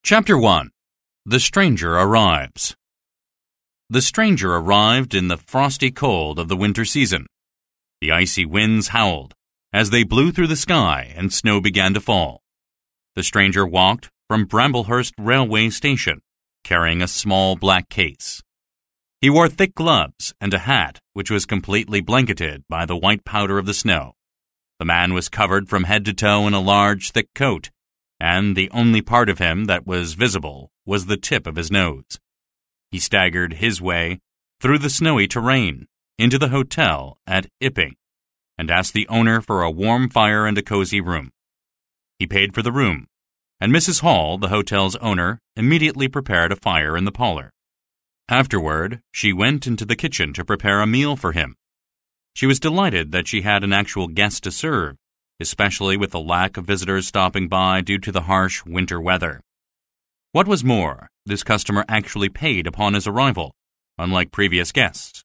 Chapter 1. The Stranger Arrives. The stranger arrived in the frosty cold of the winter season. The icy winds howled as they blew through the sky and snow began to fall. The stranger walked from Bramblehurst railway station, carrying a small black case. He wore thick gloves and a hat which was completely blanketed by the white powder of the snow. The man was covered from head to toe in a large, thick coat, and the only part of him that was visible was the tip of his nose. He staggered his way through the snowy terrain into the hotel at Epping and asked the owner for a warm fire and a cozy room. He paid for the room, and Mrs. Hall, the hotel's owner, immediately prepared a fire in the parlor. Afterward, she went into the kitchen to prepare a meal for him. She was delighted that she had an actual guest to serve, especially with the lack of visitors stopping by due to the harsh winter weather. What was more, this customer actually paid upon his arrival, unlike previous guests.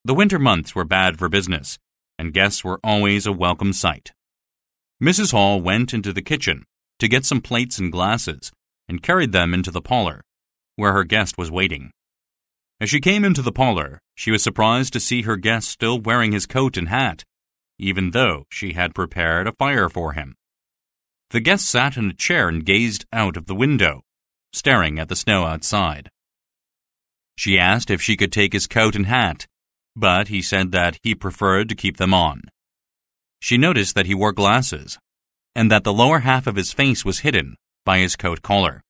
The winter months were bad for business, and guests were always a welcome sight. Mrs. Hall went into the kitchen to get some plates and glasses and carried them into the parlor, where her guest was waiting. As she came into the parlor, she was surprised to see her guest still wearing his coat and hat, even though she had prepared a fire for him. The guest sat in a chair and gazed out of the window, staring at the snow outside. She asked if she could take his coat and hat, but he said that he preferred to keep them on. She noticed that he wore glasses, and that the lower half of his face was hidden by his coat collar.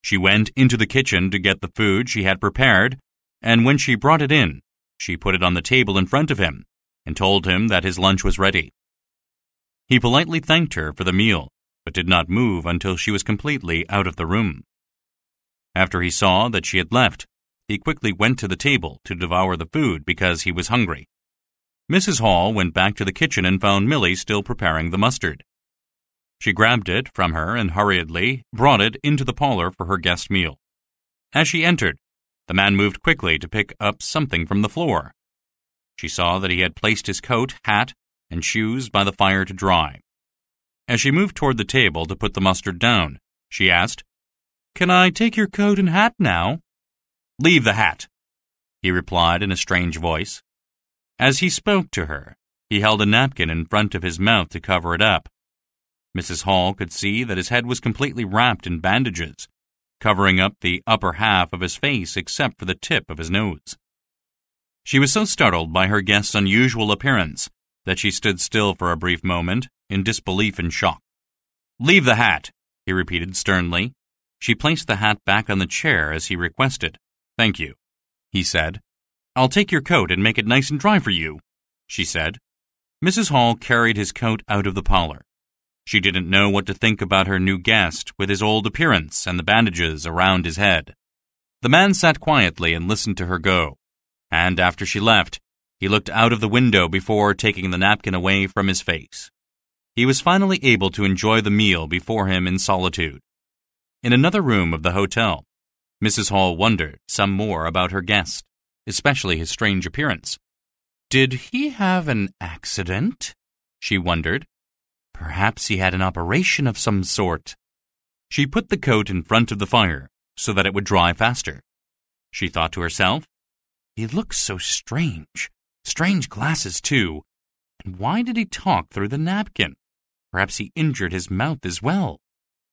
She went into the kitchen to get the food she had prepared, and when she brought it in, she put it on the table in front of him and told him that his lunch was ready. He politely thanked her for the meal, but did not move until she was completely out of the room. After he saw that she had left, he quickly went to the table to devour the food because he was hungry. Mrs. Hall went back to the kitchen and found Millie still preparing the mustard. She grabbed it from her and hurriedly brought it into the parlor for her guest meal. As she entered, the man moved quickly to pick up something from the floor. She saw that he had placed his coat, hat, and shoes by the fire to dry. As she moved toward the table to put the mustard down, she asked, "Can I take your coat and hat now?" "Leave the hat," he replied in a strange voice. As he spoke to her, he held a napkin in front of his mouth to cover it up. Mrs. Hall could see that his head was completely wrapped in bandages, covering up the upper half of his face except for the tip of his nose. She was so startled by her guest's unusual appearance that she stood still for a brief moment in disbelief and shock. "Leave the hat," he repeated sternly. She placed the hat back on the chair as he requested. "Thank you," he said. "I'll take your coat and make it nice and dry for you," she said. Mrs. Hall carried his coat out of the parlor. She didn't know what to think about her new guest with his old appearance and the bandages around his head. The man sat quietly and listened to her go, and after she left, he looked out of the window before taking the napkin away from his face. He was finally able to enjoy the meal before him in solitude. In another room of the hotel, Mrs. Hall wondered some more about her guest, especially his strange appearance. Did he have an accident? She wondered. Perhaps he had an operation of some sort. She put the coat in front of the fire so that it would dry faster. She thought to herself, "He looks so strange. Strange glasses, too. And why did he talk through the napkin? Perhaps he injured his mouth as well."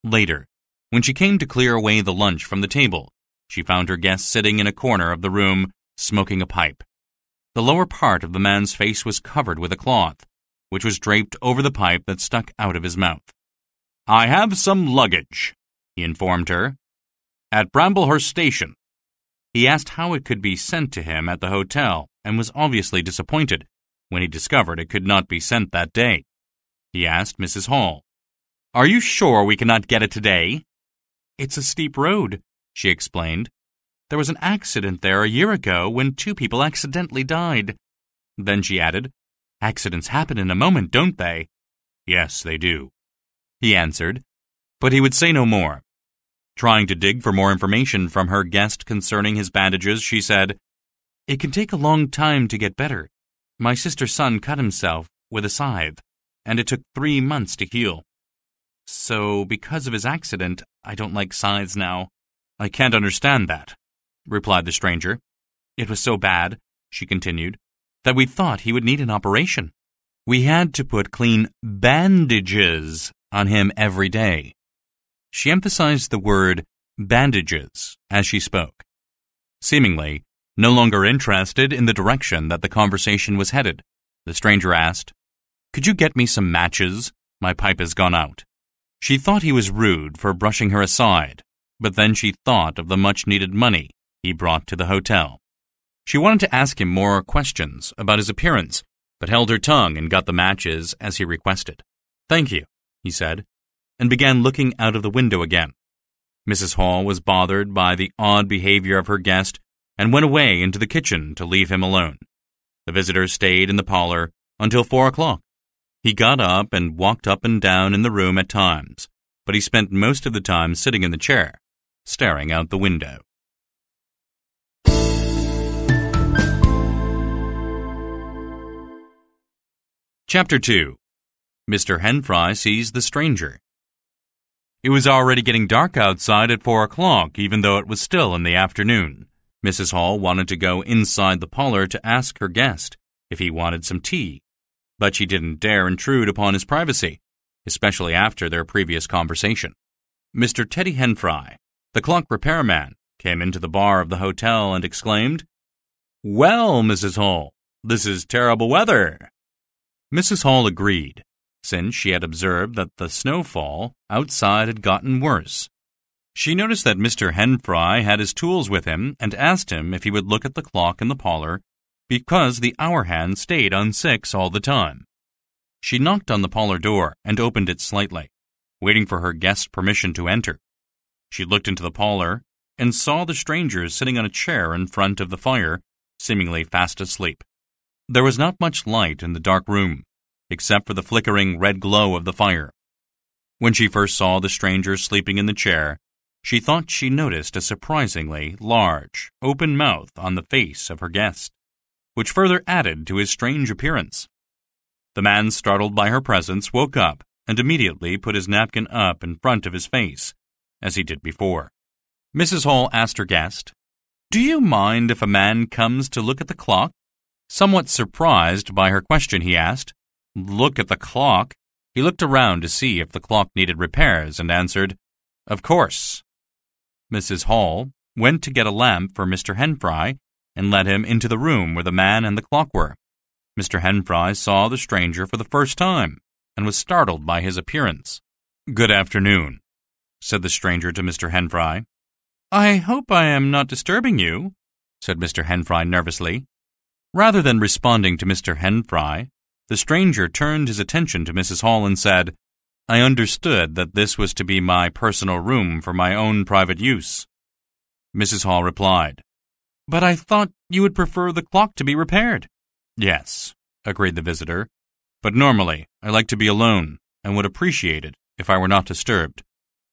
Later, when she came to clear away the lunch from the table, she found her guest sitting in a corner of the room, smoking a pipe. The lower part of the man's face was covered with a cloth, which was draped over the pipe that stuck out of his mouth. "I have some luggage," he informed her, "at Bramblehurst station." He asked how it could be sent to him at the hotel and was obviously disappointed when he discovered it could not be sent that day. He asked Mrs. Hall, "Are you sure we cannot get it today?" "It's a steep road," she explained. "There was an accident there a year ago when 2 people accidentally died." Then she added, "Accidents happen in a moment, don't they?" "Yes, they do," he answered, but he would say no more. Trying to dig for more information from her guest concerning his bandages, she said, "It can take a long time to get better. My sister's son cut himself with a scythe, and it took 3 months to heal." So, because of his accident, I don't like scythes now. I can't understand that, replied the stranger. It was so bad, she continued, that we thought he would need an operation. We had to put clean bandages on him every day. She emphasized the word bandages as she spoke. Seemingly, no longer interested in the direction that the conversation was headed, the stranger asked, "Could you get me some matches? My pipe has gone out." She thought he was rude for brushing her aside, but then she thought of the much-needed money he brought to the hotel. She wanted to ask him more questions about his appearance, but held her tongue and got the matches as he requested. "Thank you," he said, and began looking out of the window again. Mrs. Hall was bothered by the odd behavior of her guest and went away into the kitchen to leave him alone. The visitor stayed in the parlor until 4 o'clock. He got up and walked up and down in the room at times, but he spent most of the time sitting in the chair, staring out the window. Chapter 2. Mr. Henfry Sees the Stranger. It was already getting dark outside at 4 o'clock, even though it was still in the afternoon. Mrs. Hall wanted to go inside the parlor to ask her guest if he wanted some tea, but she didn't dare intrude upon his privacy, especially after their previous conversation. Mr. Teddy Henfry, the clock repairman, came into the bar of the hotel and exclaimed, "Well, Mrs. Hall, this is terrible weather." Mrs. Hall agreed, since she had observed that the snowfall outside had gotten worse. She noticed that Mr. Henfry had his tools with him and asked him if he would look at the clock in the parlor because the hour hand stayed on 6 all the time. She knocked on the parlor door and opened it slightly, waiting for her guest's permission to enter. She looked into the parlor and saw the stranger sitting on a chair in front of the fire, seemingly fast asleep. There was not much light in the dark room, except for the flickering red glow of the fire. When she first saw the stranger sleeping in the chair, she thought she noticed a surprisingly large, open mouth on the face of her guest, which further added to his strange appearance. The man, startled by her presence, woke up and immediately put his napkin up in front of his face, as he did before. Mrs. Hall asked her guest, "Do you mind if a man comes to look at the clock?" Somewhat surprised by her question, he asked, "Look at the clock?" He looked around to see if the clock needed repairs and answered, "Of course." Mrs. Hall went to get a lamp for Mr. Henfry and led him into the room where the man and the clock were. Mr. Henfry saw the stranger for the first time and was startled by his appearance. "Good afternoon," said the stranger to Mr. Henfry. "I hope I am not disturbing you," said Mr. Henfry nervously. Rather than responding to Mr. Henfry, the stranger turned his attention to Mrs. Hall and said, "I understood that this was to be my personal room for my own private use." Mrs. Hall replied, "But I thought you would prefer the clock to be repaired." "Yes," agreed the visitor, "but normally I like to be alone and would appreciate it if I were not disturbed.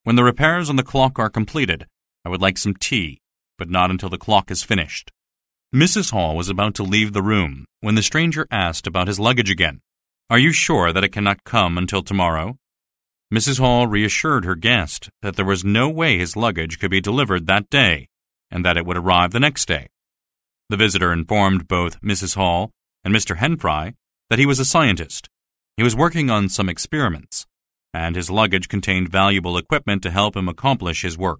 When the repairs on the clock are completed, I would like some tea, but not until the clock is finished." Mrs. Hall was about to leave the room when the stranger asked about his luggage again. "Are you sure that it cannot come until tomorrow?" Mrs. Hall reassured her guest that there was no way his luggage could be delivered that day and that it would arrive the next day. The visitor informed both Mrs. Hall and Mr. Henfry that he was a scientist. He was working on some experiments, and his luggage contained valuable equipment to help him accomplish his work.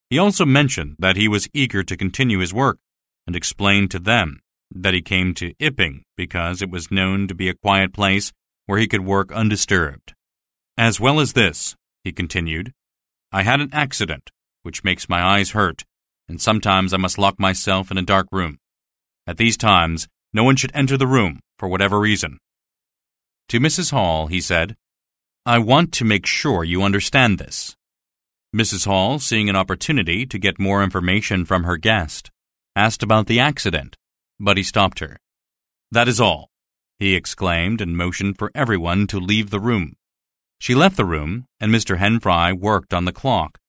He also mentioned that he was eager to continue his work and explained to them that he came to Ipping because it was known to be a quiet place where he could work undisturbed. "As well as this," he continued, "I had an accident which makes my eyes hurt, and sometimes I must lock myself in a dark room. At these times, no one should enter the room for whatever reason." To Mrs. Hall, he said, "I want to make sure you understand this." Mrs. Hall, seeing an opportunity to get more information from her guest, asked about the accident, but he stopped her. "That is all," he exclaimed and motioned for everyone to leave the room. She left the room, and Mr. Henfry worked on the clock,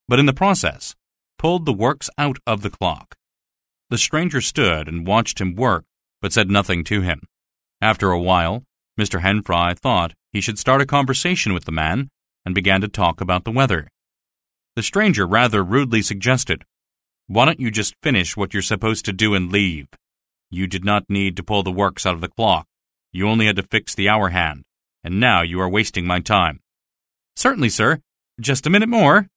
but in the process, pulled the works out of the clock. The stranger stood and watched him work, but said nothing to him. After a while, Mr. Henfry thought he should start a conversation with the man and began to talk about the weather. The stranger rather rudely suggested, "Why don't you just finish what you're supposed to do and leave? You did not need to pull the works out of the clock. You only had to fix the hour hand, and now you are wasting my time." "Certainly, sir. Just a minute more,"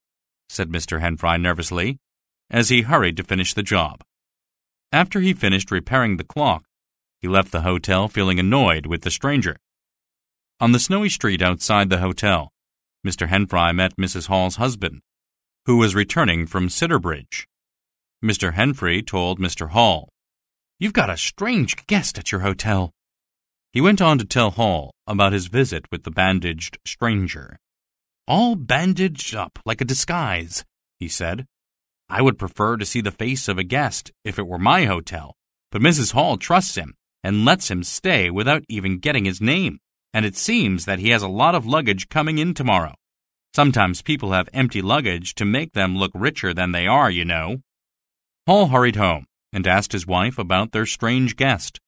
said Mr. Henfry nervously, as he hurried to finish the job. After he finished repairing the clock, he left the hotel feeling annoyed with the stranger. On the snowy street outside the hotel, Mr. Henfry met Mrs. Hall's husband, who was returning from Sidderbridge. Mr. Henfry told Mr. Hall, "You've got a strange guest at your hotel." He went on to tell Hall about his visit with the bandaged stranger. "All bandaged up like a disguise," he said. "I would prefer to see the face of a guest if it were my hotel, but Mrs. Hall trusts him and lets him stay without even getting his name, and it seems that he has a lot of luggage coming in tomorrow. Sometimes people have empty luggage to make them look richer than they are, you know." Hall hurried home and asked his wife about their strange guest,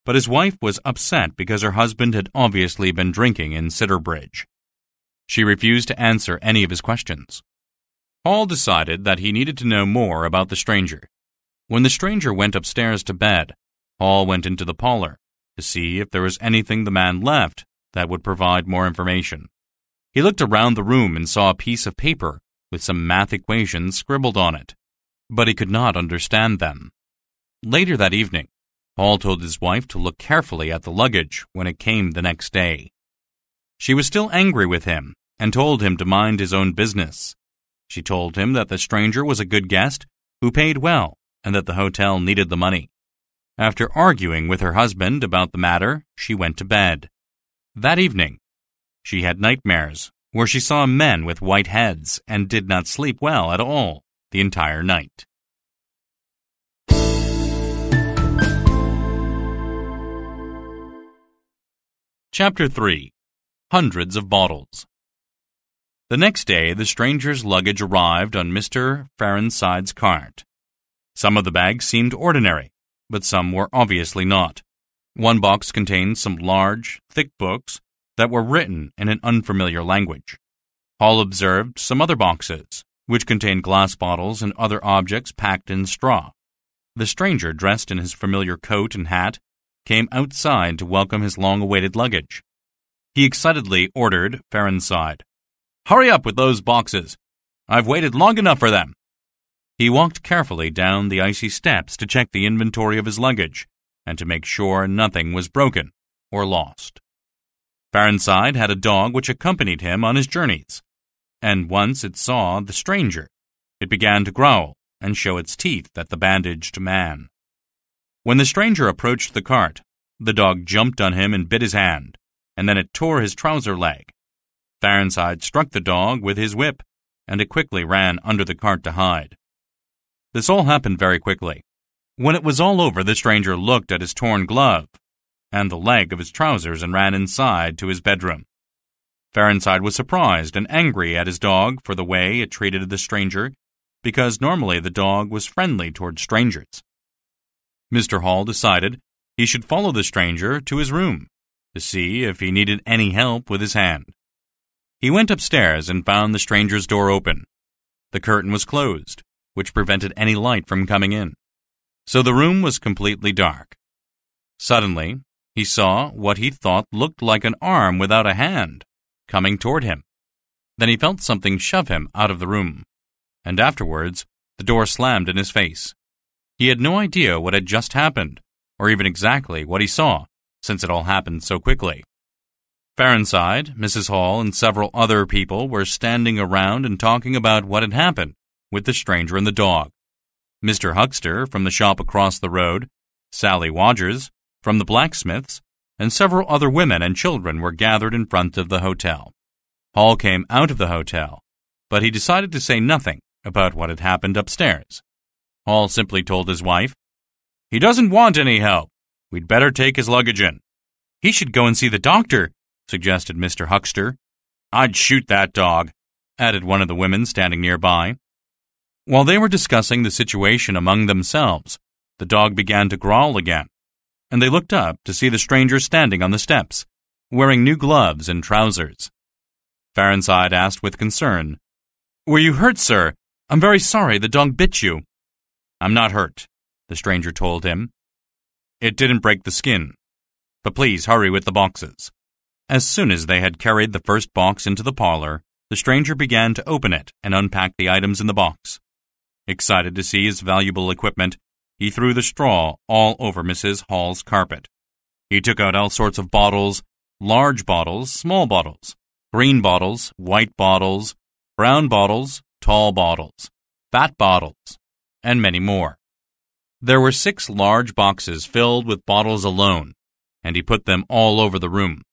but his wife was upset because her husband had obviously been drinking in Sidderbridge. She refused to answer any of his questions. Hall decided that he needed to know more about the stranger. When the stranger went upstairs to bed, Hall went into the parlor to see if there was anything the man left that would provide more information. He looked around the room and saw a piece of paper with some math equations scribbled on it, but he could not understand them. Later that evening, Hall told his wife to look carefully at the luggage when it came the next day. She was still angry with him and told him to mind his own business. She told him that the stranger was a good guest who paid well and that the hotel needed the money. After arguing with her husband about the matter, she went to bed. That evening, she had nightmares where she saw men with white heads and did not sleep well at all the entire night. Chapter 3. Hundreds of Bottles. The next day, the stranger's luggage arrived on Mr. Farenside's cart. Some of the bags seemed ordinary, but some were obviously not. One box contained some large, thick books that were written in an unfamiliar language. Hall observed some other boxes, which contained glass bottles and other objects packed in straw. The stranger, dressed in his familiar coat and hat, came outside to welcome his long-awaited luggage. He excitedly ordered Farenside, "Hurry up with those boxes. I've waited long enough for them." He walked carefully down the icy steps to check the inventory of his luggage and to make sure nothing was broken or lost. Farenside had a dog which accompanied him on his journeys, and once it saw the stranger, it began to growl and show its teeth at the bandaged man. When the stranger approached the cart, the dog jumped on him and bit his hand, and then it tore his trouser leg. Farenside struck the dog with his whip, and it quickly ran under the cart to hide. This all happened very quickly. When it was all over, the stranger looked at his torn glove and the leg of his trousers and ran inside to his bedroom. Farenside was surprised and angry at his dog for the way it treated the stranger, because normally the dog was friendly toward strangers. Mr. Hall decided he should follow the stranger to his room to see if he needed any help with his hand. He went upstairs and found the stranger's door open. The curtain was closed, which prevented any light from coming in, so the room was completely dark. Suddenly, he saw what he thought looked like an arm without a hand coming toward him. Then he felt something shove him out of the room, and afterwards the door slammed in his face. He had no idea what had just happened, or even exactly what he saw, since it all happened so quickly. Farenside, Mrs. Hall, and several other people were standing around and talking about what had happened with the stranger and the dog. Mr. Huckster from the shop across the road, Sally Wodgers from the blacksmith's, and several other women and children were gathered in front of the hotel. Hall came out of the hotel, but he decided to say nothing about what had happened upstairs. Hall simply told his wife, "He doesn't want any help. We'd better take his luggage in." "He should go and see the doctor," suggested Mr. Huckster. "I'd shoot that dog," added one of the women standing nearby. While they were discussing the situation among themselves, the dog began to growl again, and they looked up to see the stranger standing on the steps, wearing new gloves and trousers. Farnside asked with concern. "Were you hurt, sir? I'm very sorry the dog bit you." "I'm not hurt," the stranger told him. "It didn't break the skin. But please hurry with the boxes." As soon as they had carried the first box into the parlor, the stranger began to open it and unpack the items in the box. Excited to see his valuable equipment, he threw the straw all over Mrs. Hall's carpet. He took out all sorts of bottles, large bottles, small bottles, green bottles, white bottles, brown bottles, tall bottles, fat bottles, and many more. There were 6 large boxes filled with bottles alone, and he put them all over the room.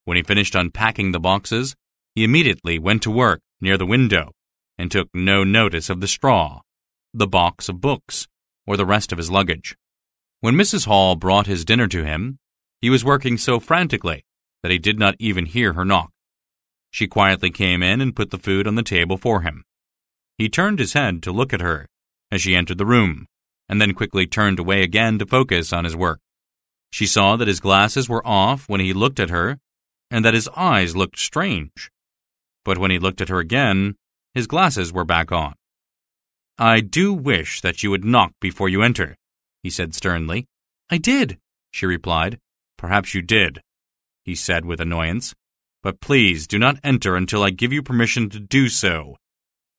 When he finished unpacking the boxes, he immediately went to work near the window and took no notice of the straw, the box of books, or the rest of his luggage. When Mrs. Hall brought his dinner to him, he was working so frantically that he did not even hear her knock. She quietly came in and put the food on the table for him. He turned his head to look at her as she entered the room, and then quickly turned away again to focus on his work. She saw that his glasses were off when he looked at her, and that his eyes looked strange. But when he looked at her again, his glasses were back on. "I do wish that you would knock before you enter," he said sternly. "I did," she replied. "Perhaps you did," he said with annoyance. "But please do not enter until I give you permission to do so.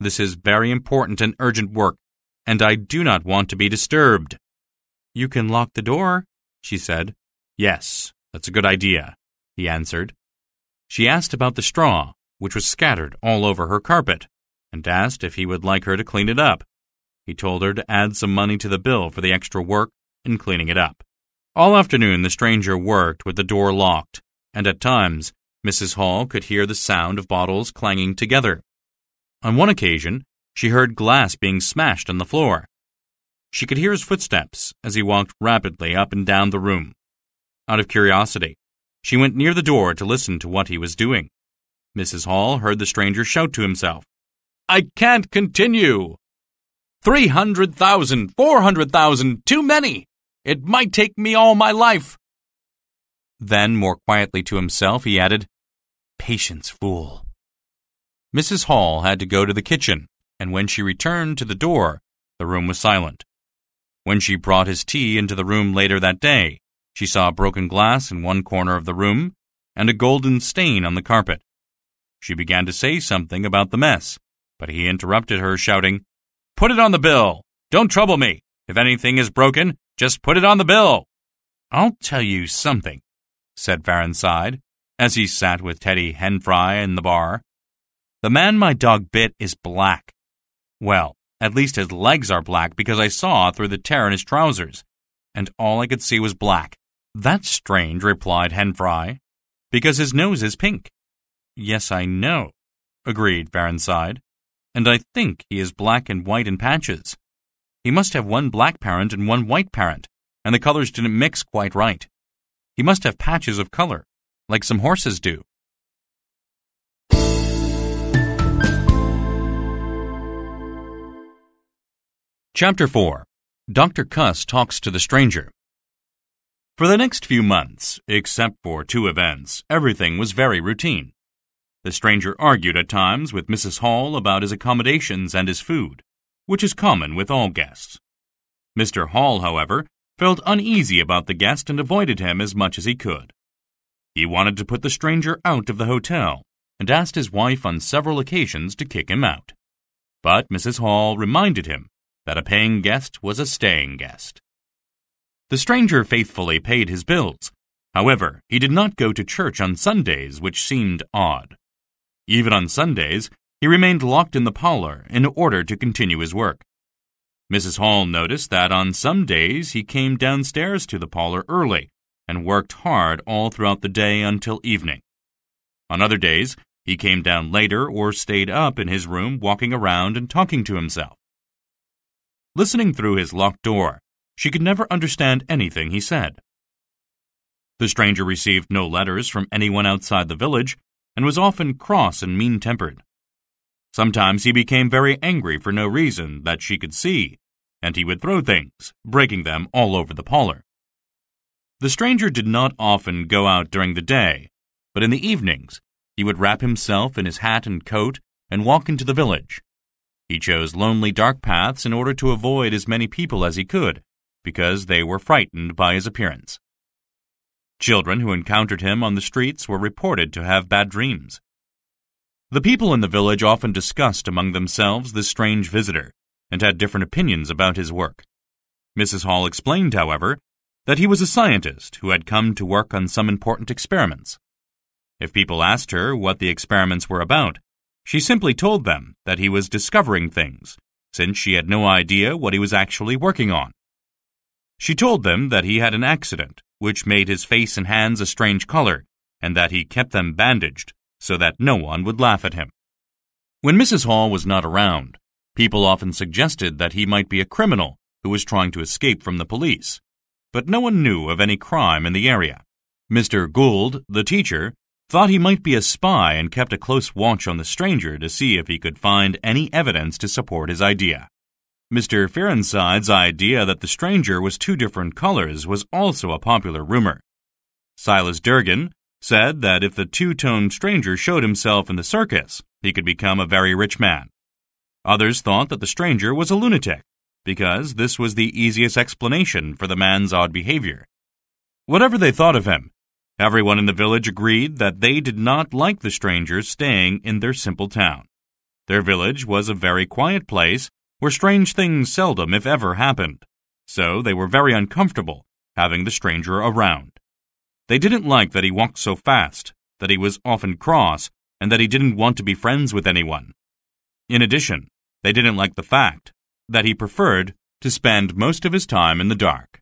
This is very important and urgent work, and I do not want to be disturbed." "You can lock the door," she said. "Yes, that's a good idea," he answered. She asked about the straw, which was scattered all over her carpet, and asked if he would like her to clean it up. He told her to add some money to the bill for the extra work in cleaning it up. All afternoon the stranger worked with the door locked, and at times Mrs. Hall could hear the sound of bottles clanging together. On one occasion, she heard glass being smashed on the floor. She could hear his footsteps as he walked rapidly up and down the room. Out of curiosity, she went near the door to listen to what he was doing. Mrs. Hall heard the stranger shout to himself, "I can't continue! 300,000, 400,000, too many! It might take me all my life!" Then, more quietly to himself, he added, "Patience, fool." Mrs. Hall had to go to the kitchen, and when she returned to the door, the room was silent. When she brought his tea into the room later that day, she saw broken glass in one corner of the room and a golden stain on the carpet. She began to say something about the mess, but he interrupted her, shouting, "Put it on the bill! Don't trouble me! If anything is broken, just put it on the bill!" "I'll tell you something," said Farnside, as he sat with Teddy Henfry in the bar. "The man my dog bit is black. Well, at least his legs are black because I saw through the tear in his trousers, and all I could see was black." "That's strange," replied Henfry, "because his nose is pink." "Yes, I know," agreed Farnside, "and I think he is black and white in patches. He must have one black parent and one white parent, and the colors didn't mix quite right. He must have patches of color, like some horses do." Chapter 4. Dr. Cuss Talks to the Stranger. For the next few months, except for 2 events, everything was very routine. The stranger argued at times with Mrs. Hall about his accommodations and his food, which is common with all guests. Mr. Hall, however, felt uneasy about the guest and avoided him as much as he could. He wanted to put the stranger out of the hotel and asked his wife on several occasions to kick him out. But Mrs. Hall reminded him that a paying guest was a staying guest. The stranger faithfully paid his bills. However, he did not go to church on Sundays, which seemed odd. Even on Sundays, he remained locked in the parlor in order to continue his work. Mrs. Hall noticed that on some days he came downstairs to the parlor early and worked hard all throughout the day until evening. On other days, he came down later or stayed up in his room walking around and talking to himself. Listening through his locked door, she could never understand anything he said. The stranger received no letters from anyone outside the village and was often cross and mean-tempered. Sometimes he became very angry for no reason that she could see, and he would throw things, breaking them all over the parlor. The stranger did not often go out during the day, but in the evenings He would wrap himself in his hat and coat and walk into the village. He chose lonely, dark paths in order to avoid as many people as he could, because they were frightened by his appearance. Children who encountered him on the streets were reported to have bad dreams. The people in the village often discussed among themselves this strange visitor and had different opinions about his work. Mrs. Hall explained, however, that he was a scientist who had come to work on some important experiments. If people asked her what the experiments were about, she simply told them that he was discovering things, since she had no idea what he was actually working on. She told them that he had an accident, which made his face and hands a strange color, and that he kept them bandaged so that no one would laugh at him. When Mrs. Hall was not around, people often suggested that he might be a criminal who was trying to escape from the police, but no one knew of any crime in the area. Mr. Gould, the teacher, thought he might be a spy and kept a close watch on the stranger to see if he could find any evidence to support his idea. Mr. Fearonside's idea that the stranger was two different colors was also a popular rumor. Silas Durgan said that if the two-toned stranger showed himself in the circus, he could become a very rich man. Others thought that the stranger was a lunatic, because this was the easiest explanation for the man's odd behavior. Whatever they thought of him, everyone in the village agreed that they did not like the stranger staying in their simple town. Their village was a very quiet place where strange things seldom, if ever, happened, so they were very uncomfortable having the stranger around. They didn't like that he walked so fast, that he was often cross, and that he didn't want to be friends with anyone. In addition, they didn't like the fact that he preferred to spend most of his time in the dark.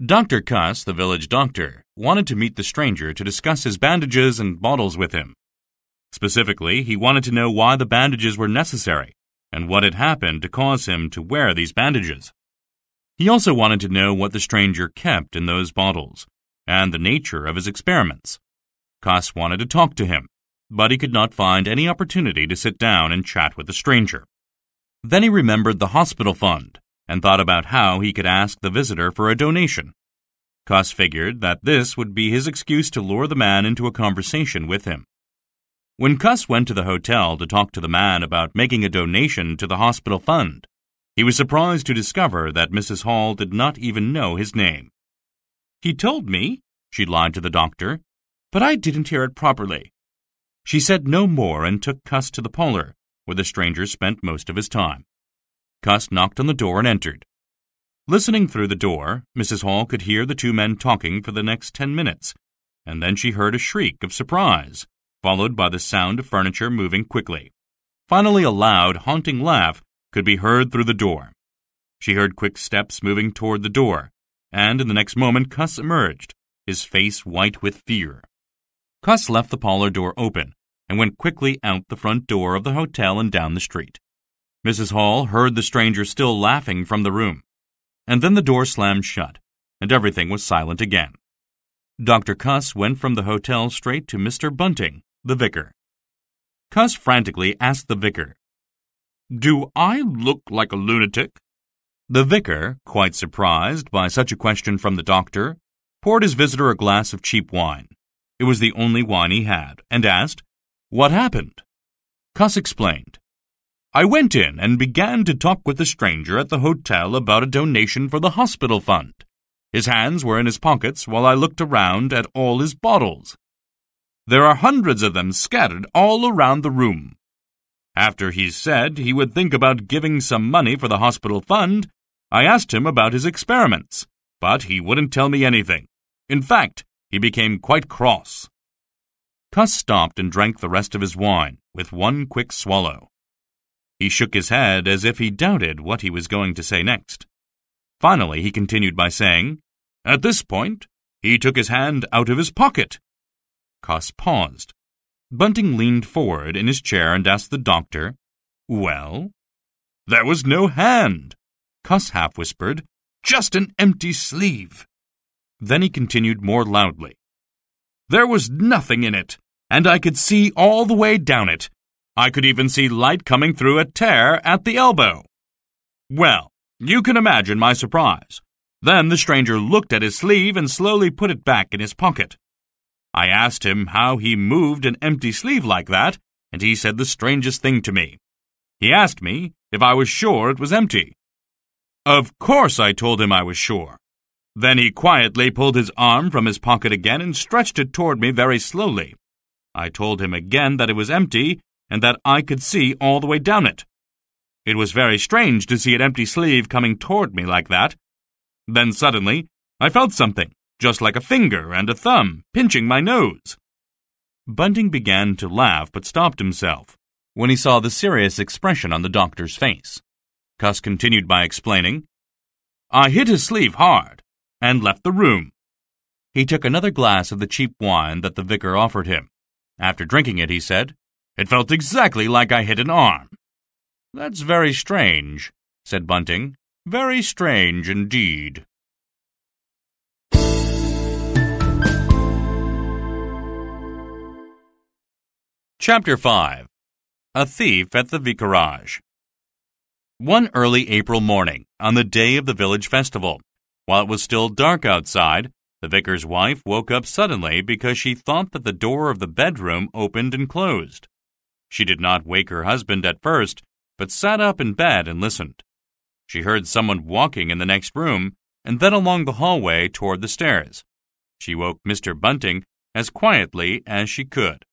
Dr. Cuss, the village doctor, wanted to meet the stranger to discuss his bandages and bottles with him. Specifically, he wanted to know why the bandages were necessary and what had happened to cause him to wear these bandages. He also wanted to know what the stranger kept in those bottles and the nature of his experiments. Cuss wanted to talk to him, but he could not find any opportunity to sit down and chat with the stranger. Then he remembered the hospital fund and thought about how he could ask the visitor for a donation. Cuss figured that this would be his excuse to lure the man into a conversation with him. When Cuss went to the hotel to talk to the man about making a donation to the hospital fund, he was surprised to discover that Mrs. Hall did not even know his name. "He told me," she lied to the doctor, "but I didn't hear it properly." She said no more and took Cuss to the parlor, where the stranger spent most of his time. Cuss knocked on the door and entered. Listening through the door, Mrs. Hall could hear the two men talking for the next 10 minutes, and then she heard a shriek of surprise, followed by the sound of furniture moving quickly. Finally, a loud, haunting laugh could be heard through the door. She heard quick steps moving toward the door, and in the next moment Cuss emerged, his face white with fear. Cuss left the parlor door open and went quickly out the front door of the hotel and down the street. Mrs. Hall heard the stranger still laughing from the room, and then the door slammed shut, and everything was silent again. Dr. Cuss went from the hotel straight to Mr. Bunting, the vicar. Cuss frantically asked the vicar, "Do I look like a lunatic?" The vicar, quite surprised by such a question from the doctor, poured his visitor a glass of cheap wine. It was the only wine he had, and asked, "What happened?" Cuss explained, "I went in and began to talk with the stranger at the hotel about a donation for the hospital fund. His hands were in his pockets while I looked around at all his bottles. There are hundreds of them scattered all around the room. After he said he would think about giving some money for the hospital fund, I asked him about his experiments, but he wouldn't tell me anything. In fact, he became quite cross." Cuss stopped and drank the rest of his wine with one quick swallow. He shook his head as if he doubted what he was going to say next. Finally, he continued by saying, "At this point, he took his hand out of his pocket." Cuss paused. Bunting leaned forward in his chair and asked the doctor, "Well?" "There was no hand," Cuss half whispered, "just an empty sleeve." Then he continued more loudly, "There was nothing in it, and I could see all the way down it. I could even see light coming through a tear at the elbow." Well, you can imagine my surprise. Then the stranger looked at his sleeve and slowly put it back in his pocket. I asked him how he moved an empty sleeve like that, and he said the strangest thing to me. He asked me if I was sure it was empty. Of course I told him I was sure. Then he quietly pulled his arm from his pocket again and stretched it toward me very slowly. I told him again that it was empty and that I could see all the way down it. It was very strange to see an empty sleeve coming toward me like that. Then suddenly, I felt something, just like a finger and a thumb, pinching my nose. Bunting began to laugh but stopped himself when he saw the serious expression on the doctor's face. Cuss continued by explaining, I hit his sleeve hard and left the room. He took another glass of the cheap wine that the vicar offered him. After drinking it, he said, It felt exactly like I hit an arm. That's very strange, said Bunting. Very strange indeed. Chapter 5. A Thief at the Vicarage. One early April morning, on the day of the village festival, while it was still dark outside, the vicar's wife woke up suddenly because she thought that the door of the bedroom opened and closed. She did not wake her husband at first, but sat up in bed and listened. She heard someone walking in the next room, and then along the hallway toward the stairs. She woke Mr. Bunting as quietly as she could.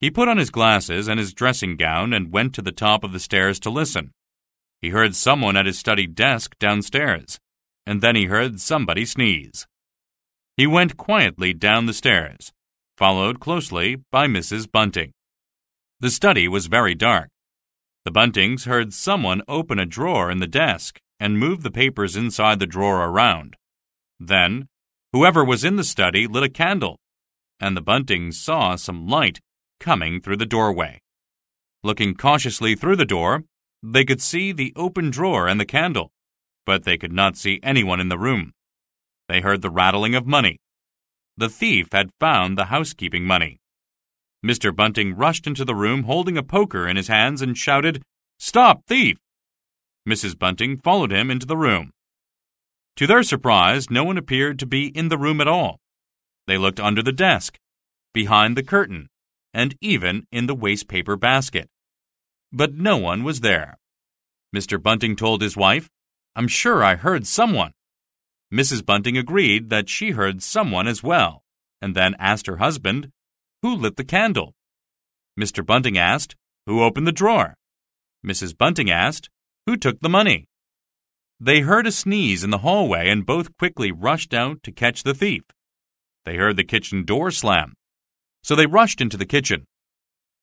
He put on his glasses and his dressing gown and went to the top of the stairs to listen. He heard someone at his study desk downstairs, and then he heard somebody sneeze. He went quietly down the stairs, followed closely by Mrs. Bunting. The study was very dark. The Buntings heard someone open a drawer in the desk and move the papers inside the drawer around. Then, whoever was in the study lit a candle, and the Buntings saw some light coming through the doorway. Looking cautiously through the door, they could see the open drawer and the candle, but they could not see anyone in the room. They heard the rattling of money. The thief had found the housekeeping money. Mr. Bunting rushed into the room holding a poker in his hands and shouted, "Stop, thief!" Mrs. Bunting followed him into the room. To their surprise, no one appeared to be in the room at all. They looked under the desk, behind the curtain, and even in the wastepaper basket. But no one was there. Mr. Bunting told his wife, "I'm sure I heard someone." Mrs. Bunting agreed that she heard someone as well, and then asked her husband, "Who lit the candle?" Mr. Bunting asked, "Who opened the drawer?" Mrs. Bunting asked, "Who took the money?" They heard a sneeze in the hallway and both quickly rushed out to catch the thief. They heard the kitchen door slam, so they rushed into the kitchen.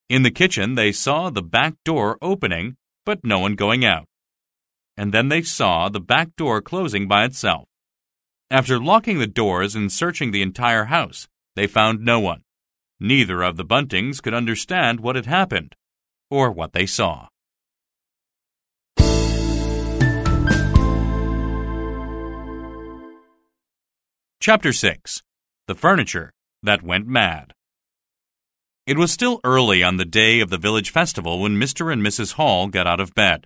In the kitchen, they saw the back door opening, but no one going out. And then they saw the back door closing by itself. After locking the doors and searching the entire house, they found no one. Neither of the Buntings could understand what had happened or what they saw. Chapter 6. The Furniture That Went Mad. It was still early on the day of the village festival when Mr. and Mrs. Hall got out of bed.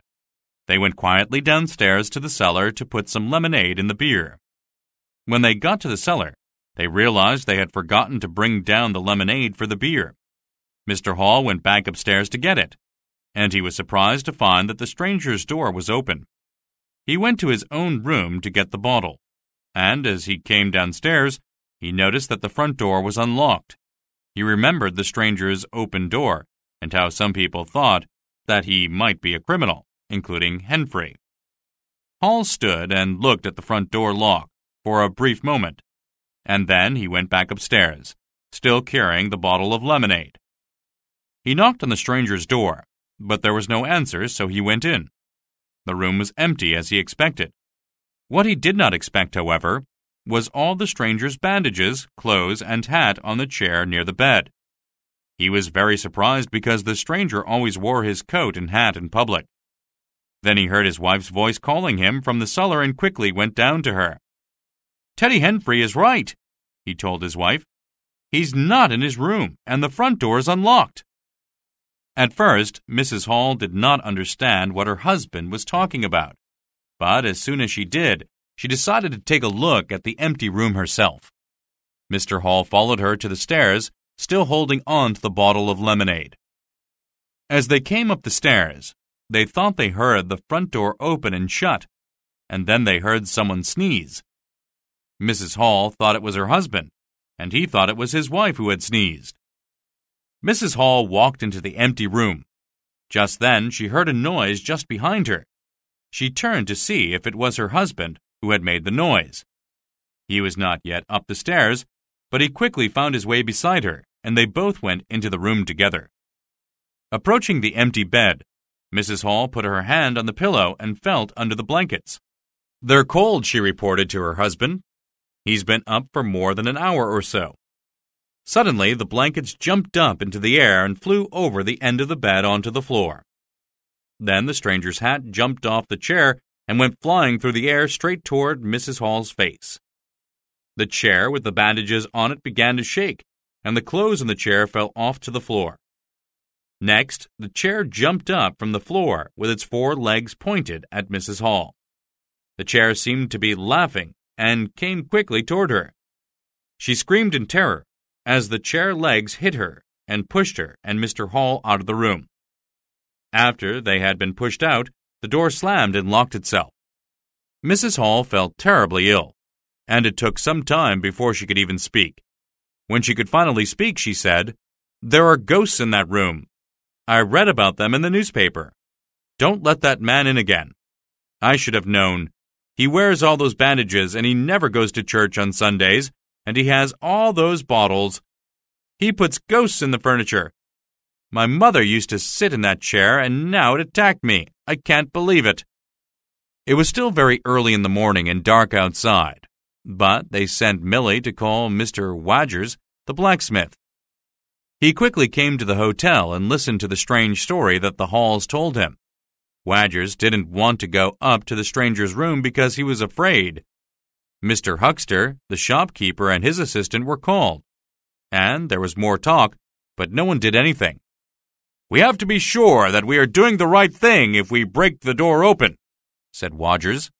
They went quietly downstairs to the cellar to put some lemonade in the beer. When they got to the cellar, they realized they had forgotten to bring down the lemonade for the beer. Mr. Hall went back upstairs to get it, and he was surprised to find that the stranger's door was open. He went to his own room to get the bottle, and as he came downstairs, he noticed that the front door was unlocked. He remembered the stranger's open door and how some people thought that he might be a criminal, including Henfrey. Hall stood and looked at the front door lock for a brief moment, and then he went back upstairs, still carrying the bottle of lemonade. He knocked on the stranger's door, but there was no answer, so he went in. The room was empty as he expected. What he did not expect, however, was all the stranger's bandages, clothes, and hat on the chair near the bed. He was very surprised because the stranger always wore his coat and hat in public. Then he heard his wife's voice calling him from the cellar and quickly went down to her. "Teddy Henfrey is right," he told his wife. "He's not in his room, and the front door is unlocked." At first, Mrs. Hall did not understand what her husband was talking about, but as soon as she did, she decided to take a look at the empty room herself. Mr. Hall followed her to the stairs, still holding on to the bottle of lemonade. As they came up the stairs, they thought they heard the front door open and shut, and then they heard someone sneeze. Mrs. Hall thought it was her husband, and he thought it was his wife who had sneezed. Mrs. Hall walked into the empty room. Just then she heard a noise just behind her. She turned to see if it was her husband who had made the noise. He was not yet up the stairs, but he quickly found his way beside her, and they both went into the room together. Approaching the empty bed, Mrs. Hall put her hand on the pillow and felt under the blankets. "They're cold," she reported to her husband. "He's been up for more than an hour or so." Suddenly, the blankets jumped up into the air and flew over the end of the bed onto the floor. Then the stranger's hat jumped off the chair and went flying through the air straight toward Mrs. Hall's face. The chair with the bandages on it began to shake, and the clothes on the chair fell off to the floor. Next, the chair jumped up from the floor with its 4 legs pointed at Mrs. Hall. The chair seemed to be laughing and came quickly toward her. She screamed in terror as the chair legs hit her and pushed her and Mr. Hall out of the room. After they had been pushed out, the door slammed and locked itself. Mrs. Hall felt terribly ill, and it took some time before she could even speak. When she could finally speak, she said, "There are ghosts in that room. I read about them in the newspaper. Don't let that man in again. I should have known. He wears all those bandages and he never goes to church on Sundays, and he has all those bottles. He puts ghosts in the furniture. My mother used to sit in that chair, and now it attacked me. I can't believe it." It was still very early in the morning and dark outside, but they sent Millie to call Mr. Wadgers, the blacksmith. He quickly came to the hotel and listened to the strange story that the Halls told him. Wadgers didn't want to go up to the stranger's room because he was afraid. Mr. Huckster, the shopkeeper, and his assistant were called, and there was more talk, but no one did anything. "We have to be sure that we are doing the right thing if we break the door open," said Wadgers.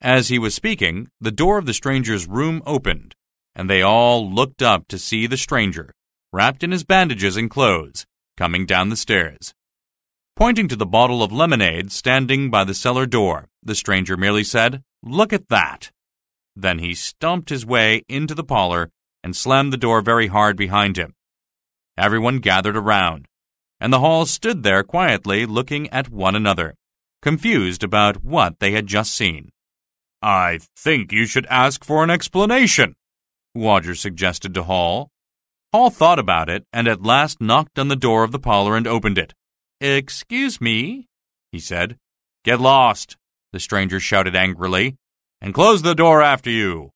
As he was speaking, the door of the stranger's room opened, and they all looked up to see the stranger, wrapped in his bandages and clothes, coming down the stairs. Pointing to the bottle of lemonade standing by the cellar door, the stranger merely said, "Look at that." Then he stomped his way into the parlor and slammed the door very hard behind him. Everyone gathered around, and the Halls stood there quietly looking at one another, confused about what they had just seen. "I think you should ask for an explanation," Wadgers suggested to Hall. Hall thought about it and at last knocked on the door of the parlor and opened it. "Excuse me," he said. "Get lost," the stranger shouted angrily, "and close the door after you."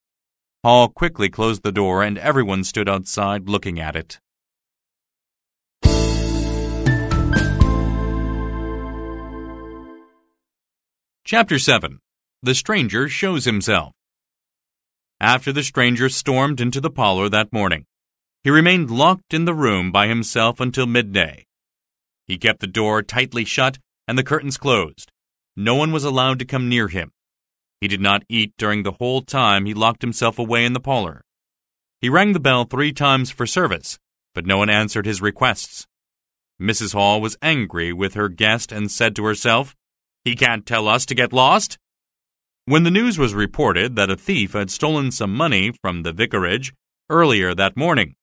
Hall quickly closed the door and everyone stood outside looking at it. Chapter 7. The Stranger Shows Himself. After the stranger stormed into the parlor that morning, he remained locked in the room by himself until midday. He kept the door tightly shut and the curtains closed. No one was allowed to come near him. He did not eat during the whole time he locked himself away in the parlor. He rang the bell 3 times for service, but no one answered his requests. Mrs. Hall was angry with her guest and said to herself, "He can't tell us to get lost." When the news was reported that a thief had stolen some money from the vicarage earlier that morning,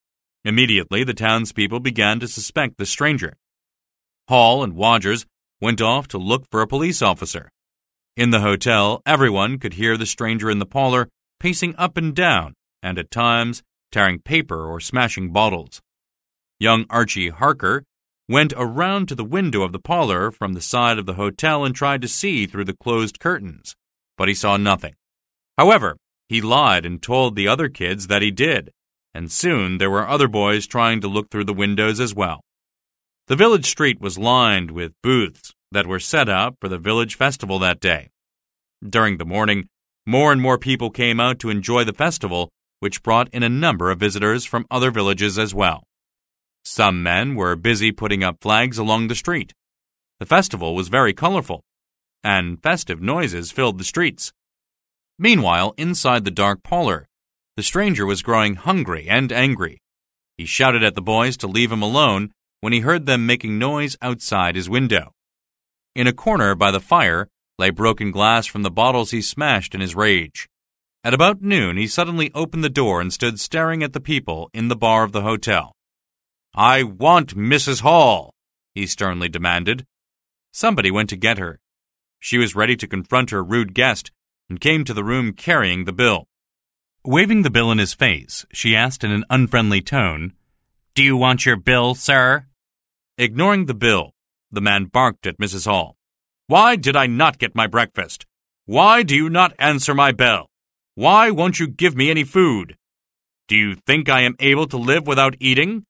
immediately the townspeople began to suspect the stranger. Hall and Wadgers went off to look for a police officer. In the hotel, everyone could hear the stranger in the parlor pacing up and down, and at times tearing paper or smashing bottles. Young Archie Harker went around to the window of the parlor from the side of the hotel and tried to see through the closed curtains, but he saw nothing. However, he lied and told the other kids that he did, and soon there were other boys trying to look through the windows as well. The village street was lined with booths that were set up for the village festival that day. During the morning, more and more people came out to enjoy the festival, which brought in a number of visitors from other villages as well. Some men were busy putting up flags along the street. The festival was very colorful, and festive noises filled the streets. Meanwhile, inside the dark parlor, The stranger was growing hungry and angry. He shouted at the boys to leave him alone when he heard them making noise outside his window. In a corner by the fire lay broken glass from the bottles he smashed in his rage. At about noon, he suddenly opened the door and stood staring at the people in the bar of the hotel. "I want Mrs. Hall," he sternly demanded. Somebody went to get her. She was ready to confront her rude guest and came to the room carrying the bill. Waving the bill in his face, she asked in an unfriendly tone, "Do you want your bill, sir?" Ignoring the bill, the man barked at Mrs. Hall. "Why did I not get my breakfast? Why do you not answer my bell? Why won't you give me any food? Do you think I am able to live without eating?"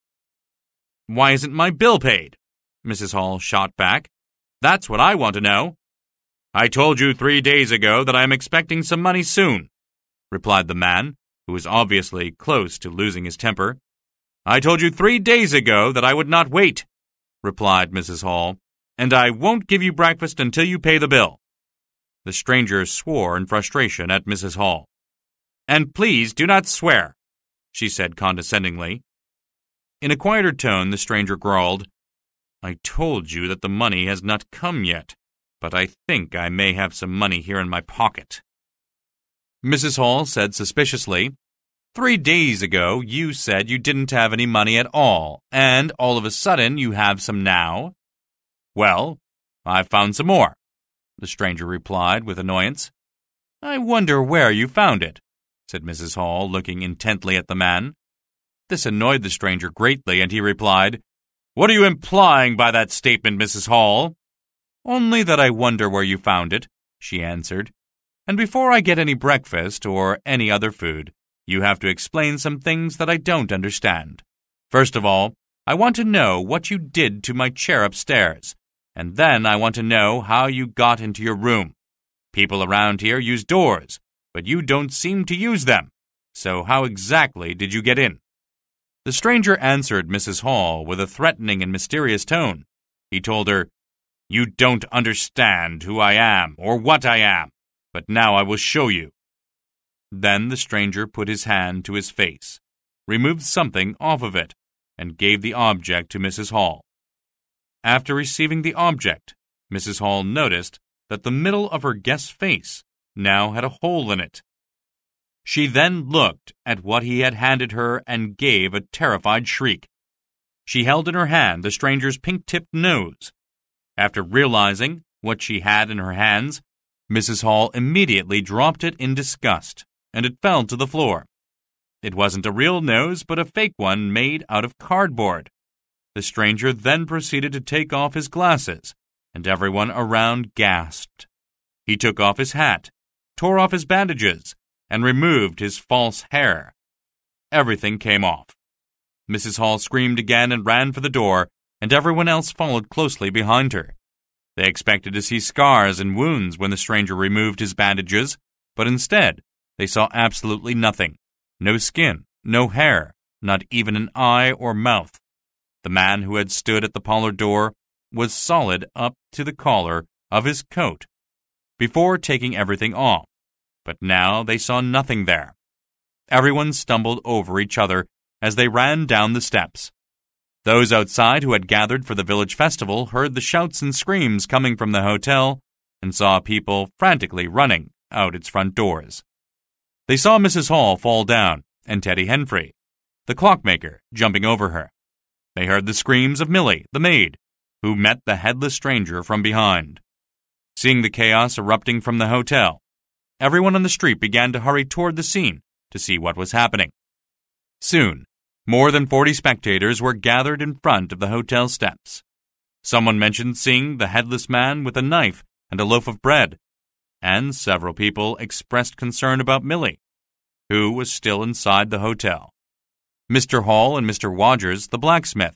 "Why isn't my bill paid?" Mrs. Hall shot back. "That's what I want to know." "I told you 3 days ago that I am expecting some money soon," replied the man, who was obviously close to losing his temper. "I told you 3 days ago that I would not wait," replied Mrs. Hall, "and I won't give you breakfast until you pay the bill." The stranger swore in frustration at Mrs. Hall. "And please do not swear," she said condescendingly. In a quieter tone, the stranger growled, "I told you that the money has not come yet, but I think I may have some money here in my pocket." Mrs. Hall said suspiciously, "3 days ago you said you didn't have any money at all, and all of a sudden you have some now." "Well, I've found some more," the stranger replied with annoyance. "I wonder where you found it," said Mrs. Hall, looking intently at the man. This annoyed the stranger greatly, and he replied, "What are you implying by that statement, Mrs. Hall?" "Only that I wonder where you found it," she answered. "And before I get any breakfast or any other food, you have to explain some things that I don't understand. First of all, I want to know what you did to my chair upstairs, and then I want to know how you got into your room. People around here use doors, but you don't seem to use them. So how exactly did you get in?" The stranger answered Mrs. Hall with a threatening and mysterious tone. He told her, "You don't understand who I am or what I am, but now I will show you." Then the stranger put his hand to his face, removed something off of it, and gave the object to Mrs. Hall. After receiving the object, Mrs. Hall noticed that the middle of her guest's face now had a hole in it. She then looked at what he had handed her and gave a terrified shriek. She held in her hand the stranger's pink-tipped nose. After realizing what she had in her hands, Mrs. Hall immediately dropped it in disgust, and it fell to the floor. It wasn't a real nose, but a fake one made out of cardboard. The stranger then proceeded to take off his glasses, and everyone around gasped. He took off his hat, tore off his bandages, and removed his false hair. Everything came off. Mrs. Hall screamed again and ran for the door, and everyone else followed closely behind her. They expected to see scars and wounds when the stranger removed his bandages, but instead, they saw absolutely nothing. No skin, no hair, not even an eye or mouth. The man who had stood at the parlor door was solid up to the collar of his coat before taking everything off, but now they saw nothing there. Everyone stumbled over each other as they ran down the steps. Those outside who had gathered for the village festival heard the shouts and screams coming from the hotel and saw people frantically running out its front doors. They saw Mrs. Hall fall down and Teddy Henfrey, the clockmaker, jumping over her. They heard the screams of Millie, the maid, who met the headless stranger from behind. Seeing the chaos erupting from the hotel, everyone on the street began to hurry toward the scene to see what was happening. Soon, more than 40 spectators were gathered in front of the hotel steps. Someone mentioned seeing the headless man with a knife and a loaf of bread, and several people expressed concern about Millie, who was still inside the hotel. Mr. Hall and Mr. Wodgers, the blacksmith,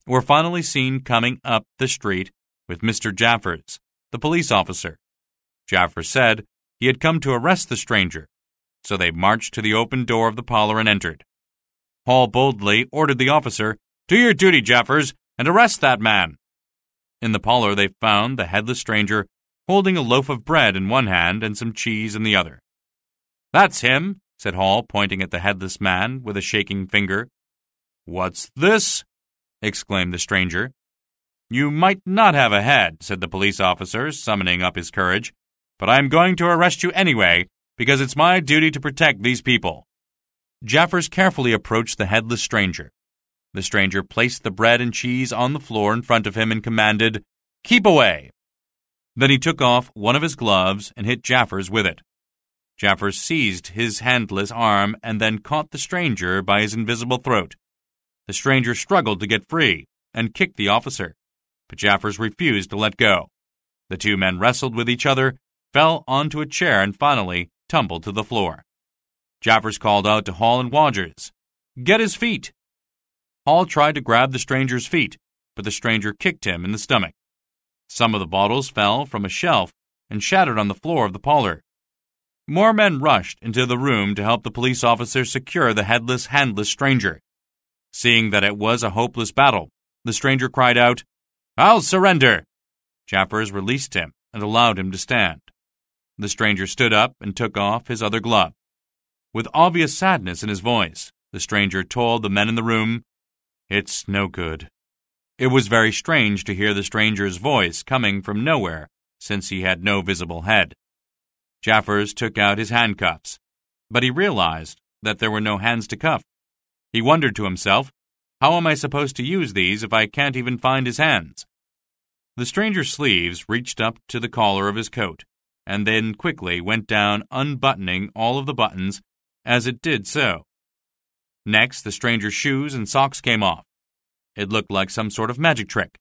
were finally seen coming up the street with Mr. Jaffers, the police officer. Jaffers said he had come to arrest the stranger, so they marched to the open door of the parlor and entered. Hall boldly ordered the officer, "Do your duty, Jaffers, and arrest that man." In the parlor they found the headless stranger holding a loaf of bread in one hand and some cheese in the other. "That's him," said Hall, pointing at the headless man with a shaking finger. "What's this?" exclaimed the stranger. "You might not have a head," said the police officer, summoning up his courage, "but I am going to arrest you anyway, because it's my duty to protect these people." Jaffers carefully approached the headless stranger. The stranger placed the bread and cheese on the floor in front of him and commanded, "Keep away." Then he took off one of his gloves and hit Jaffers with it. Jaffers seized his handless arm and then caught the stranger by his invisible throat. The stranger struggled to get free and kicked the officer, but Jaffers refused to let go. The two men wrestled with each other, fell onto a chair, and finally tumbled to the floor. Jaffers called out to Hall and Wodgers, "Get his feet!" Hall tried to grab the stranger's feet, but the stranger kicked him in the stomach. Some of the bottles fell from a shelf and shattered on the floor of the parlor. More men rushed into the room to help the police officer secure the headless, handless stranger. Seeing that it was a hopeless battle, the stranger cried out, "I'll surrender!" Jaffers released him and allowed him to stand. The stranger stood up and took off his other glove. With obvious sadness in his voice, the stranger told the men in the room, "It's no good." It was very strange to hear the stranger's voice coming from nowhere, since he had no visible head. Jaffers took out his handcuffs, but he realized that there were no hands to cuff. He wondered to himself, "How am I supposed to use these if I can't even find his hands?" The stranger's sleeves reached up to the collar of his coat, and then quickly went down, unbuttoning all of the buttons as it did so. Next, the stranger's shoes and socks came off. It looked like some sort of magic trick.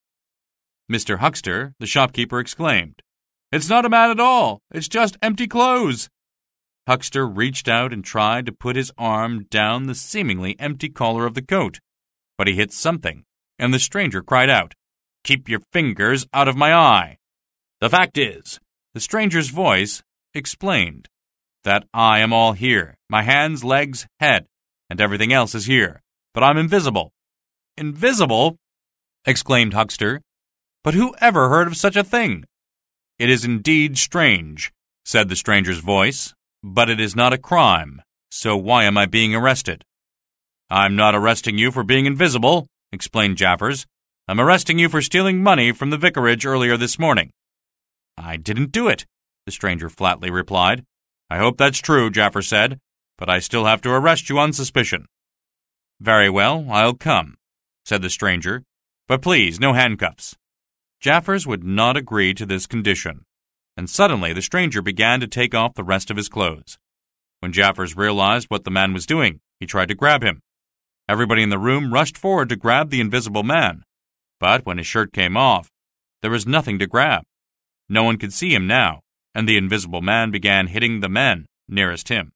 Mr. Huckster, the shopkeeper, exclaimed, "It's not a man at all! It's just empty clothes!" Huckster reached out and tried to put his arm down the seemingly empty collar of the coat, but he hit something, and the stranger cried out, "Keep your fingers out of my eye!" "The fact is," the stranger's voice explained, "that I am all here, my hands, legs, head, and everything else is here, but I'm invisible." "Invisible?" exclaimed Huckster. "But who ever heard of such a thing?" "It is indeed strange," said the stranger's voice, "but it is not a crime, so why am I being arrested?" "I'm not arresting you for being invisible," explained Jaffers. "I'm arresting you for stealing money from the vicarage earlier this morning." "I didn't do it," the stranger flatly replied. "I hope that's true," Jaffers said, "but I still have to arrest you on suspicion." "Very well, I'll come," said the stranger, "but please, no handcuffs." Jaffers would not agree to this condition, and suddenly the stranger began to take off the rest of his clothes. When Jaffers realized what the man was doing, he tried to grab him. Everybody in the room rushed forward to grab the invisible man, but when his shirt came off, there was nothing to grab. No one could see him now, and the invisible man began hitting the men nearest him.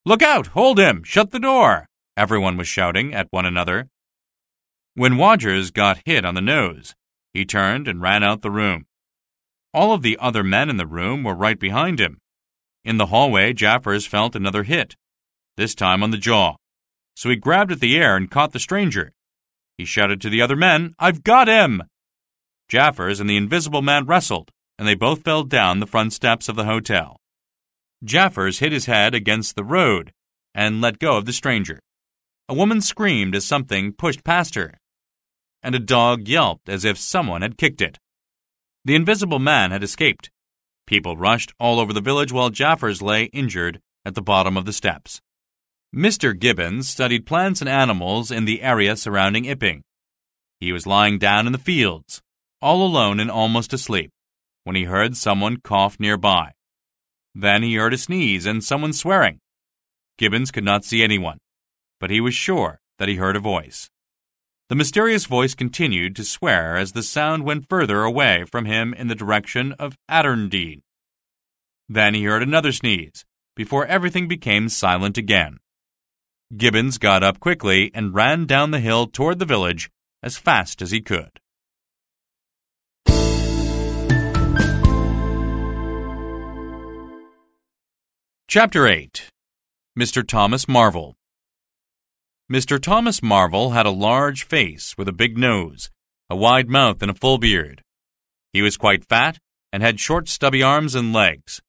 "Look out! Hold him! Shut the door!" everyone was shouting at one another. When Wodgers got hit on the nose, he turned and ran out the room. All of the other men in the room were right behind him. In the hallway, Jaffers felt another hit, this time on the jaw. So he grabbed at the air and caught the stranger. He shouted to the other men, "I've got him!" Jaffers and the invisible man wrestled, and they both fell down the front steps of the hotel. Jaffers hit his head against the road and let go of the stranger. A woman screamed as something pushed past her, and a dog yelped as if someone had kicked it. The invisible man had escaped. People rushed all over the village while Jaffers lay injured at the bottom of the steps. Mr. Gibbons studied plants and animals in the area surrounding Ipping. He was lying down in the fields, all alone and almost asleep, when he heard someone cough nearby. Then he heard a sneeze and someone swearing. Gibbons could not see anyone, but he was sure that he heard a voice. The mysterious voice continued to swear as the sound went further away from him in the direction of Adderdean. Then he heard another sneeze, before everything became silent again. Gibbons got up quickly and ran down the hill toward the village as fast as he could. Chapter 8. Mr. Thomas Marvel. Mr. Thomas Marvel had a large face with a big nose, a wide mouth, and a full beard. He was quite fat and had short, stubby arms and legs.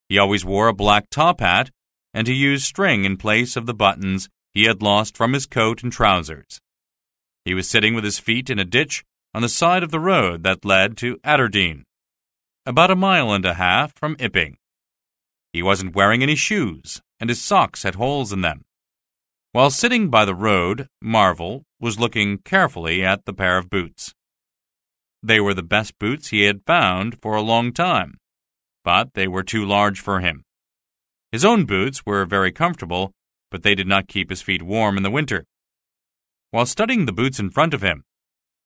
He always wore a black top hat and to use string in place of the buttons he had lost from his coat and trousers. He was sitting with his feet in a ditch on the side of the road that led to Aberdeen, about 1.5 miles from Ipping. He wasn't wearing any shoes, and his socks had holes in them. While sitting by the road, Marvel was looking carefully at the pair of boots. They were the best boots he had found for a long time, but they were too large for him. His own boots were very comfortable, but they did not keep his feet warm in the winter. While studying the boots in front of him,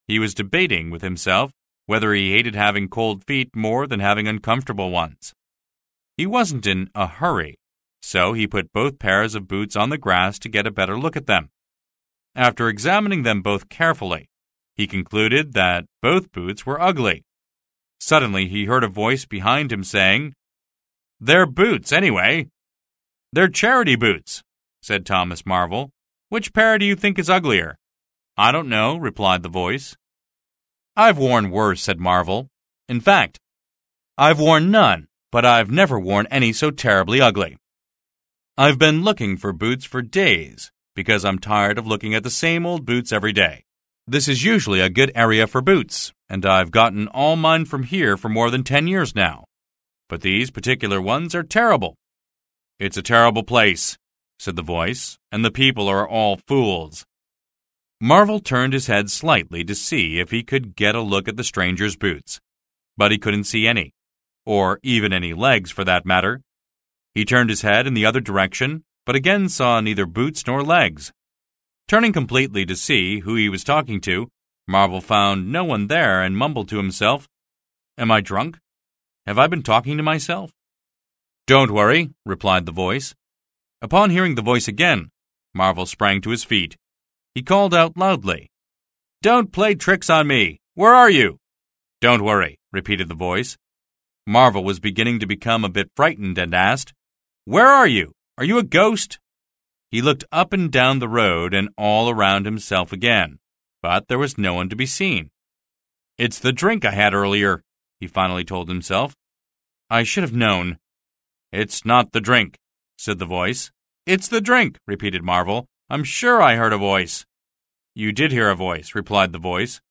he was debating with himself whether he hated having cold feet more than having uncomfortable ones. He wasn't in a hurry, so he put both pairs of boots on the grass to get a better look at them. After examining them both carefully, he concluded that both boots were ugly. Suddenly he heard a voice behind him saying, "They're boots, anyway." "They're charity boots," said Thomas Marvel. "Which pair do you think is uglier?" "I don't know," replied the voice. "I've worn worse," said Marvel. "In fact, I've worn none, but I've never worn any so terribly ugly. I've been looking for boots for days, because I'm tired of looking at the same old boots every day. This is usually a good area for boots, and I've gotten all mine from here for more than 10 years now. But these particular ones are terrible." "It's a terrible place," said the voice, "and the people are all fools." Marvel turned his head slightly to see if he could get a look at the stranger's boots, but he couldn't see any, or even any legs for that matter. He turned his head in the other direction, but again saw neither boots nor legs. Turning completely to see who he was talking to, Marvel found no one there and mumbled to himself, "Am I drunk? Have I been talking to myself?" "Don't worry," replied the voice. Upon hearing the voice again, Marvel sprang to his feet. He called out loudly, "Don't play tricks on me! Where are you?" "Don't worry," repeated the voice. Marvel was beginning to become a bit frightened and asked, "Where are you? Are you a ghost?" He looked up and down the road and all around himself again, but there was no one to be seen. "It's the drink I had earlier," he finally told himself. "I should have known." "It's not the drink," said the voice. "It's the drink," repeated Marvel. "I'm sure I heard a voice." "You did hear a voice," replied the voice.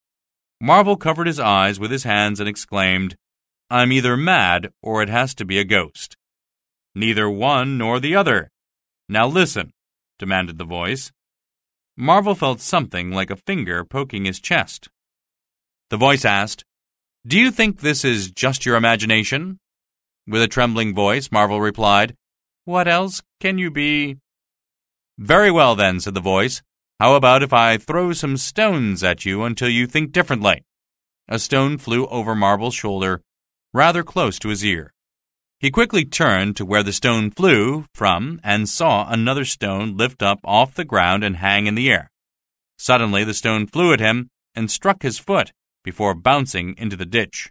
Marvel covered his eyes with his hands and exclaimed, "I'm either mad or it has to be a ghost." "Neither one nor the other. Now listen," demanded the voice. Marvel felt something like a finger poking his chest. The voice asked, "Do you think this is just your imagination?" With a trembling voice, Marvel replied, "What else can you be?" "Very well then," said the voice. "How about if I throw some stones at you until you think differently?" A stone flew over Marvel's shoulder, rather close to his ear. He quickly turned to where the stone flew from and saw another stone lift up off the ground and hang in the air. Suddenly the stone flew at him and struck his foot before bouncing into the ditch.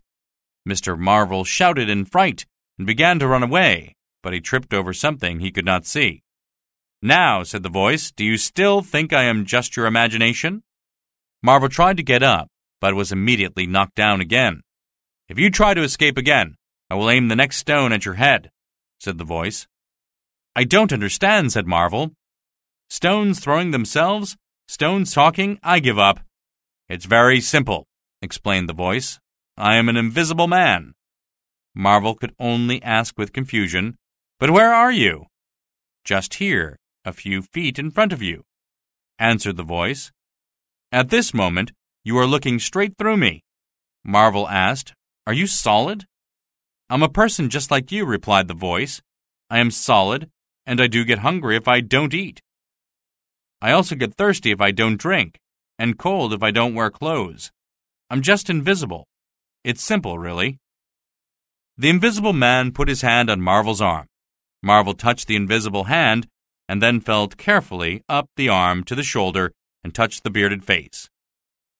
Mr. Marvel shouted in fright and began to run away, but he tripped over something he could not see. "Now," said the voice, "do you still think I am just your imagination?" Marvel tried to get up, but was immediately knocked down again. "If you try to escape again, I will aim the next stone at your head," said the voice. "I don't understand," said Marvel. "Stones throwing themselves? Stones talking? I give up." "It's very simple," explained the voice. "I am an invisible man." Marvel could only ask with confusion, "But where are you?" "Just here, a few feet in front of you," answered the voice. "At this moment, you are looking straight through me." Marvel asked, "Are you solid?" "I'm a person just like you," replied the voice. "I am solid, and I do get hungry if I don't eat. I also get thirsty if I don't drink, and cold if I don't wear clothes. I'm just invisible. It's simple, really." The invisible man put his hand on Marvel's arm. Marvel touched the invisible hand, and then felt carefully up the arm to the shoulder and touched the bearded face.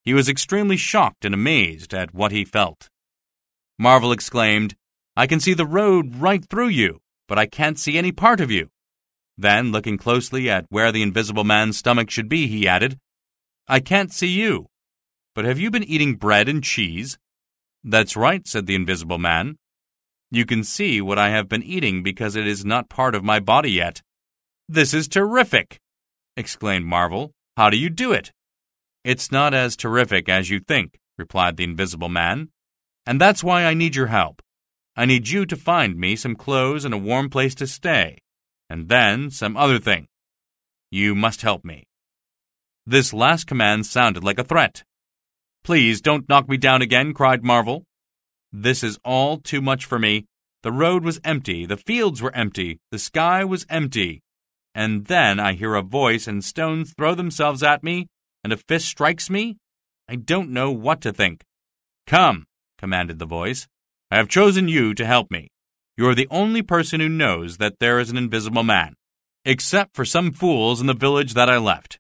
He was extremely shocked and amazed at what he felt. Marvel exclaimed, "I can see the road right through you, but I can't see any part of you." Then, looking closely at where the invisible man's stomach should be, he added, "I can't see you, but have you been eating bread and cheese?" "That's right," said the invisible man. "You can see what I have been eating because it is not part of my body yet. "This is terrific!" exclaimed Marvel. "How do you do it?" "It's not as terrific as you think," replied the invisible man. "And that's why I need your help. I need you to find me some clothes and a warm place to stay, and then some other thing. You must help me." This last command sounded like a threat. "Please don't knock me down again," cried Marvel. "This is all too much for me. The road was empty, the fields were empty, the sky was empty. And then I hear a voice and stones throw themselves at me, and a fist strikes me. I don't know what to think." "Come," commanded the voice. "I have chosen you to help me. You are the only person who knows that there is an invisible man, except for some fools in the village that I left.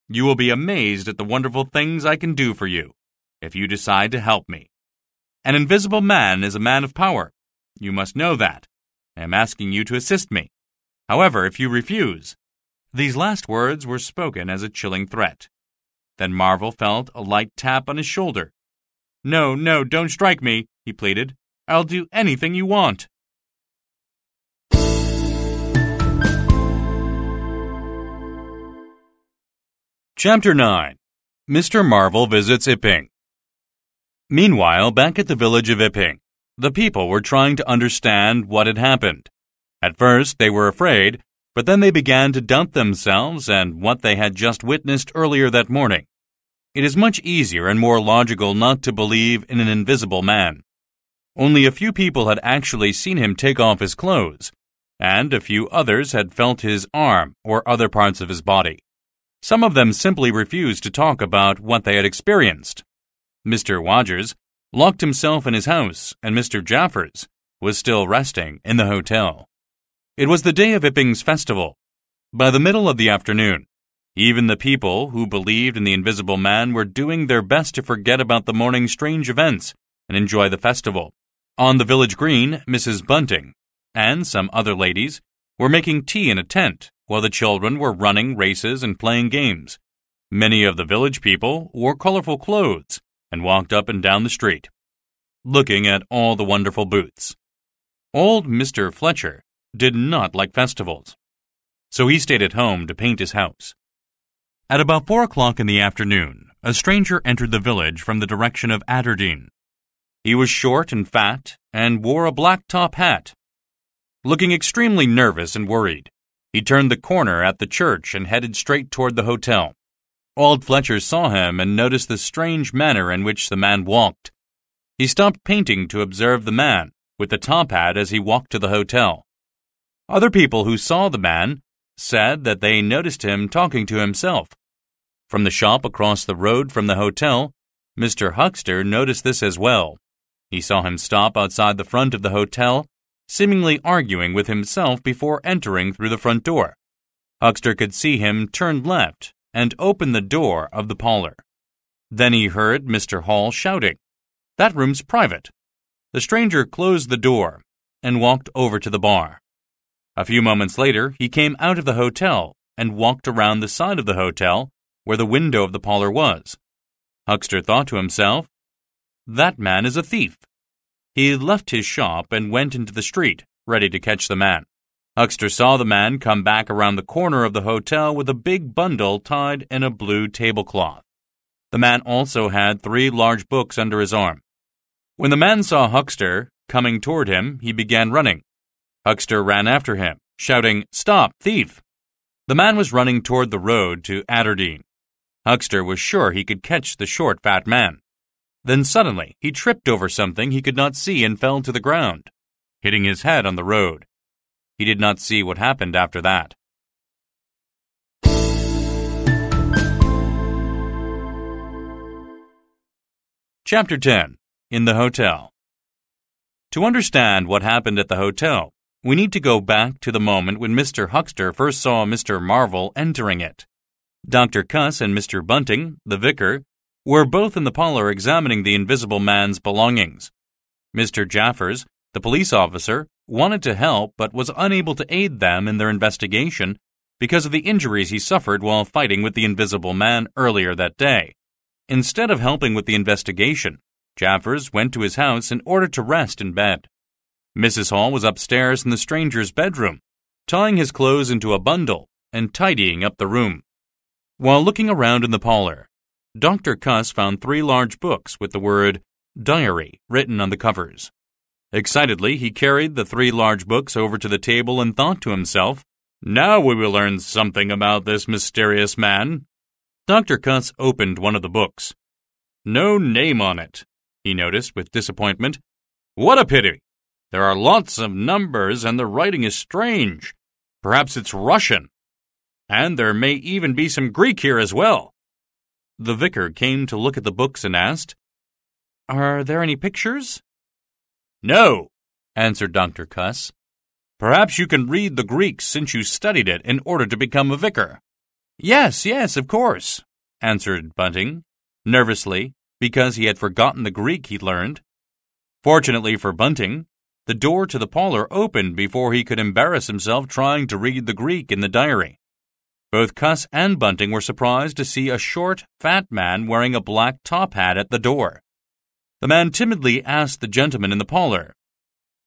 You will be amazed at the wonderful things I can do for you, if you decide to help me. An invisible man is a man of power. You must know that. I am asking you to assist me. However, if you refuse—" These last words were spoken as a chilling threat. Then Marvel felt a light tap on his shoulder. "No, no, don't strike me," he pleaded. "I'll do anything you want." Chapter 9. Mr. Marvel Visits Iping. Meanwhile, back at the village of Iping, the people were trying to understand what had happened. At first, they were afraid, but then they began to doubt themselves and what they had just witnessed earlier that morning. It is much easier and more logical not to believe in an invisible man. Only a few people had actually seen him take off his clothes, and a few others had felt his arm or other parts of his body. Some of them simply refused to talk about what they had experienced. Mr. Wodgers locked himself in his house, and Mr. Jaffers was still resting in the hotel. It was the day of Iping's festival. By the middle of the afternoon, even the people who believed in the invisible man were doing their best to forget about the morning's strange events and enjoy the festival. On the village green, Mrs. Bunting and some other ladies were making tea in a tent, while the children were running races and playing games. Many of the village people wore colorful clothes and walked up and down the street, looking at all the wonderful booths. Old Mr. Fletcher did not like festivals, so he stayed at home to paint his house. At about 4 o'clock in the afternoon, a stranger entered the village from the direction of Adderdean. He was short and fat and wore a black top hat. Looking extremely nervous and worried, he turned the corner at the church and headed straight toward the hotel. Old Fletcher saw him and noticed the strange manner in which the man walked. He stopped painting to observe the man with the top hat as he walked to the hotel. Other people who saw the man said that they noticed him talking to himself. From the shop across the road from the hotel, Mr. Huckster noticed this as well. He saw him stop outside the front of the hotel, seemingly arguing with himself before entering through the front door. Huckster could see him turn left and open the door of the parlor. Then he heard Mr. Hall shouting, "That room's private." The stranger closed the door and walked over to the bar. A few moments later, he came out of the hotel and walked around the side of the hotel where the window of the parlor was. Huckster thought to himself, "That man is a thief." He left his shop and went into the street, ready to catch the man. Huckster saw the man come back around the corner of the hotel with a big bundle tied in a blue tablecloth. The man also had 3 large books under his arm. When the man saw Huckster coming toward him, he began running. Huckster ran after him, shouting, "Stop, thief!" The man was running toward the road to Adderdean. Huckster was sure he could catch the short, fat man. Then suddenly, he tripped over something he could not see and fell to the ground, hitting his head on the road. He did not see what happened after that. Chapter 10. In the Hotel. To understand what happened at the hotel, we need to go back to the moment when Mr. Huckster first saw Mr. Marvel entering it. Dr. Cuss and Mr. Bunting, the vicar, were both in the parlor examining the invisible man's belongings. Mr. Jaffers, the police officer, wanted to help but was unable to aid them in their investigation because of the injuries he suffered while fighting with the invisible man earlier that day. Instead of helping with the investigation, Jaffers went to his house in order to rest in bed. Mrs. Hall was upstairs in the stranger's bedroom. tying his clothes into a bundle and tidying up the room. While looking around in the parlor, Dr. Cuss found 3 large books with the word diary written on the covers. Excitedly, he carried the 3 large books over to the table and thought to himself, "Now we will learn something about this mysterious man." Dr. Cuss opened one of the books. No name on it, he noticed with disappointment. What a pity! There are lots of numbers and the writing is strange. Perhaps it's Russian. And there may even be some Greek here as well. The vicar came to look at the books and asked, "Are there any pictures?" "No," answered Dr. Cuss. "Perhaps you can read the Greek since you studied it in order to become a vicar." Yes, of course," answered Bunting, nervously, because he had forgotten the Greek he'd learned. Fortunately for Bunting, the door to the parlor opened before he could embarrass himself trying to read the Greek in the diary. Both Cuss and Bunting were surprised to see a short, fat man wearing a black top hat at the door. The man timidly asked the gentleman in the parlor,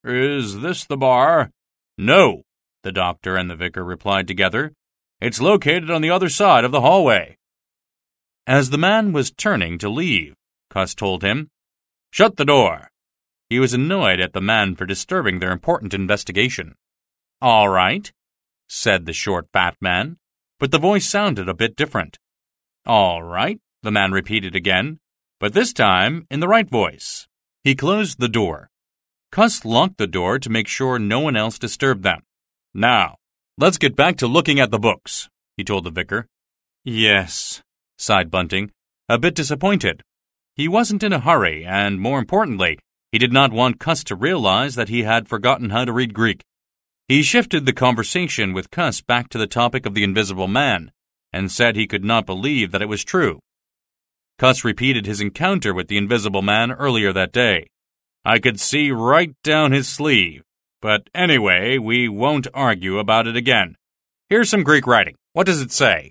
"Is this the bar?" "No," the doctor and the vicar replied together. "It's located on the other side of the hallway." As the man was turning to leave, Cuss told him, "Shut the door." He was annoyed at the man for disturbing their important investigation. "All right," said the short, fat man, but the voice sounded a bit different. "All right," the man repeated again, but this time in the right voice. He closed the door. Cuss locked the door to make sure no one else disturbed them. "Now, let's get back to looking at the books," he told the vicar. "Yes," sighed Bunting, a bit disappointed. He wasn't in a hurry, and more importantly, he did not want Cuss to realize that he had forgotten how to read Greek. He shifted the conversation with Cuss back to the topic of the invisible man, and said he could not believe that it was true. Cuss repeated his encounter with the invisible man earlier that day. "I could see right down his sleeve. But anyway, we won't argue about it again. Here's some Greek writing. What does it say?"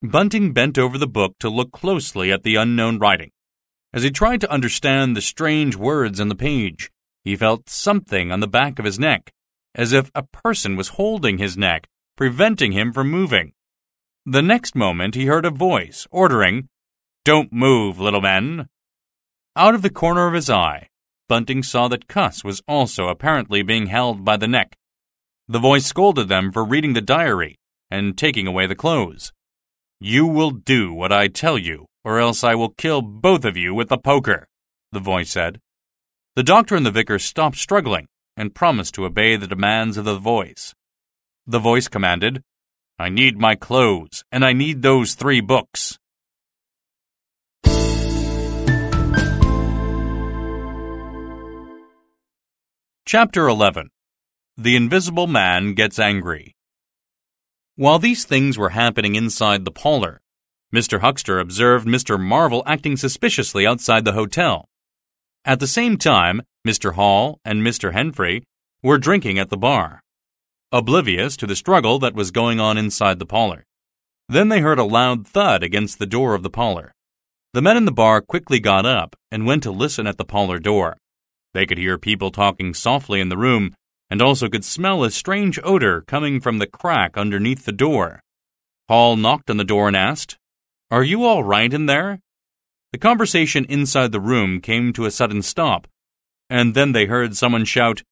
Bunting bent over the book to look closely at the unknown writing. As he tried to understand the strange words on the page, he felt something on the back of his neck, as if a person was holding his neck, preventing him from moving. The next moment he heard a voice ordering, "Don't move, little men." Out of the corner of his eye, Bunting saw that Cuss was also apparently being held by the neck. The voice scolded them for reading the diary and taking away the clothes. "You will do what I tell you, or else I will kill both of you with the poker," the voice said. The doctor and the vicar stopped struggling and promised to obey the demands of the voice. The voice commanded, "I need my clothes, and I need those 3 books." Chapter 11. The Invisible Man Gets Angry. While these things were happening inside the parlor, Mr. Huckster observed Mr. Marvel acting suspiciously outside the hotel. At the same time, Mr. Hall and Mr. Henfrey were drinking at the bar, oblivious to the struggle that was going on inside the parlor. Then they heard a loud thud against the door of the parlor. The men in the bar quickly got up and went to listen at the parlor door. They could hear people talking softly in the room and also could smell a strange odor coming from the crack underneath the door. Hall knocked on the door and asked, "Are you all right in there?" The conversation inside the room came to a sudden stop, and then they heard someone shout,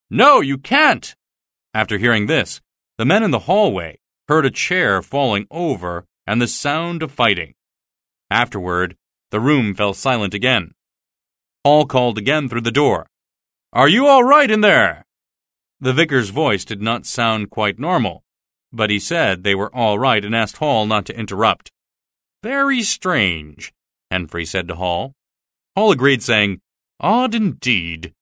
"No, you can't!" After hearing this, the men in the hallway heard a chair falling over and the sound of fighting. Afterward, the room fell silent again. Hall called again through the door, "Are you all right in there?" The vicar's voice did not sound quite normal, but he said they were all right and asked Hall not to interrupt. "Very strange," Henfrey said to Hall. Hall agreed, saying, "Odd indeed."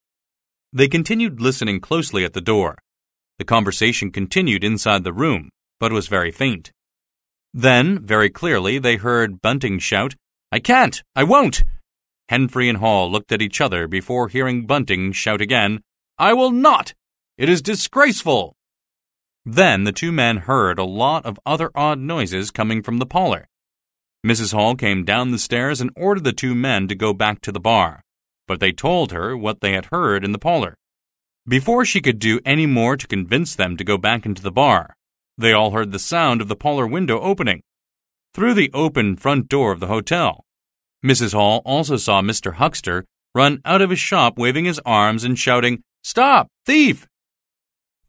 They continued listening closely at the door. The conversation continued inside the room, but was very faint. Then, very clearly, they heard Bunting shout, "I can't! I won't!" Henfrey and Hall looked at each other before hearing Bunting shout again, "I will not! It is disgraceful!" Then the 2 men heard a lot of other odd noises coming from the parlor. Mrs. Hall came down the stairs and ordered the 2 men to go back to the bar, but they told her what they had heard in the parlor. Before she could do any more to convince them to go back into the bar, they all heard the sound of the parlor window opening. Through the open front door of the hotel, Mrs. Hall also saw Mr. Huckster run out of his shop waving his arms and shouting, "Stop! Thief!"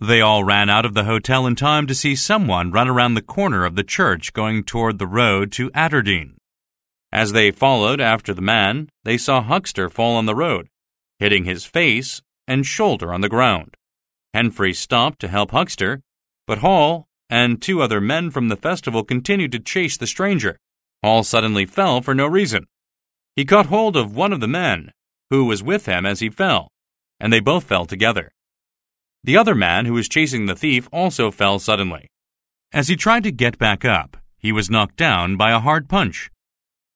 They all ran out of the hotel in time to see someone run around the corner of the church going toward the road to Aberdeen. As they followed after the man, they saw Huckster fall on the road, hitting his face and shoulder on the ground. Henfrey stopped to help Huckster, but Hall and two other men from the festival continued to chase the stranger. Hall suddenly fell for no reason. He caught hold of one of the men, who was with him as he fell, and they both fell together. The other man who was chasing the thief also fell suddenly. As he tried to get back up, he was knocked down by a hard punch.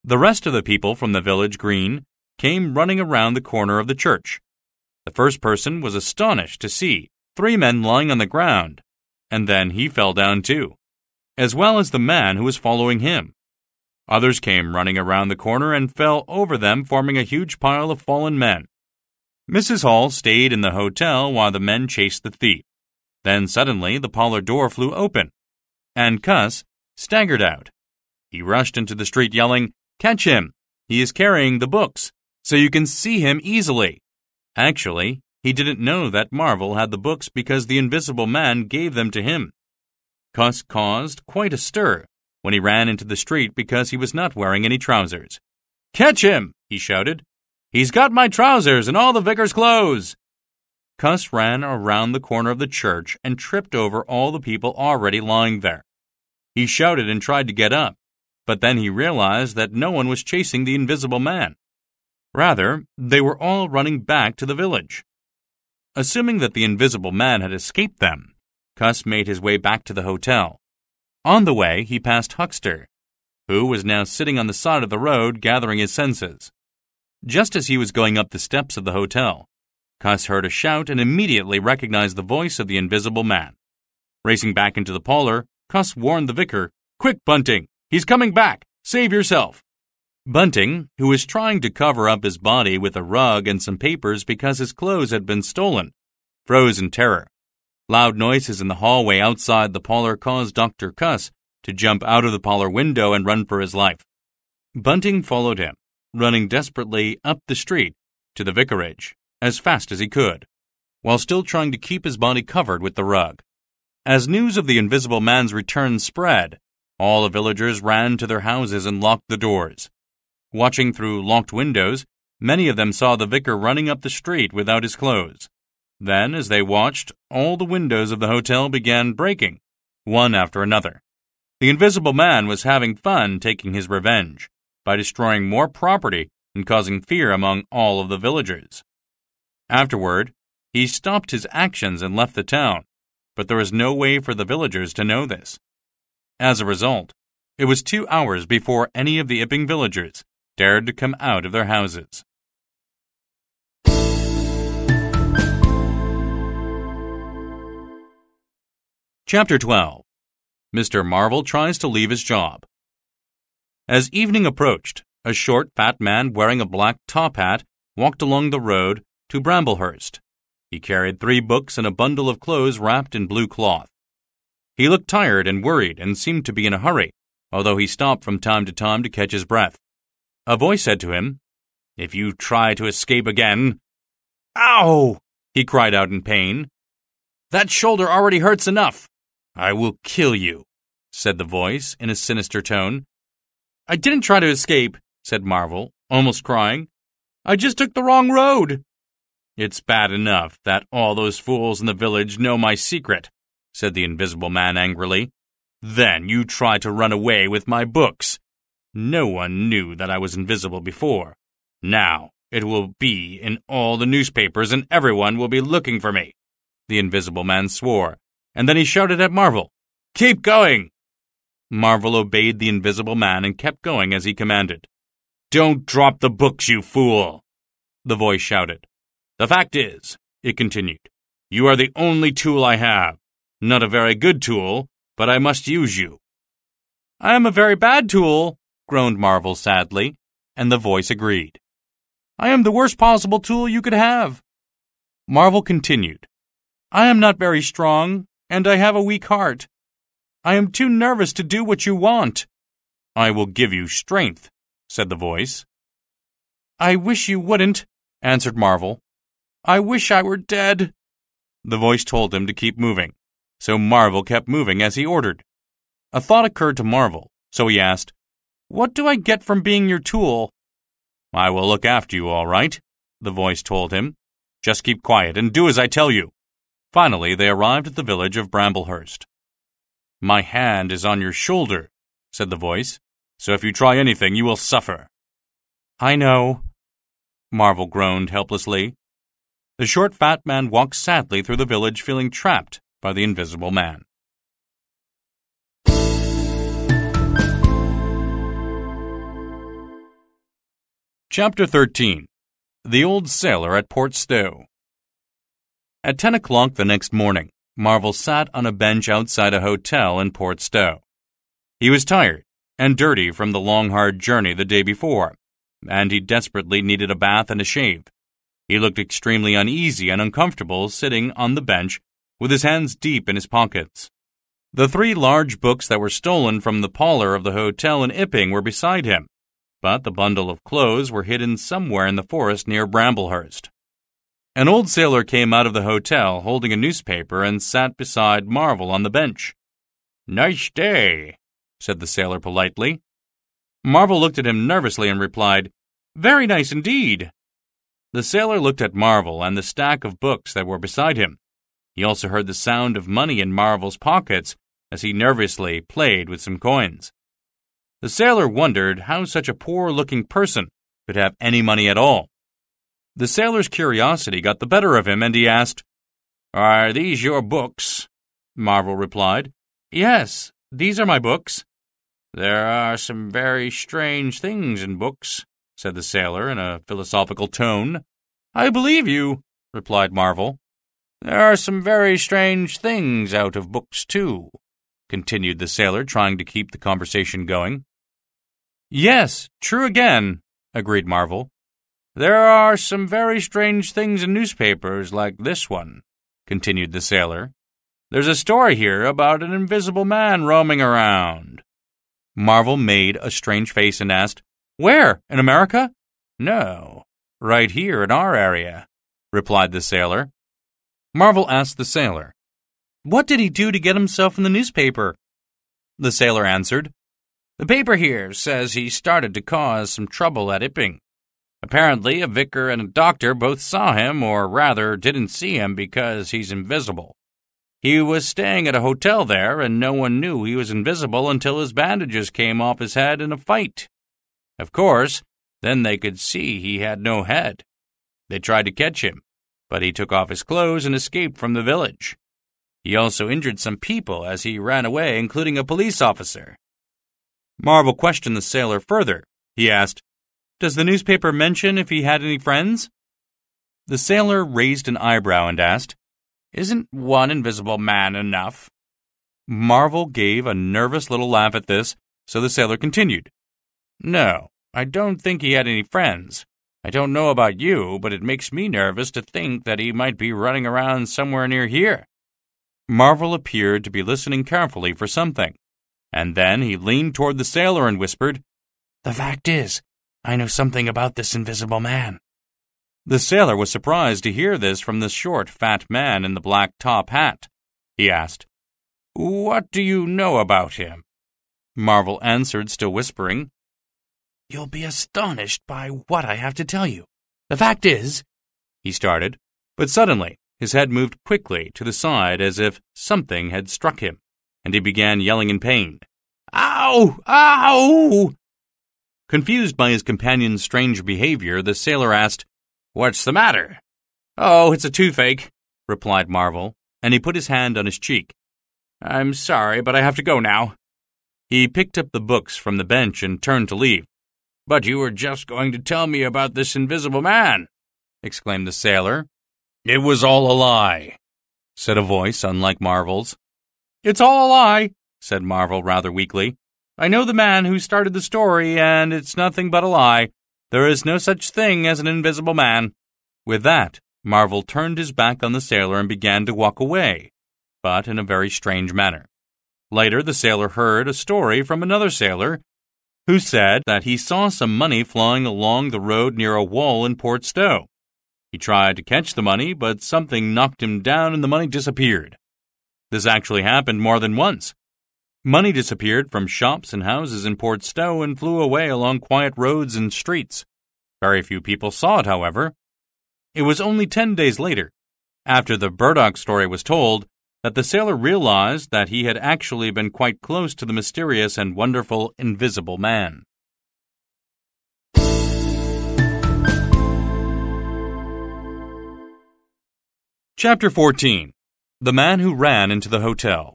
The rest of the people from the village green came running around the corner of the church. The first person was astonished to see 3 men lying on the ground, and then he fell down too, as well as the man who was following him. Others came running around the corner and fell over them, forming a huge pile of fallen men. Mrs. Hall stayed in the hotel while the men chased the thief. Then suddenly the parlor door flew open, and Cuss staggered out. He rushed into the street yelling, "Catch him! He is carrying the books, so you can see him easily." Actually, he didn't know that Marvel had the books because the invisible man gave them to him. Cuss caused quite a stir when he ran into the street because he was not wearing any trousers. "Catch him!" he shouted. "He's got my trousers and all the vicar's clothes." Cuss ran around the corner of the church and tripped over all the people already lying there. He shouted and tried to get up, but then he realized that no one was chasing the invisible man. Rather, they were all running back to the village. Assuming that the invisible man had escaped them, Cuss made his way back to the hotel. On the way, he passed Huckster, who was now sitting on the side of the road gathering his senses. Just as he was going up the steps of the hotel, Cuss heard a shout and immediately recognized the voice of the invisible man. Racing back into the parlor, Cuss warned the vicar, "Quick, Bunting! He's coming back! Save yourself!" Bunting, who was trying to cover up his body with a rug and some papers because his clothes had been stolen, froze in terror. Loud noises in the hallway outside the parlor caused Dr. Cuss to jump out of the parlor window and run for his life. Bunting followed him, running desperately up the street to the vicarage as fast as he could, while still trying to keep his body covered with the rug. As news of the invisible man's return spread, all the villagers ran to their houses and locked the doors. Watching through locked windows, many of them saw the vicar running up the street without his clothes. Then, as they watched, all the windows of the hotel began breaking, one after another. The invisible man was having fun taking his revenge by destroying more property and causing fear among all of the villagers. Afterward, he stopped his actions and left the town, but there was no way for the villagers to know this. As a result, it was 2 hours before any of the Ipping villagers dared to come out of their houses. Chapter 12. Mr. Marvel tries to leave his job. As evening approached, a short, fat man wearing a black top hat walked along the road to Bramblehurst. He carried 3 books and a bundle of clothes wrapped in blue cloth. He looked tired and worried and seemed to be in a hurry, although he stopped from time to time to catch his breath. A voice said to him, "If you try to escape again—" "Ow!" he cried out in pain. "That shoulder already hurts enough." "I will kill you," said the voice in a sinister tone. "I didn't try to escape," said Marvel, almost crying. "I just took the wrong road." "It's bad enough that all those fools in the village know my secret," said the invisible man angrily. "Then you try to run away with my books. No one knew that I was invisible before. Now it will be in all the newspapers and everyone will be looking for me." The invisible man swore, and then he shouted at Marvel, "Keep going!" Marvel obeyed the invisible man and kept going as he commanded. "Don't drop the books, you fool!" the voice shouted. "The fact is," it continued, "you are the only tool I have. Not a very good tool, but I must use you." "I am a very bad tool," groaned Marvel sadly, and the voice agreed. "I am the worst possible tool you could have." Marvel continued, I am not very strong, and I have a weak heart. I am too nervous to do what you want. I will give you strength, said the voice. I wish you wouldn't, answered Marvel. I wish I were dead. The voice told him to keep moving, so Marvel kept moving as he ordered. A thought occurred to Marvel, so he asked, What do I get from being your tool? I will look after you, all right, the voice told him. Just keep quiet and do as I tell you. Finally, they arrived at the village of Bramblehurst. My hand is on your shoulder, said the voice, so if you try anything, you will suffer. I know, Marvel groaned helplessly. The short, fat man walked sadly through the village, feeling trapped by the invisible man. Chapter 13. The Old Sailor at Port Stowe. At 10 o'clock the next morning, Marvel sat on a bench outside a hotel in Port Stowe. He was tired and dirty from the long, hard journey the day before, and he desperately needed a bath and a shave. He looked extremely uneasy and uncomfortable sitting on the bench with his hands deep in his pockets. The 3 large books that were stolen from the parlor of the hotel in Ipping were beside him, but the bundle of clothes were hidden somewhere in the forest near Bramblehurst. An old sailor came out of the hotel holding a newspaper and sat beside Marvel on the bench. Nice day, said the sailor politely. Marvel looked at him nervously and replied, Very nice indeed. The sailor looked at Marvel and the stack of books that were beside him. He also heard the sound of money in Marvel's pockets as he nervously played with some coins. The sailor wondered how such a poor-looking person could have any money at all. The sailor's curiosity got the better of him, and he asked, Are these your books? Marvel replied, Yes, these are my books. There are some very strange things in books, said the sailor in a philosophical tone. I believe you, replied Marvel. There are some very strange things out of books, too, continued the sailor, trying to keep the conversation going. Yes, true again, agreed Marvel. There are some very strange things in newspapers like this one, continued the sailor. There's a story here about an invisible man roaming around. Marvel made a strange face and asked, Where? In America? No, right here in our area, replied the sailor. Marvel asked the sailor, What did he do to get himself in the newspaper? The sailor answered, The paper here says he started to cause some trouble at Ipping. Apparently, a vicar and a doctor both saw him, or rather didn't see him because he's invisible. He was staying at a hotel there, and no one knew he was invisible until his bandages came off his head in a fight. Of course, then they could see he had no head. They tried to catch him, but he took off his clothes and escaped from the village. He also injured some people as he ran away, including a police officer. Marvel questioned the sailor further. He asked, Does the newspaper mention if he had any friends? The sailor raised an eyebrow and asked, Isn't one invisible man enough? Marvel gave a nervous little laugh at this, so the sailor continued, No, I don't think he had any friends. I don't know about you, but it makes me nervous to think that he might be running around somewhere near here. Marvel appeared to be listening carefully for something, and then he leaned toward the sailor and whispered, The fact is, I know something about this invisible man. The sailor was surprised to hear this from the short, fat man in the black top hat. He asked, What do you know about him? Marvel answered, still whispering, You'll be astonished by what I have to tell you. The fact is, he started, but suddenly his head moved quickly to the side as if something had struck him, and he began yelling in pain. Ow! Ow! Confused by his companion's strange behavior, the sailor asked, What's the matter? Oh, it's a toothache, replied Marvel, and he put his hand on his cheek. I'm sorry, but I have to go now. He picked up the books from the bench and turned to leave. But you were just going to tell me about this invisible man, exclaimed the sailor. It was all a lie, said a voice unlike Marvel's. It's all a lie, said Marvel rather weakly. I know the man who started the story, and it's nothing but a lie. There is no such thing as an invisible man. With that, Marvel turned his back on the sailor and began to walk away, but in a very strange manner. Later, the sailor heard a story from another sailor who said that he saw some money flying along the road near a wall in Port Stowe. He tried to catch the money, but something knocked him down and the money disappeared. This actually happened more than once. Money disappeared from shops and houses in Port Stowe and flew away along quiet roads and streets. Very few people saw it, however. It was only 10 days later, after the burdock story was told, that the sailor realized that he had actually been quite close to the mysterious and wonderful Invisible Man. Chapter 14. The Man Who Ran into the Hotel.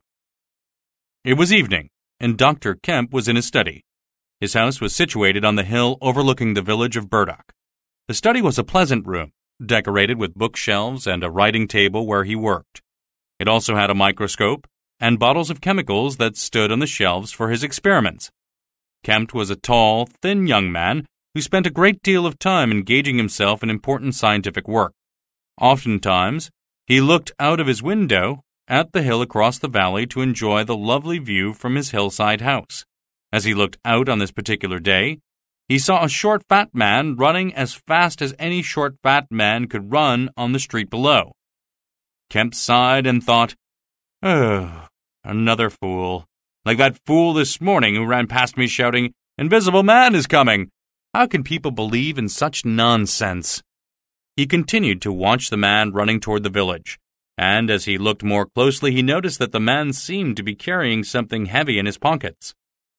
It was evening, and Dr. Kemp was in his study. His house was situated on the hill overlooking the village of Burdock. The study was a pleasant room, decorated with bookshelves and a writing table where he worked. It also had a microscope and bottles of chemicals that stood on the shelves for his experiments. Kemp was a tall, thin young man who spent a great deal of time engaging himself in important scientific work. Oftentimes, he looked out of his window at the hill across the valley to enjoy the lovely view from his hillside house. As he looked out on this particular day, he saw a short, fat man running as fast as any short, fat man could run on the street below. Kemp sighed and thought, "Oh, another fool. Like that fool this morning who ran past me shouting, 'Invisible Man is coming!' How can people believe in such nonsense?" He continued to watch the man running toward the village, and as he looked more closely, he noticed that the man seemed to be carrying something heavy in his pockets.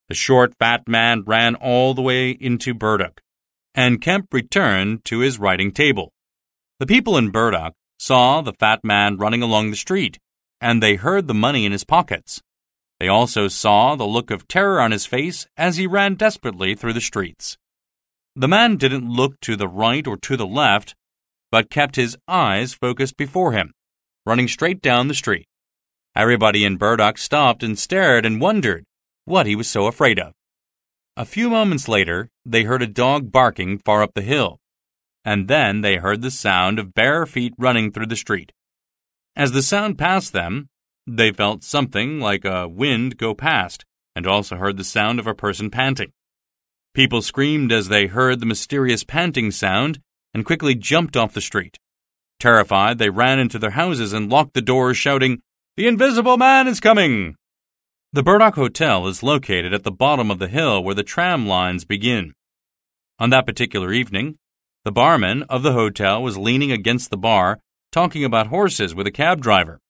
The short, fat man ran all the way into Burdock, and Kemp returned to his writing table. The people in Burdock saw the fat man running along the street, and they heard the money in his pockets. They also saw the look of terror on his face as he ran desperately through the streets. The man didn't look to the right or to the left, but kept his eyes focused before him, running straight down the street. Everybody in Burdock stopped and stared and wondered what he was so afraid of. A few moments later, they heard a dog barking far up the hill, and then they heard the sound of bare feet running through the street. As the sound passed them, they felt something like a wind go past, and also heard the sound of a person panting. People screamed as they heard the mysterious panting sound and quickly jumped off the street. Terrified, they ran into their houses and locked the doors, shouting, "The Invisible Man is coming!" The Burdock Hotel is located at the bottom of the hill where the tram lines begin. On that particular evening, the barman of the hotel was leaning against the bar, talking about horses with a cab driver.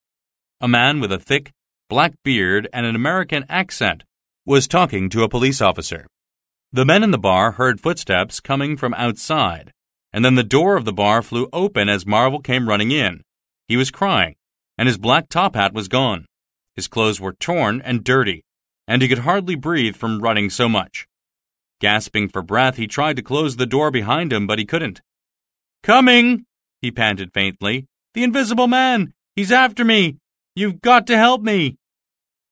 A man with a thick, black beard and an American accent was talking to a police officer. The men in the bar heard footsteps coming from outside, and then the door of the bar flew open as Marvel came running in. He was crying, and his black top hat was gone. His clothes were torn and dirty, and he could hardly breathe from running so much. Gasping for breath, he tried to close the door behind him, but he couldn't. "Coming!" he panted faintly. "The Invisible Man! He's after me! You've got to help me!"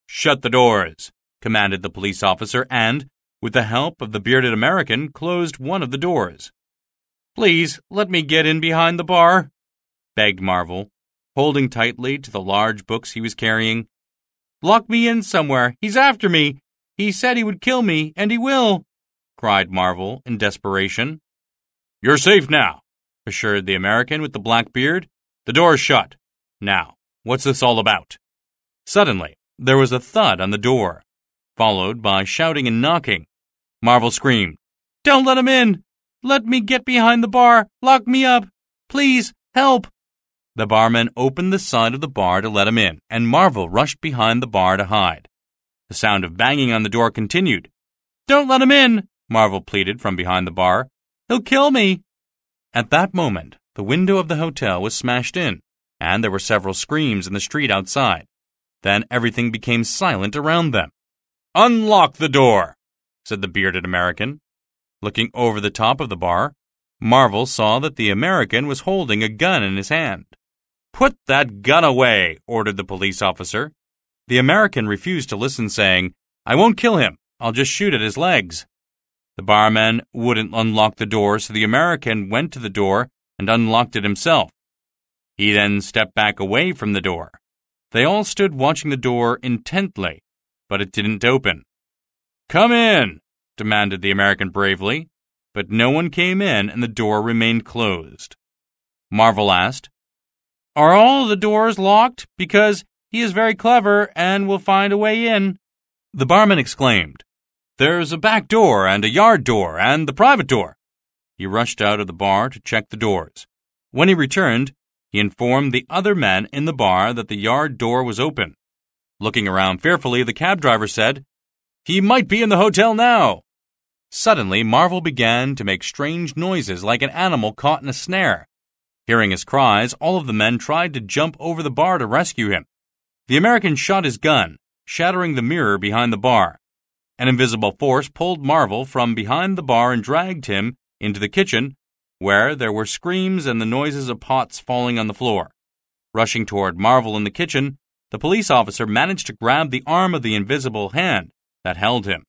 "Shut the doors!" commanded the police officer and, with the help of the bearded American, closed one of the doors. "Please, let me get in behind the bar," begged Marvel, holding tightly to the large books he was carrying. "Lock me in somewhere. He's after me. He said he would kill me, and he will," cried Marvel in desperation. "You're safe now," assured the American with the black beard. "The door's shut. Now, what's this all about?" Suddenly, there was a thud on the door, followed by shouting and knocking. Marvel screamed, "Don't let him in! Let me get behind the bar! Lock me up! Please, help!" The barman opened the side of the bar to let him in, and Marvel rushed behind the bar to hide. The sound of banging on the door continued. "Don't let him in!" Marvel pleaded from behind the bar. "He'll kill me!" At that moment, the window of the hotel was smashed in, and there were several screams in the street outside. Then everything became silent around them. "Unlock the door," said the bearded American. Looking over the top of the bar, Marvel saw that the American was holding a gun in his hand. "Put that gun away," ordered the police officer. The American refused to listen, saying, "I won't kill him. I'll just shoot at his legs." The barman wouldn't unlock the door, so the American went to the door and unlocked it himself. He then stepped back away from the door. They all stood watching the door intently, but it didn't open. "Come in," demanded the American bravely, but no one came in and the door remained closed. Marvel asked, "Are all the doors locked? Because he is very clever and will find a way in." The barman exclaimed, "There's a back door and a yard door and the private door." He rushed out of the bar to check the doors. When he returned, he informed the other men in the bar that the yard door was open. Looking around fearfully, the cab driver said, "He might be in the hotel now." Suddenly, Marvel began to make strange noises like an animal caught in a snare. Hearing his cries, all of the men tried to jump over the bar to rescue him. The American shot his gun, shattering the mirror behind the bar. An invisible force pulled Marvel from behind the bar and dragged him into the kitchen, where there were screams and the noises of pots falling on the floor. Rushing toward Marvel in the kitchen, the police officer managed to grab the arm of the invisible hand that held him.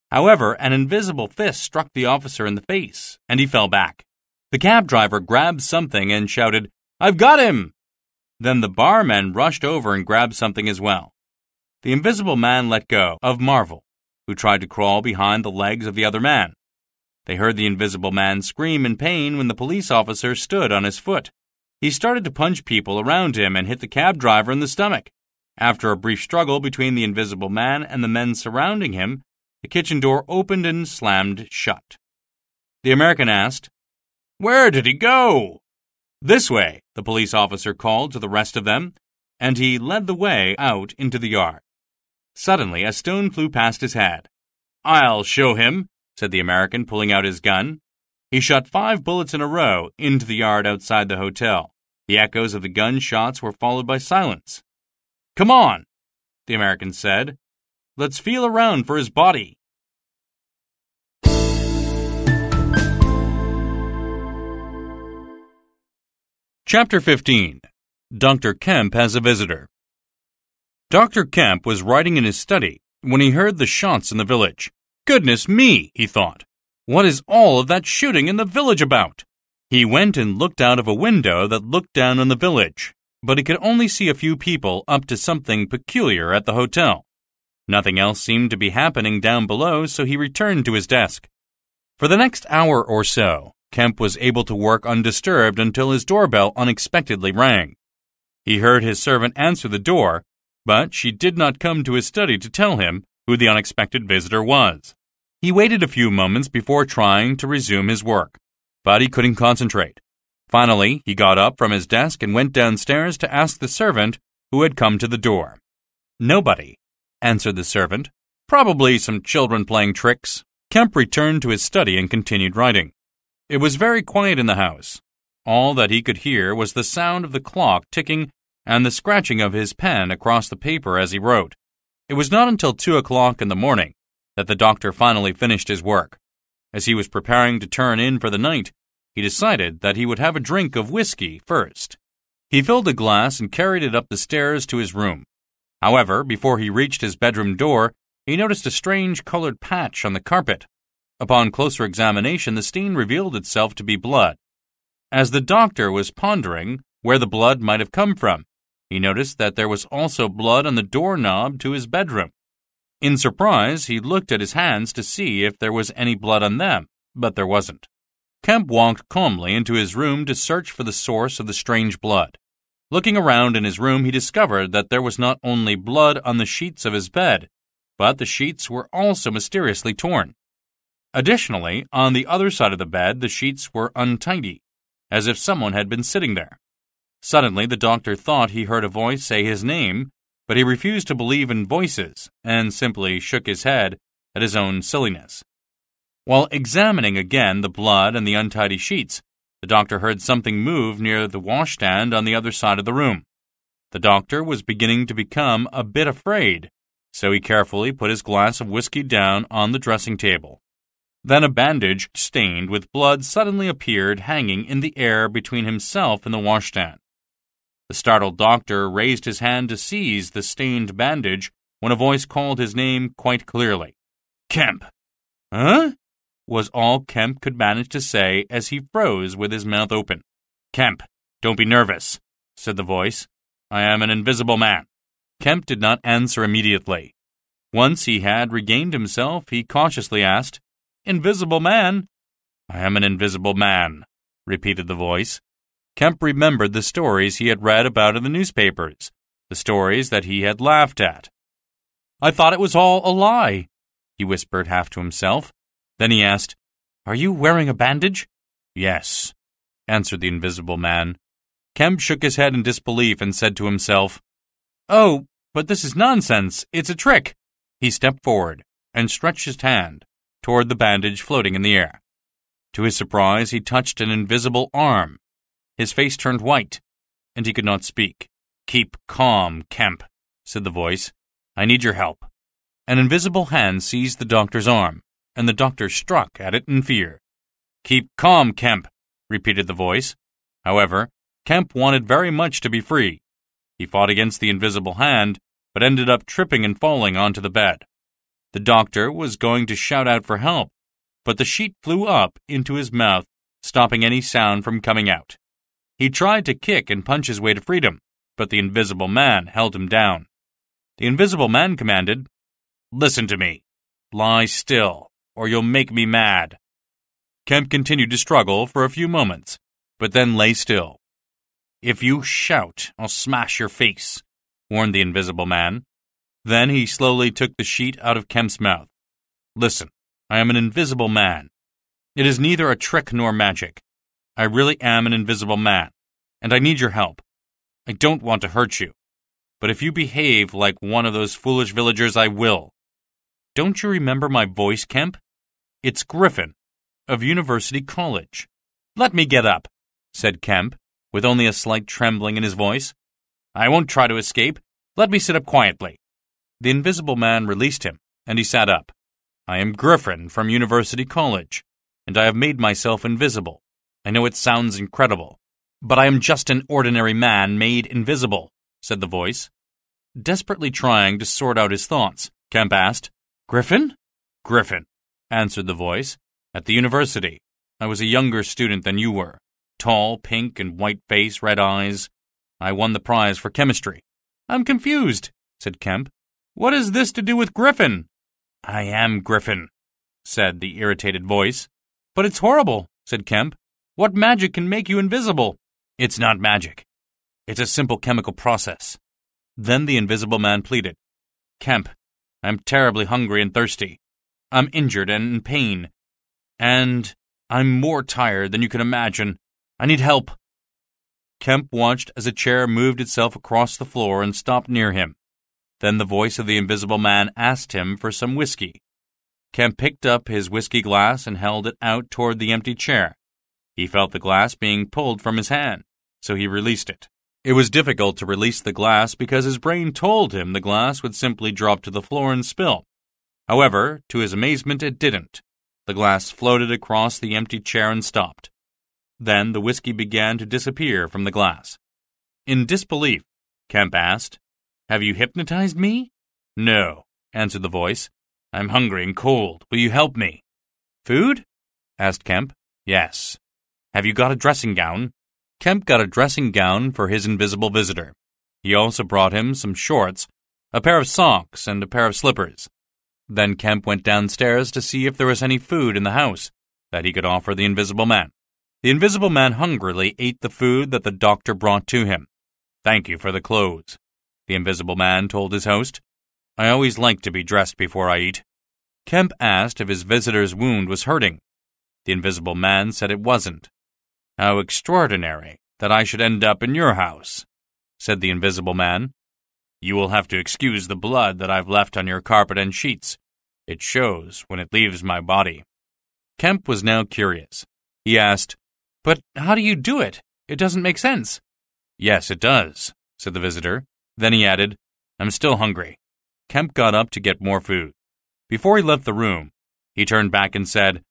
However, an invisible fist struck the officer in the face, and he fell back. The cab driver grabbed something and shouted, "I've got him!" Then the barman rushed over and grabbed something as well. The invisible man let go of Marvel, who tried to crawl behind the legs of the other man. They heard the invisible man scream in pain when the police officer stood on his foot. He started to punch people around him and hit the cab driver in the stomach. After a brief struggle between the invisible man and the men surrounding him, the kitchen door opened and slammed shut. The American asked, "Where did he go?" "This way," the police officer called to the rest of them, and he led the way out into the yard. Suddenly, a stone flew past his head. "I'll show him," said the American, pulling out his gun. He shot 5 bullets in a row into the yard outside the hotel. The echoes of the gun shots were followed by silence. "Come on," the American said. "Let's feel around for his body." Chapter 15. Dr. Kemp has a visitor. Dr. Kemp was writing in his study when he heard the shots in the village. "Goodness me," he thought. "What is all of that shooting in the village about?" He went and looked out of a window that looked down on the village, but he could only see a few people up to something peculiar at the hotel. Nothing else seemed to be happening down below, so he returned to his desk. For the next hour or so, Kemp was able to work undisturbed until his doorbell unexpectedly rang. He heard his servant answer the door, but she did not come to his study to tell him who the unexpected visitor was. He waited a few moments before trying to resume his work, but he couldn't concentrate. Finally, he got up from his desk and went downstairs to ask the servant who had come to the door. "Nobody," answered the servant. "Probably some children playing tricks." Kemp returned to his study and continued writing. It was very quiet in the house. All that he could hear was the sound of the clock ticking and the scratching of his pen across the paper as he wrote. It was not until 2 o'clock in the morning that the doctor finally finished his work. As he was preparing to turn in for the night, he decided that he would have a drink of whiskey first. He filled a glass and carried it up the stairs to his room. However, before he reached his bedroom door, he noticed a strange colored patch on the carpet. Upon closer examination, the stain revealed itself to be blood. As the doctor was pondering where the blood might have come from, he noticed that there was also blood on the doorknob to his bedroom. In surprise, he looked at his hands to see if there was any blood on them, but there wasn't. Kemp walked calmly into his room to search for the source of the strange blood. Looking around in his room, he discovered that there was not only blood on the sheets of his bed, but the sheets were also mysteriously torn. Additionally, on the other side of the bed, the sheets were untidy, as if someone had been sitting there. Suddenly, the doctor thought he heard a voice say his name, but he refused to believe in voices and simply shook his head at his own silliness. While examining again the blood and the untidy sheets, the doctor heard something move near the washstand on the other side of the room. The doctor was beginning to become a bit afraid, so he carefully put his glass of whiskey down on the dressing table. Then a bandage stained with blood suddenly appeared hanging in the air between himself and the washstand. The startled doctor raised his hand to seize the stained bandage when a voice called his name quite clearly. "Kemp!" "Huh?" was all Kemp could manage to say as he froze with his mouth open. "Kemp, don't be nervous. said the voice. "I am an invisible man." Kemp did not answer immediately. Once he had regained himself, he cautiously asked, "Invisible man?" "I am an invisible man," repeated the voice. Kemp remembered the stories he had read about in the newspapers, the stories that he had laughed at. "I thought it was all a lie," he whispered half to himself. Then he asked, "Are you wearing a bandage?" "Yes," answered the invisible man. Kemp shook his head in disbelief and said to himself, "Oh, but this is nonsense. It's a trick." He stepped forward and stretched his hand toward the bandage floating in the air. To his surprise, he touched an invisible arm. His face turned white, and he could not speak. "Keep calm, Kemp," said the voice. "I need your help." An invisible hand seized the doctor's arm, and the doctor struck at it in fear. "Keep calm, Kemp," repeated the voice. However, Kemp wanted very much to be free. He fought against the invisible hand, but ended up tripping and falling onto the bed. The doctor was going to shout out for help, but the sheet flew up into his mouth, stopping any sound from coming out. He tried to kick and punch his way to freedom, but the invisible man held him down. The invisible man commanded, "Listen to me. Lie still, or you'll make me mad." Kemp continued to struggle for a few moments, but then lay still. "If you shout, I'll smash your face," warned the invisible man. Then he slowly took the sheet out of Kemp's mouth. "Listen, I am an invisible man. It is neither a trick nor magic. I really am an invisible man, and I need your help. I don't want to hurt you, but if you behave like one of those foolish villagers, I will. Don't you remember my voice, Kemp? It's Griffin, of University College." "Let me get up," said Kemp, with only a slight trembling in his voice. "I won't try to escape. Let me sit up quietly." The invisible man released him, and he sat up. "I am Griffin from University College, and I have made myself invisible. I know it sounds incredible, but I am just an ordinary man made invisible," said the voice. Desperately trying to sort out his thoughts, Kemp asked, "Griffin?" "Griffin," answered the voice. "At the university. I was a younger student than you were. Tall, pink and white face, red eyes. I won the prize for chemistry." "I'm confused," said Kemp. "What has this to do with Griffin?" "I am Griffin," said the irritated voice. "But it's horrible," said Kemp. "What magic can make you invisible?" "It's not magic. It's a simple chemical process." Then the invisible man pleaded, "Kemp, I'm terribly hungry and thirsty. I'm injured and in pain. And I'm more tired than you can imagine. I need help." Kemp watched as a chair moved itself across the floor and stopped near him. Then the voice of the invisible man asked him for some whiskey. Kemp picked up his whiskey glass and held it out toward the empty chair. He felt the glass being pulled from his hand, so he released it. It was difficult to release the glass because his brain told him the glass would simply drop to the floor and spill. However, to his amazement, it didn't. The glass floated across the empty chair and stopped. Then the whiskey began to disappear from the glass. In disbelief, Kemp asked, "Have you hypnotized me?" "No," answered the voice. "I'm hungry and cold. Will you help me?" "Food?" asked Kemp. "Yes." "Have you got a dressing gown?" Kemp got a dressing gown for his invisible visitor. He also brought him some shorts, a pair of socks, and a pair of slippers. Then Kemp went downstairs to see if there was any food in the house that he could offer the invisible man. The invisible man hungrily ate the food that the doctor brought to him. "Thank you for the clothes," the invisible man told his host. "I always like to be dressed before I eat." Kemp asked if his visitor's wound was hurting. The invisible man said it wasn't. "How extraordinary that I should end up in your house," said the invisible man. "You will have to excuse the blood that I've left on your carpet and sheets. It shows when it leaves my body." Kemp was now curious. He asked, "But how do you do it? It doesn't make sense." "Yes, it does," said the visitor. Then he added, "I'm still hungry." Kemp got up to get more food. Before he left the room, he turned back and said,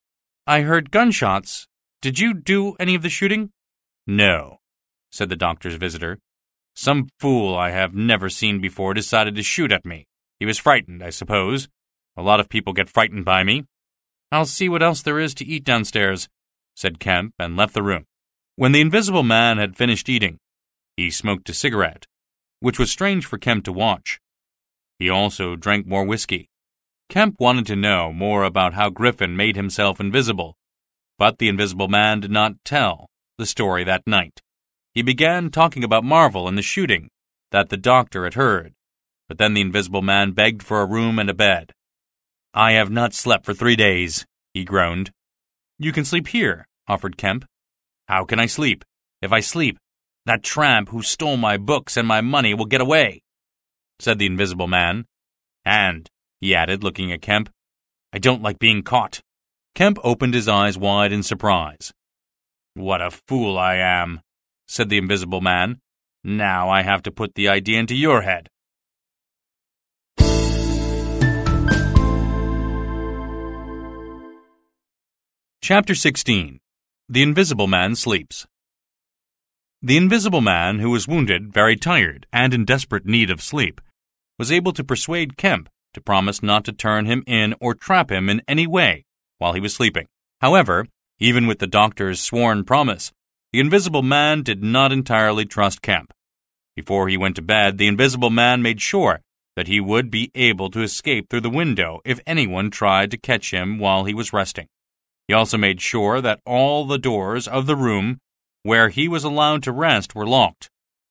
"I heard gunshots. Did you do any of the shooting?" "No," said the doctor's visitor. "Some fool I have never seen before decided to shoot at me. He was frightened, I suppose. A lot of people get frightened by me." "I'll see what else there is to eat downstairs," said Kemp and left the room. When the invisible man had finished eating, He smoked a cigarette, which was strange for Kemp to watch. He also drank more whiskey. Kemp wanted to know more about how Griffin made himself invisible, but the Invisible Man did not tell the story that night. He began talking about Marvel and the shooting that the doctor had heard, but then the Invisible Man begged for a room and a bed. "I have not slept for 3 days," he groaned. "You can sleep here," offered Kemp. "How can I sleep? If I sleep, that tramp who stole my books and my money will get away," said the Invisible Man. "And," he added, looking at Kemp, "I don't like being caught." Kemp opened his eyes wide in surprise. "What a fool I am," said the Invisible Man. "Now I have to put the idea into your head." Chapter 16. The Invisible Man Sleeps. The Invisible Man, who was wounded, very tired, and in desperate need of sleep, was able to persuade Kemp to promise not to turn him in or trap him in any way while he was sleeping. However, even with the doctor's sworn promise, the Invisible Man did not entirely trust Kemp. Before he went to bed, the Invisible Man made sure that he would be able to escape through the window if anyone tried to catch him while he was resting. He also made sure that all the doors of the room where he was allowed to rest were locked.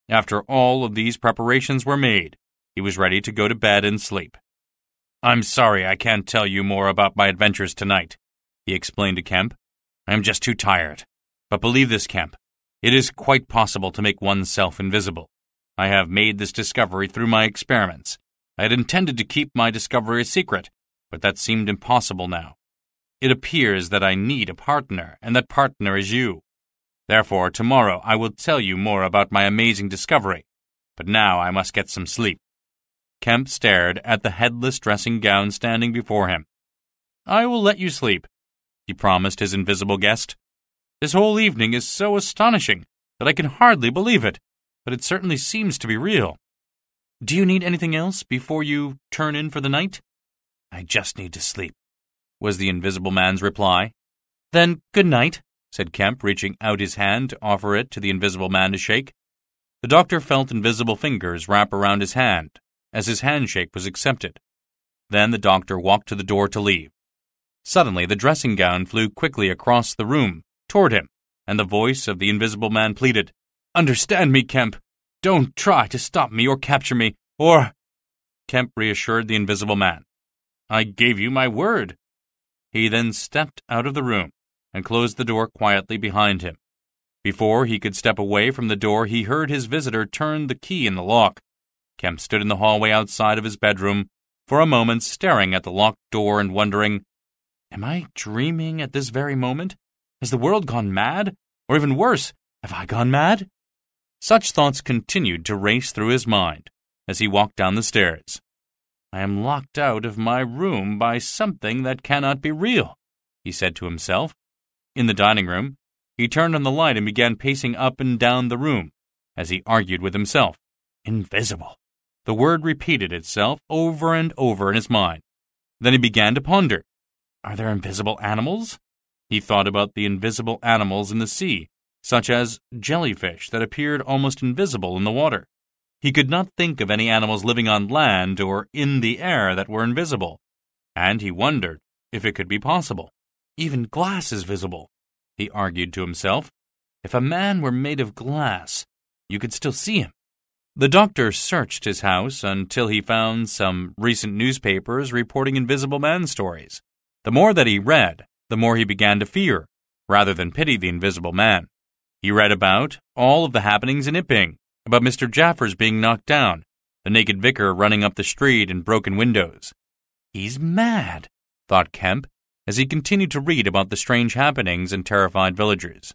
After all of these preparations were made, he was ready to go to bed and sleep. "I'm sorry I can't tell you more about my adventures tonight," he explained to Kemp. "I am just too tired. But believe this, Kemp, it is quite possible to make oneself invisible. I have made this discovery through my experiments. I had intended to keep my discovery a secret, but that seemed impossible now. It appears that I need a partner, and that partner is you. Therefore, tomorrow I will tell you more about my amazing discovery, but now I must get some sleep." Kemp stared at the headless dressing gown standing before him. "I will let you sleep," he promised his invisible guest. "This whole evening is so astonishing that I can hardly believe it, but it certainly seems to be real. Do you need anything else before you turn in for the night?" "I just need to sleep," was the Invisible Man's reply. "Then good night," said Kemp, reaching out his hand to offer it to the Invisible Man to shake. The doctor felt invisible fingers wrap around his hand as his handshake was accepted. Then the doctor walked to the door to leave. Suddenly, the dressing gown flew quickly across the room toward him, and the voice of the Invisible Man pleaded, "Understand me, Kemp. Don't try to stop me or capture me, or—" Kemp reassured the Invisible Man. "I gave you my word." He then stepped out of the room and closed the door quietly behind him. Before he could step away from the door, he heard his visitor turn the key in the lock. Kemp stood in the hallway outside of his bedroom for a moment, staring at the locked door and wondering, "Am I dreaming at this very moment? Has the world gone mad? Or even worse, have I gone mad?" Such thoughts continued to race through his mind as he walked down the stairs. "I am locked out of my room by something that cannot be real," he said to himself. In the dining room, he turned on the light and began pacing up and down the room as he argued with himself. Invisible. The word repeated itself over and over in his mind. Then he began to ponder. Are there invisible animals? He thought about the invisible animals in the sea, such as jellyfish that appeared almost invisible in the water. He could not think of any animals living on land or in the air that were invisible, and he wondered if it could be possible. Even glass is visible, he argued to himself. If a man were made of glass, you could still see him. The doctor searched his house until he found some recent newspapers reporting Invisible Man stories. The more that he read, the more he began to fear, rather than pity the Invisible Man. He read about all of the happenings in Iping, about Mr. Jaffers being knocked down, the naked vicar running up the street in broken windows. He's mad, thought Kemp, as he continued to read about the strange happenings and terrified villagers.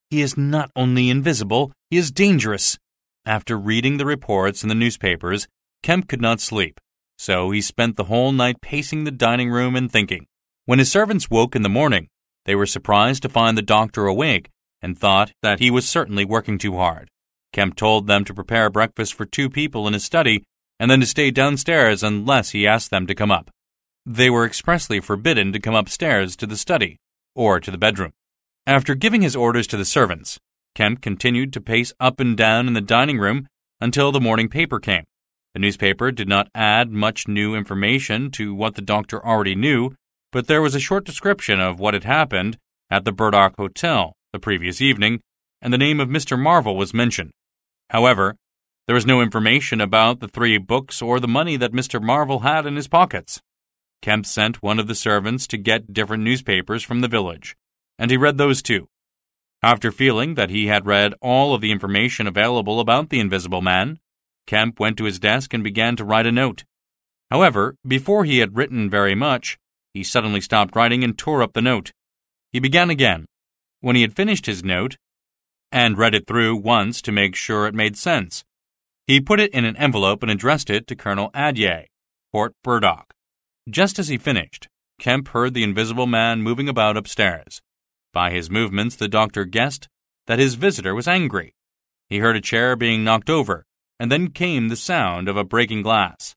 He is not only invisible, he is dangerous. After reading the reports in the newspapers, Kemp could not sleep, so he spent the whole night pacing the dining room and thinking. When his servants woke in the morning, they were surprised to find the doctor awake and thought that he was certainly working too hard. Kemp told them to prepare breakfast for 2 people in his study and then to stay downstairs unless he asked them to come up. They were expressly forbidden to come upstairs to the study or to the bedroom. After giving his orders to the servants, Kemp continued to pace up and down in the dining room until the morning paper came. The newspaper did not add much new information to what the doctor already knew, but there was a short description of what had happened at the Burdock Hotel the previous evening, and the name of Mr. Marvel was mentioned. However, there was no information about the 3 books or the money that Mr. Marvel had in his pockets. Kemp sent one of the servants to get different newspapers from the village, and he read those too. After feeling that he had read all of the information available about the Invisible Man, Kemp went to his desk and began to write a note. However, before he had written very much, he suddenly stopped writing and tore up the note. He began again. When he had finished his note, and read it through once to make sure it made sense, he put it in an envelope and addressed it to Colonel Adye, Port Burdock. Just as he finished, Kemp heard the Invisible Man moving about upstairs. By his movements, the doctor guessed that his visitor was angry. He heard a chair being knocked over, and then came the sound of a breaking glass.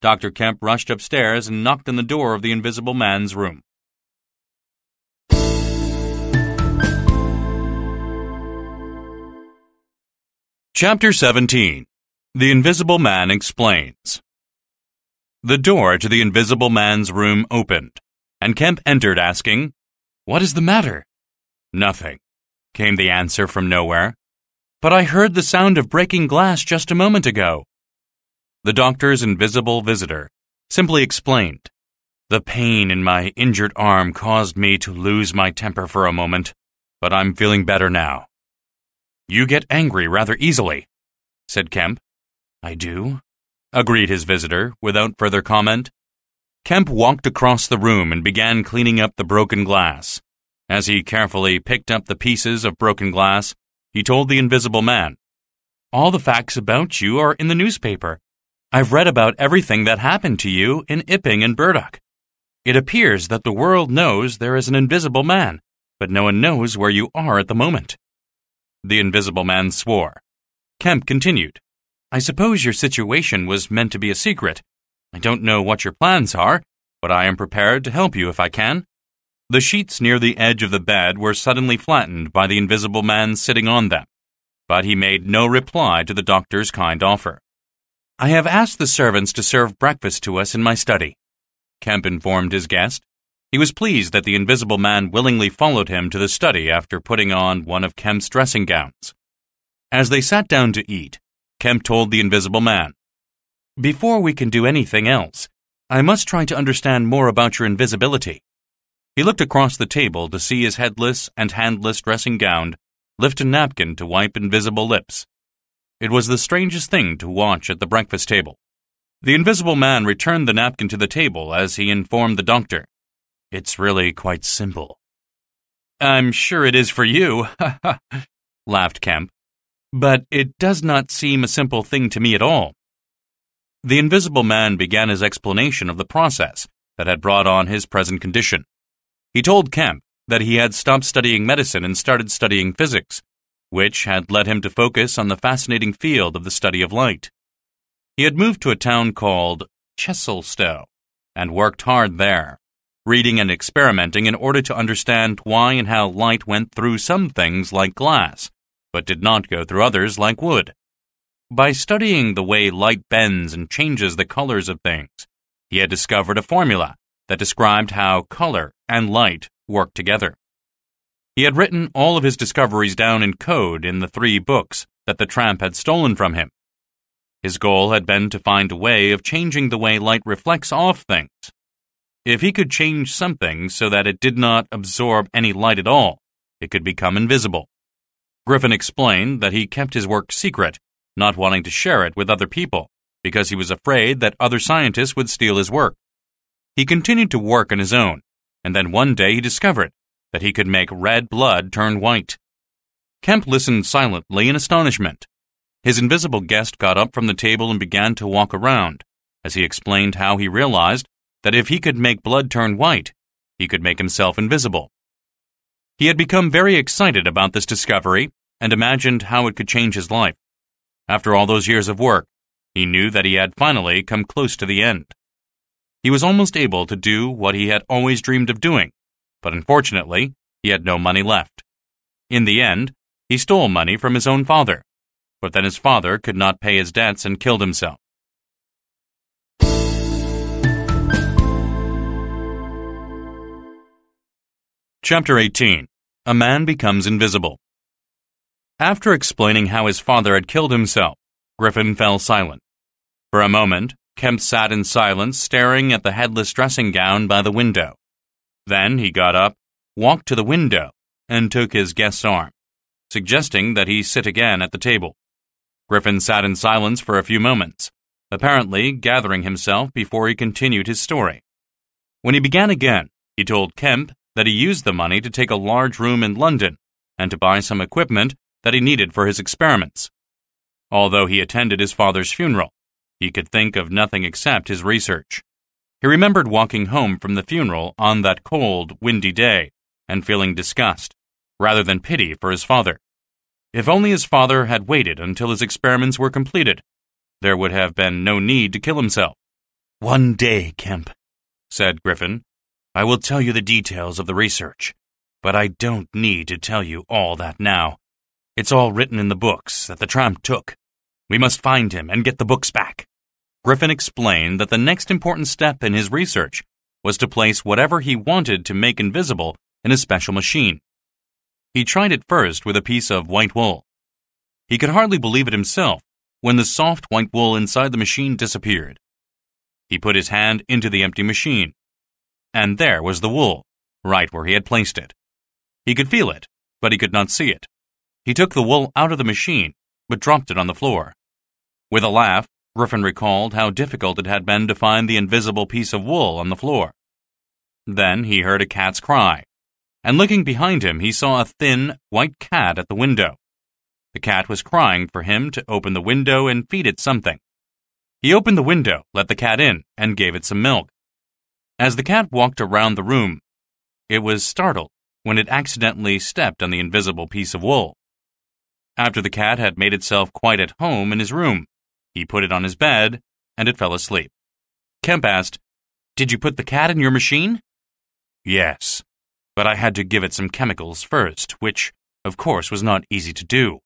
Dr. Kemp rushed upstairs and knocked on the door of the Invisible Man's room. Chapter 17. The Invisible Man Explains. The door to the Invisible Man's room opened, and Kemp entered asking, "What is the matter?" "Nothing," came the answer from nowhere. "But I heard the sound of breaking glass just a moment ago." The doctor's invisible visitor simply explained, "The pain in my injured arm caused me to lose my temper for a moment, but I'm feeling better now." "You get angry rather easily," said Kemp. "I do," agreed his visitor without further comment. Kemp walked across the room and began cleaning up the broken glass. As he carefully picked up the pieces of broken glass, he told the Invisible Man, "All the facts about you are in the newspaper. I've read about everything that happened to you in Ipping and Burdock. It appears that the world knows there is an Invisible Man, but no one knows where you are at the moment." The Invisible Man swore. Kemp continued, "I suppose your situation was meant to be a secret. I don't know what your plans are, but I am prepared to help you if I can." The sheets near the edge of the bed were suddenly flattened by the Invisible Man sitting on them, but he made no reply to the doctor's kind offer. "I have asked the servants to serve breakfast to us in my study," Kemp informed his guest. He was pleased that the Invisible Man willingly followed him to the study after putting on one of Kemp's dressing gowns. As they sat down to eat, Kemp told the Invisible Man, "Before we can do anything else, I must try to understand more about your invisibility." He looked across the table to see his headless and handless dressing gown lift a napkin to wipe invisible lips. It was the strangest thing to watch at the breakfast table. The Invisible Man returned the napkin to the table as he informed the doctor, "It's really quite simple." "I'm sure it is for you," laughed Kemp. "But it does not seem a simple thing to me at all." The Invisible Man began his explanation of the process that had brought on his present condition. He told Kemp that he had stopped studying medicine and started studying physics, which had led him to focus on the fascinating field of the study of light. He had moved to a town called Chesilstowe and worked hard there, reading and experimenting in order to understand why and how light went through some things like glass, but did not go through others like wood. By studying the way light bends and changes the colors of things, he had discovered a formula that described how color and light work together. He had written all of his discoveries down in code in the 3 books that the tramp had stolen from him. His goal had been to find a way of changing the way light reflects off things. If he could change something so that it did not absorb any light at all, it could become invisible. Griffin explained that he kept his work secret, not wanting to share it with other people, because he was afraid that other scientists would steal his work. He continued to work on his own, and then one day he discovered that he could make red blood turn white. Kemp listened silently in astonishment. His invisible guest got up from the table and began to walk around, as he explained how he realized that if he could make blood turn white, he could make himself invisible. He had become very excited about this discovery and imagined how it could change his life. After all those years of work, he knew that he had finally come close to the end. He was almost able to do what he had always dreamed of doing, but unfortunately, he had no money left. In the end, He stole money from his own father, but then his father could not pay his debts and killed himself. Chapter 18. A Man Becomes Invisible. After explaining how his father had killed himself, Griffin fell silent. For a moment, Kemp sat in silence, staring at the headless dressing gown by the window. Then he got up, walked to the window, and took his guest's arm, suggesting that he sit again at the table. Griffin sat in silence for a few moments, apparently gathering himself before he continued his story. When he began again, he told Kemp that he used the money to take a large room in London and to buy some equipment that he needed for his experiments. Although he attended his father's funeral, he could think of nothing except his research. He remembered walking home from the funeral on that cold, windy day and feeling disgust, rather than pity for his father. If only his father had waited until his experiments were completed, there would have been no need to kill himself. "One day, Kemp," said Griffin, "I will tell you the details of the research, but I don't need to tell you all that now. It's all written in the books that the tramp took. We must find him and get the books back." Griffin explained that the next important step in his research was to place whatever he wanted to make invisible in a special machine. He tried it first with a piece of white wool. He could hardly believe it himself when the soft white wool inside the machine disappeared. He put his hand into the empty machine, and there was the wool, right where he had placed it. He could feel it, but he could not see it. He took the wool out of the machine, but dropped it on the floor. With a laugh, Griffin recalled how difficult it had been to find the invisible piece of wool on the floor. Then he heard a cat's cry, and looking behind him, he saw a thin, white cat at the window. The cat was crying for him to open the window and feed it something. He opened the window, let the cat in, and gave it some milk. As the cat walked around the room, it was startled when it accidentally stepped on the invisible piece of wool. After the cat had made itself quite at home in his room, he put it on his bed, and it fell asleep. Kemp asked, "Did you put the cat in your machine?" "Yes, but I had to give it some chemicals first, which, of course, was not easy to do,"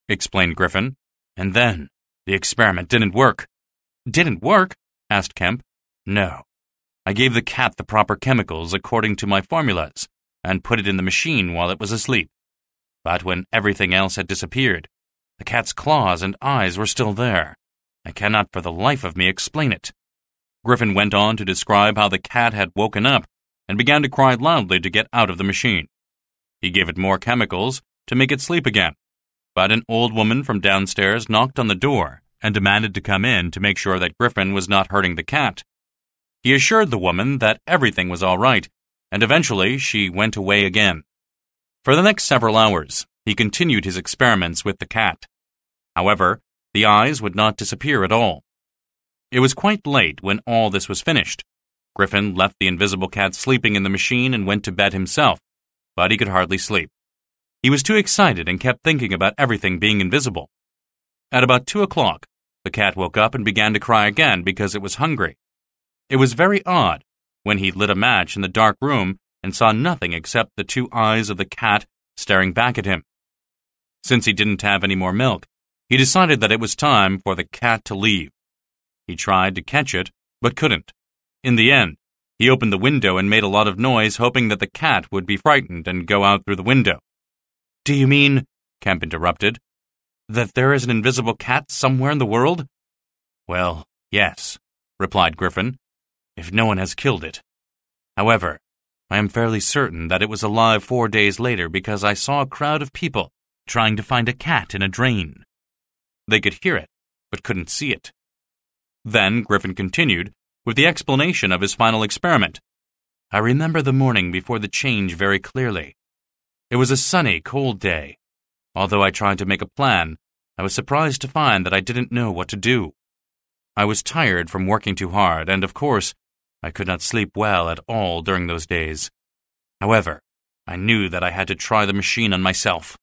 explained Griffin. "And then the experiment didn't work." "Didn't work?" asked Kemp. "No. I gave the cat the proper chemicals according to my formulas and put it in the machine while it was asleep. But when everything else had disappeared, the cat's claws and eyes were still there. I cannot for the life of me explain it." Griffin went on to describe how the cat had woken up and began to cry loudly to get out of the machine. He gave it more chemicals to make it sleep again, but an old woman from downstairs knocked on the door and demanded to come in to make sure that Griffin was not hurting the cat. He assured the woman that everything was all right, and eventually she went away again. For the next several hours, he continued his experiments with the cat. However, the eyes would not disappear at all. It was quite late when all this was finished. Griffin left the invisible cat sleeping in the machine and went to bed himself, but he could hardly sleep. He was too excited and kept thinking about everything being invisible. At about 2 o'clock, the cat woke up and began to cry again because it was hungry. It was very odd when he lit a match in the dark room and saw nothing except the two eyes of the cat staring back at him. Since he didn't have any more milk, he decided that it was time for the cat to leave. He tried to catch it, but couldn't. In the end, he opened the window and made a lot of noise, hoping that the cat would be frightened and go out through the window. "Do you mean," Kemp interrupted, "that there is an invisible cat somewhere in the world?" "Well, yes," replied Griffin, "if no one has killed it. However, I am fairly certain that it was alive 4 days later because I saw a crowd of people trying to find a cat in a drain. They could hear it, but couldn't see it." Then Griffin continued with the explanation of his final experiment. "I remember the morning before the change very clearly. It was a sunny, cold day. Although I tried to make a plan, I was surprised to find that I didn't know what to do. I was tired from working too hard, and of course, I could not sleep well at all during those days. However, I knew that I had to try the machine on myself.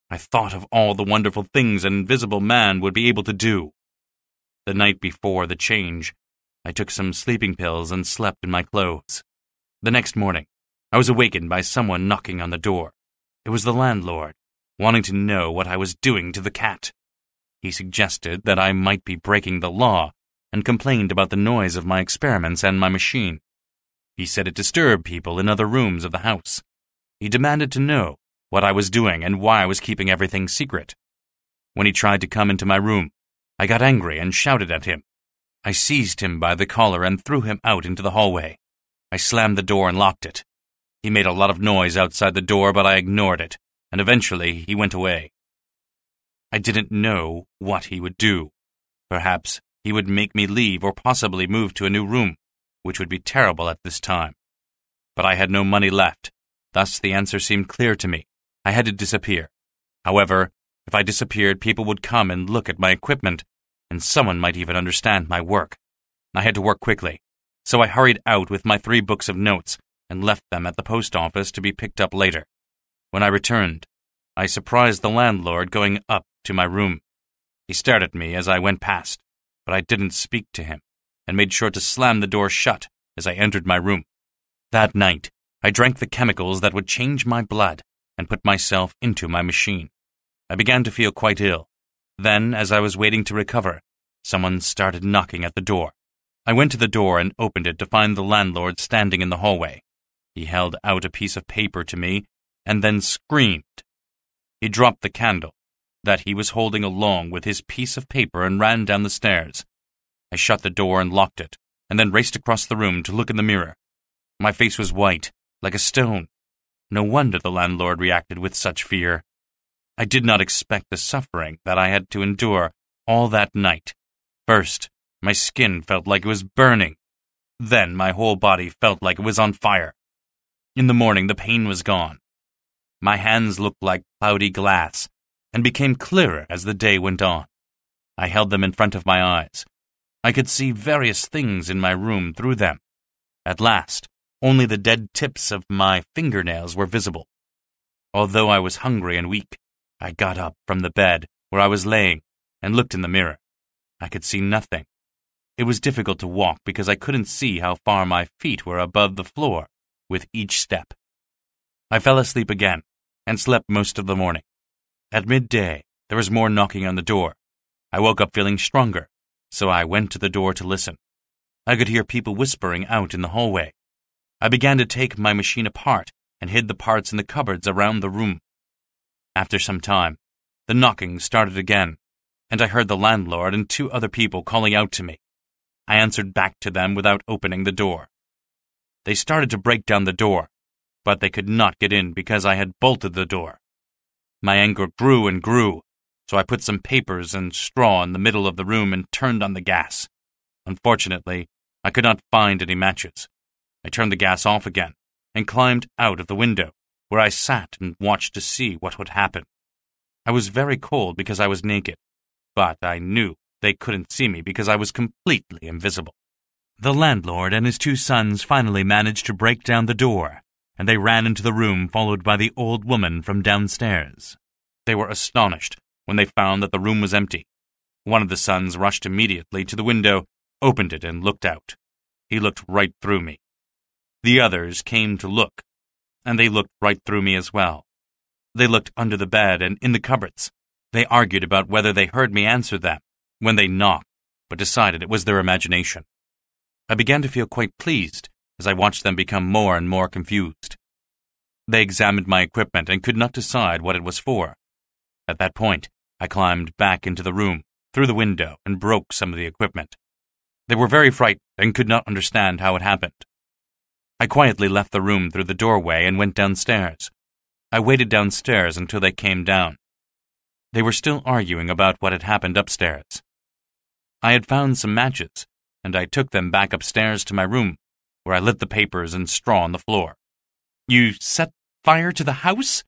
I thought of all the wonderful things an invisible man would be able to do. The night before the change, I took some sleeping pills and slept in my clothes. The next morning, I was awakened by someone knocking on the door. It was the landlord, wanting to know what I was doing to the cat. He suggested that I might be breaking the law and complained about the noise of my experiments and my machine. He said it disturbed people in other rooms of the house. He demanded to know what I was doing and why I was keeping everything secret. When he tried to come into my room, I got angry and shouted at him. I seized him by the collar and threw him out into the hallway. I slammed the door and locked it. He made a lot of noise outside the door, but I ignored it, and eventually he went away. I didn't know what he would do. Perhaps he would make me leave or possibly move to a new room, which would be terrible at this time. But I had no money left, thus the answer seemed clear to me. I had to disappear. However, if I disappeared, people would come and look at my equipment, and someone might even understand my work. I had to work quickly, so I hurried out with my 3 books of notes and left them at the post office to be picked up later. When I returned, I surprised the landlord going up to my room. He stared at me as I went past, but I didn't speak to him, and made sure to slam the door shut as I entered my room. That night, I drank the chemicals that would change my blood and put myself into my machine. I began to feel quite ill. Then, as I was waiting to recover, someone started knocking at the door. I went to the door and opened it to find the landlord standing in the hallway. He held out a piece of paper to me and then screamed. He dropped the candle that he was holding along with his piece of paper and ran down the stairs. I shut the door and locked it, and then raced across the room to look in the mirror. My face was white, like a stone. No wonder the landlord reacted with such fear. I did not expect the suffering that I had to endure all that night. First, my skin felt like it was burning. Then my whole body felt like it was on fire. In the morning, the pain was gone. My hands looked like cloudy glass and became clearer as the day went on. I held them in front of my eyes. I could see various things in my room through them. At last, only the dead tips of my fingernails were visible. Although I was hungry and weak, I got up from the bed where I was laying and looked in the mirror. I could see nothing. It was difficult to walk because I couldn't see how far my feet were above the floor with each step. I fell asleep again and slept most of the morning. At midday, there was more knocking on the door. I woke up feeling stronger, so I went to the door to listen. I could hear people whispering out in the hallway. I began to take my machine apart and hid the parts in the cupboards around the room. After some time, the knocking started again, and I heard the landlord and 2 other people calling out to me. I answered back to them without opening the door. They started to break down the door, but they could not get in because I had bolted the door. My anger grew and grew, so I put some papers and straw in the middle of the room and turned on the gas. Unfortunately, I could not find any matches. I turned the gas off again and climbed out of the window, where I sat and watched to see what would happen. I was very cold because I was naked, but I knew they couldn't see me because I was completely invisible. The landlord and his 2 sons finally managed to break down the door, and they ran into the room followed by the old woman from downstairs. They were astonished when they found that the room was empty. One of the sons rushed immediately to the window, opened it, and looked out. He looked right through me. The others came to look, and they looked right through me as well. They looked under the bed and in the cupboards. They argued about whether they heard me answer them when they knocked, but decided it was their imagination. I began to feel quite pleased as I watched them become more and more confused. They examined my equipment and could not decide what it was for. At that point, I climbed back into the room, through the window, and broke some of the equipment. They were very frightened and could not understand how it happened. I quietly left the room through the doorway and went downstairs. I waited downstairs until they came down. They were still arguing about what had happened upstairs. I had found some matches, and I took them back upstairs to my room, where I lit the papers and straw on the floor. "You set fire to the house?"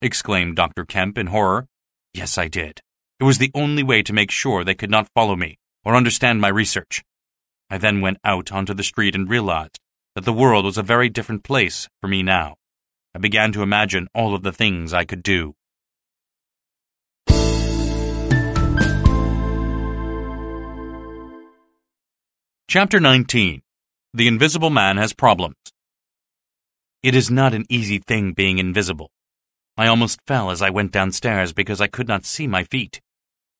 exclaimed Dr. Kemp in horror. "Yes, I did. It was the only way to make sure they could not follow me or understand my research." I then went out onto the street and realized that the world was a very different place for me now. I began to imagine all of the things I could do. Chapter 19. The Invisible Man Has Problems. It is not an easy thing being invisible. I almost fell as I went downstairs because I could not see my feet.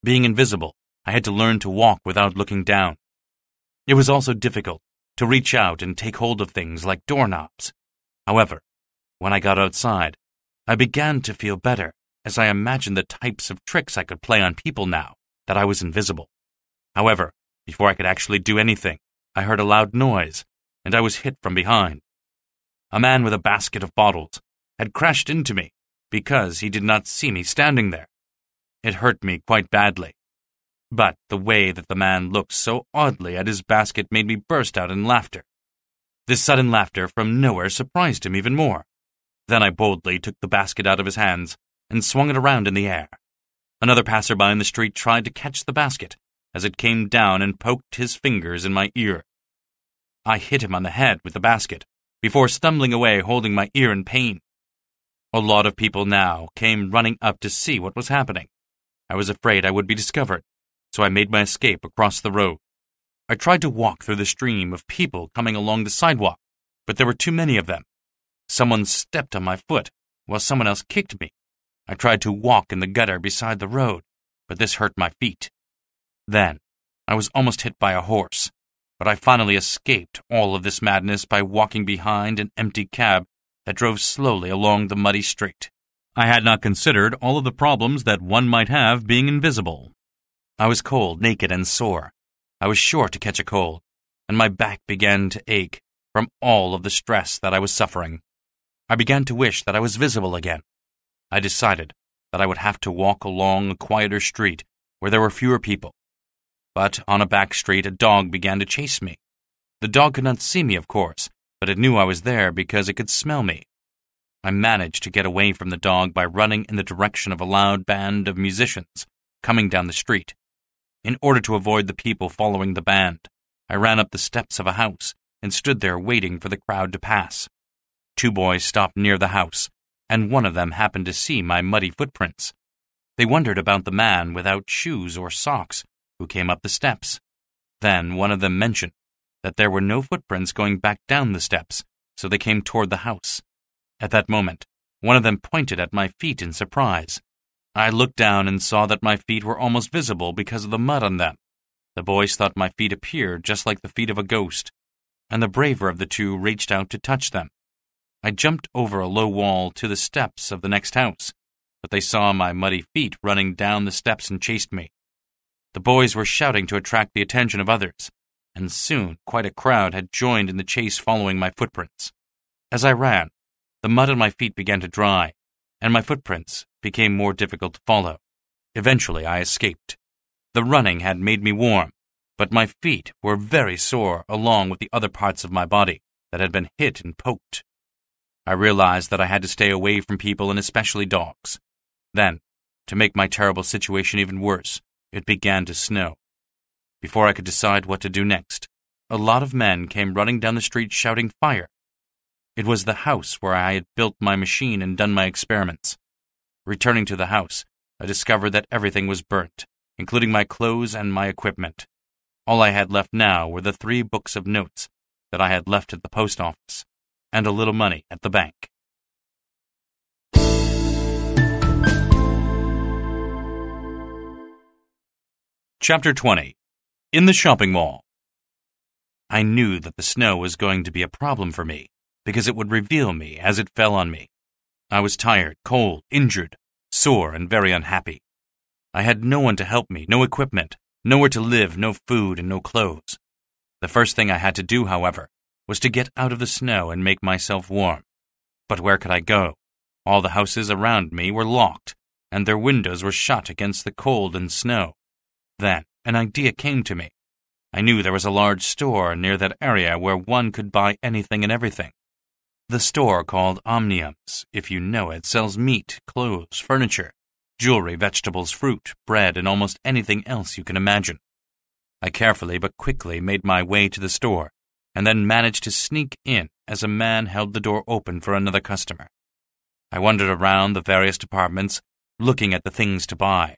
Being invisible, I had to learn to walk without looking down. It was also difficult to reach out and take hold of things like doorknobs. However, when I got outside, I began to feel better as I imagined the types of tricks I could play on people now that I was invisible. However, before I could actually do anything, I heard a loud noise, and I was hit from behind. A man with a basket of bottles had crashed into me because he did not see me standing there. It hurt me quite badly. But the way that the man looked so oddly at his basket made me burst out in laughter. This sudden laughter from nowhere surprised him even more. Then I boldly took the basket out of his hands and swung it around in the air. Another passerby in the street tried to catch the basket as it came down and poked his fingers in my ear. I hit him on the head with the basket before stumbling away holding my ear in pain. A lot of people now came running up to see what was happening. I was afraid I would be discovered, so I made my escape across the road. I tried to walk through the stream of people coming along the sidewalk, but there were too many of them. Someone stepped on my foot while someone else kicked me. I tried to walk in the gutter beside the road, but this hurt my feet. Then, I was almost hit by a horse, but I finally escaped all of this madness by walking behind an empty cab that drove slowly along the muddy street. I had not considered all of the problems that one might have being invisible. I was cold, naked, and sore. I was sure to catch a cold, and my back began to ache from all of the stress that I was suffering. I began to wish that I was visible again. I decided that I would have to walk along a quieter street where there were fewer people. But on a back street, a dog began to chase me. The dog could not see me, of course, but it knew I was there because it could smell me. I managed to get away from the dog by running in the direction of a loud band of musicians coming down the street. In order to avoid the people following the band, I ran up the steps of a house and stood there waiting for the crowd to pass. 2 boys stopped near the house, and one of them happened to see my muddy footprints. They wondered about the man without shoes or socks who came up the steps. Then one of them mentioned that there were no footprints going back down the steps, so they came toward the house. At that moment, one of them pointed at my feet in surprise. I looked down and saw that my feet were almost visible because of the mud on them. The boys thought my feet appeared just like the feet of a ghost, and the braver of the 2 reached out to touch them. I jumped over a low wall to the steps of the next house, but they saw my muddy feet running down the steps and chased me. The boys were shouting to attract the attention of others, and soon quite a crowd had joined in the chase following my footprints. As I ran, the mud on my feet began to dry, and my footprints became more difficult to follow. Eventually, I escaped. The running had made me warm, but my feet were very sore along with the other parts of my body that had been hit and poked. I realized that I had to stay away from people and especially dogs. Then, to make my terrible situation even worse, it began to snow. Before I could decide what to do next, a lot of men came running down the street shouting fire. It was the house where I had built my machine and done my experiments. Returning to the house, I discovered that everything was burnt, including my clothes and my equipment. All I had left now were the 3 books of notes that I had left at the post office, and a little money at the bank. Chapter 20. In the Shopping Mall. I knew that the snow was going to be a problem for me, because it would reveal me as it fell on me. I was tired, cold, injured, sore, and very unhappy. I had no one to help me, no equipment, nowhere to live, no food, and no clothes. The first thing I had to do, however, was to get out of the snow and make myself warm. But where could I go? All the houses around me were locked, and their windows were shut against the cold and snow. Then an idea came to me. I knew there was a large store near that area where one could buy anything and everything. The store, called Omniums, if you know it, sells meat, clothes, furniture, jewelry, vegetables, fruit, bread, and almost anything else you can imagine. I carefully but quickly made my way to the store, and then managed to sneak in as a man held the door open for another customer. I wandered around the various departments, looking at the things to buy,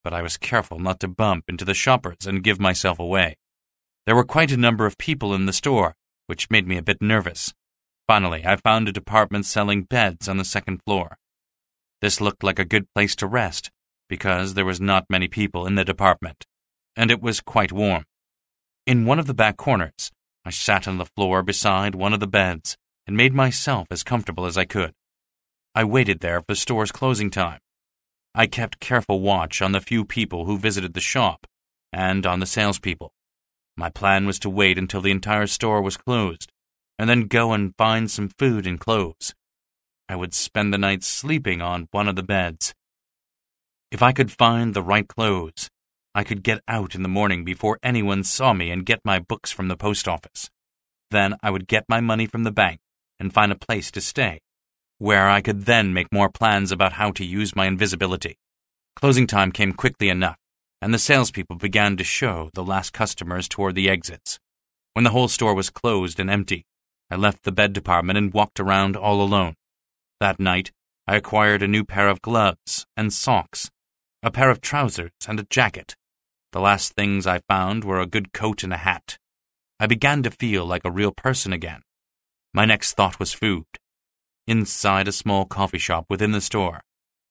but I was careful not to bump into the shoppers and give myself away. There were quite a number of people in the store, which made me a bit nervous. Finally, I found a department selling beds on the second floor. This looked like a good place to rest, because there was not many people in the department, and it was quite warm. In one of the back corners, I sat on the floor beside one of the beds and made myself as comfortable as I could. I waited there for the store's closing time. I kept careful watch on the few people who visited the shop and on the salespeople. My plan was to wait until the entire store was closed, and then go and find some food and clothes. I would spend the night sleeping on one of the beds. If I could find the right clothes, I could get out in the morning before anyone saw me and get my books from the post office. Then I would get my money from the bank and find a place to stay, where I could then make more plans about how to use my invisibility. Closing time came quickly enough, and the salespeople began to show the last customers toward the exits. When the whole store was closed and empty, I left the bed department and walked around all alone. That night, I acquired a new pair of gloves and socks, a pair of trousers and a jacket. The last things I found were a good coat and a hat. I began to feel like a real person again. My next thought was food. Inside a small coffee shop within the store,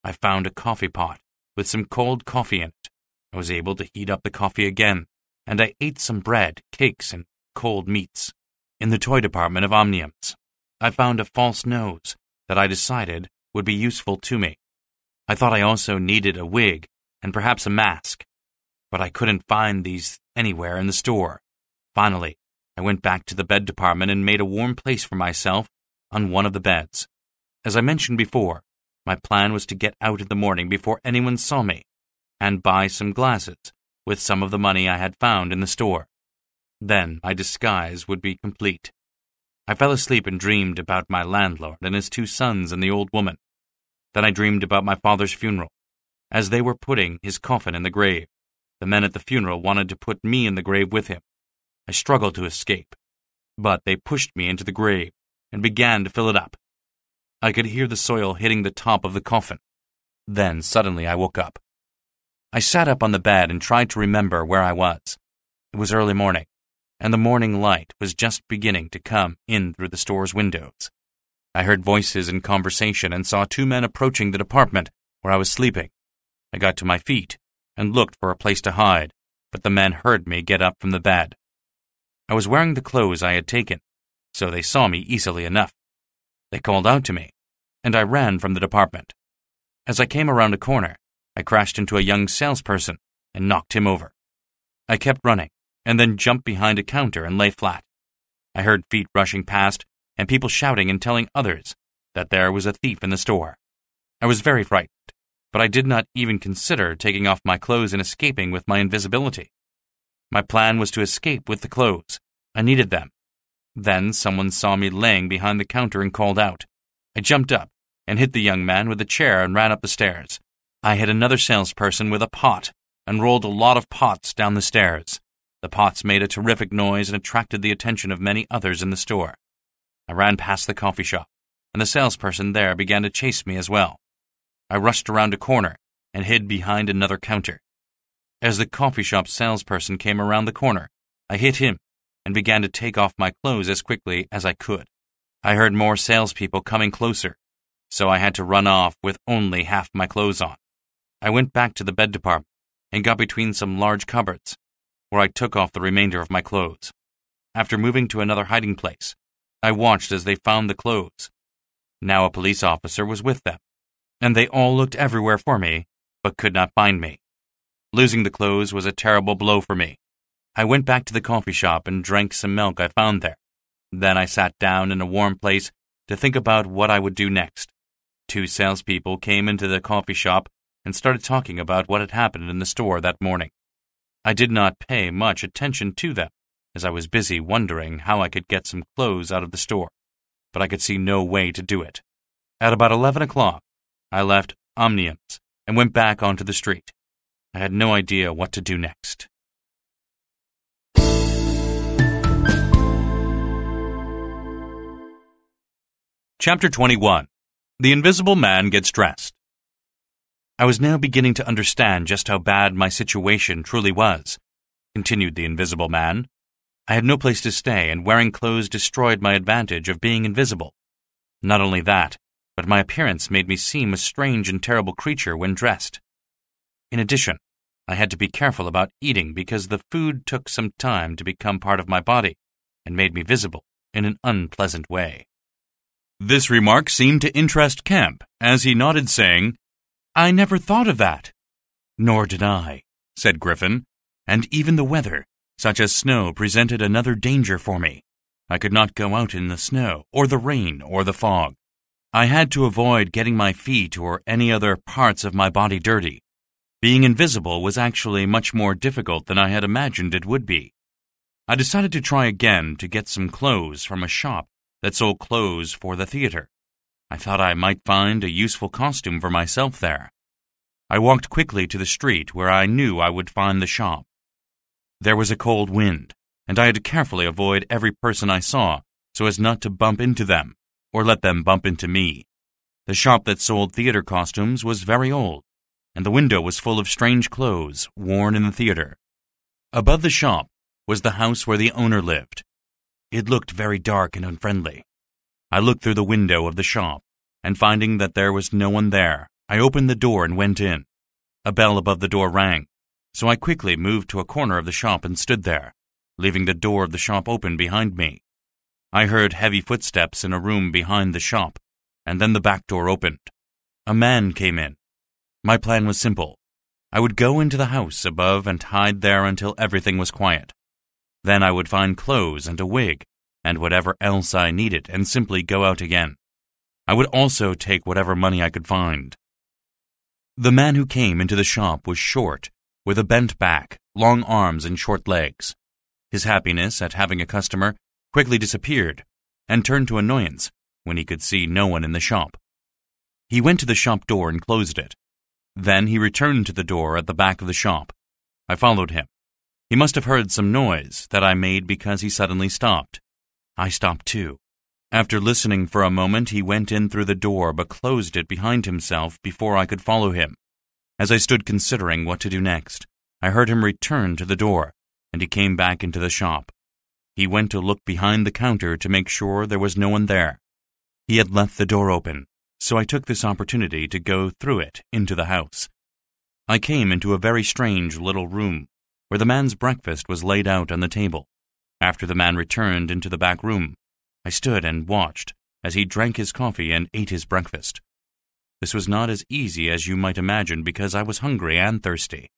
I found a coffee pot with some cold coffee in it. I was able to heat up the coffee again, and I ate some bread, cakes, and cold meats. In the toy department of Omniums, I found a false nose that I decided would be useful to me. I thought I also needed a wig and perhaps a mask, but I couldn't find these anywhere in the store. Finally, I went back to the bed department and made a warm place for myself on one of the beds. As I mentioned before, my plan was to get out in the morning before anyone saw me and buy some glasses with some of the money I had found in the store. Then my disguise would be complete. I fell asleep and dreamed about my landlord and his 2 sons and the old woman. Then I dreamed about my father's funeral. As they were putting his coffin in the grave, the men at the funeral wanted to put me in the grave with him. I struggled to escape, but they pushed me into the grave and began to fill it up. I could hear the soil hitting the top of the coffin. Then suddenly I woke up. I sat up on the bed and tried to remember where I was. It was early morning, and the morning light was just beginning to come in through the store's windows. I heard voices and conversation and saw 2 men approaching the department where I was sleeping. I got to my feet and looked for a place to hide, but the men heard me get up from the bed. I was wearing the clothes I had taken, so they saw me easily enough. They called out to me, and I ran from the department. As I came around a corner, I crashed into a young salesperson and knocked him over. I kept running, and then jumped behind a counter and lay flat. I heard feet rushing past and people shouting and telling others that there was a thief in the store. I was very frightened, but I did not even consider taking off my clothes and escaping with my invisibility. My plan was to escape with the clothes. I needed them. Then someone saw me laying behind the counter and called out. I jumped up and hit the young man with a chair and ran up the stairs. I hit another salesperson with a pot and rolled a lot of pots down the stairs. The pots made a terrific noise and attracted the attention of many others in the store. I ran past the coffee shop, and the salesperson there began to chase me as well. I rushed around a corner and hid behind another counter. As the coffee shop salesperson came around the corner, I hit him and began to take off my clothes as quickly as I could. I heard more salespeople coming closer, so I had to run off with only half my clothes on. I went back to the bed department and got between some large cupboards, where I took off the remainder of my clothes. After moving to another hiding place, I watched as they found the clothes. Now a police officer was with them, and they all looked everywhere for me, but could not find me. Losing the clothes was a terrible blow for me. I went back to the coffee shop and drank some milk I found there. Then I sat down in a warm place to think about what I would do next. 2 salespeople came into the coffee shop and started talking about what had happened in the store that morning. I did not pay much attention to them, as I was busy wondering how I could get some clothes out of the store, but I could see no way to do it. At about 11 o'clock, I left Omniums and went back onto the street. I had no idea what to do next. Chapter 21. The Invisible Man Gets Dressed. I was now beginning to understand just how bad my situation truly was, continued the Invisible Man. I had no place to stay, and wearing clothes destroyed my advantage of being invisible. Not only that, but my appearance made me seem a strange and terrible creature when dressed. In addition, I had to be careful about eating because the food took some time to become part of my body and made me visible in an unpleasant way. This remark seemed to interest Kemp, as he nodded, saying, "I never thought of that." "Nor did I," said Griffin, "and even the weather, such as snow, presented another danger for me. I could not go out in the snow, or the rain, or the fog. I had to avoid getting my feet or any other parts of my body dirty. Being invisible was actually much more difficult than I had imagined it would be. I decided to try again to get some clothes from a shop that sold clothes for the theater. I thought I might find a useful costume for myself there. I walked quickly to the street where I knew I would find the shop. There was a cold wind, and I had to carefully avoid every person I saw so as not to bump into them or let them bump into me. The shop that sold theater costumes was very old, and the window was full of strange clothes worn in the theater. Above the shop was the house where the owner lived. It looked very dark and unfriendly. I looked through the window of the shop, and finding that there was no one there, I opened the door and went in. A bell above the door rang, so I quickly moved to a corner of the shop and stood there, leaving the door of the shop open behind me. I heard heavy footsteps in a room behind the shop, and then the back door opened. A man came in. My plan was simple. I would go into the house above and hide there until everything was quiet. Then I would find clothes and a wig, and whatever else I needed, and simply go out again. I would also take whatever money I could find. The man who came into the shop was short, with a bent back, long arms, and short legs. His happiness at having a customer quickly disappeared, and turned to annoyance when he could see no one in the shop. He went to the shop door and closed it. Then he returned to the door at the back of the shop. I followed him. He must have heard some noise that I made because he suddenly stopped. I stopped too. After listening for a moment, he went in through the door but closed it behind himself before I could follow him. As I stood considering what to do next, I heard him return to the door, and he came back into the shop. He went to look behind the counter to make sure there was no one there. He had left the door open, so I took this opportunity to go through it into the house. I came into a very strange little room, where the man's breakfast was laid out on the table. After the man returned into the back room, I stood and watched as he drank his coffee and ate his breakfast. This was not as easy as you might imagine because I was hungry and thirsty,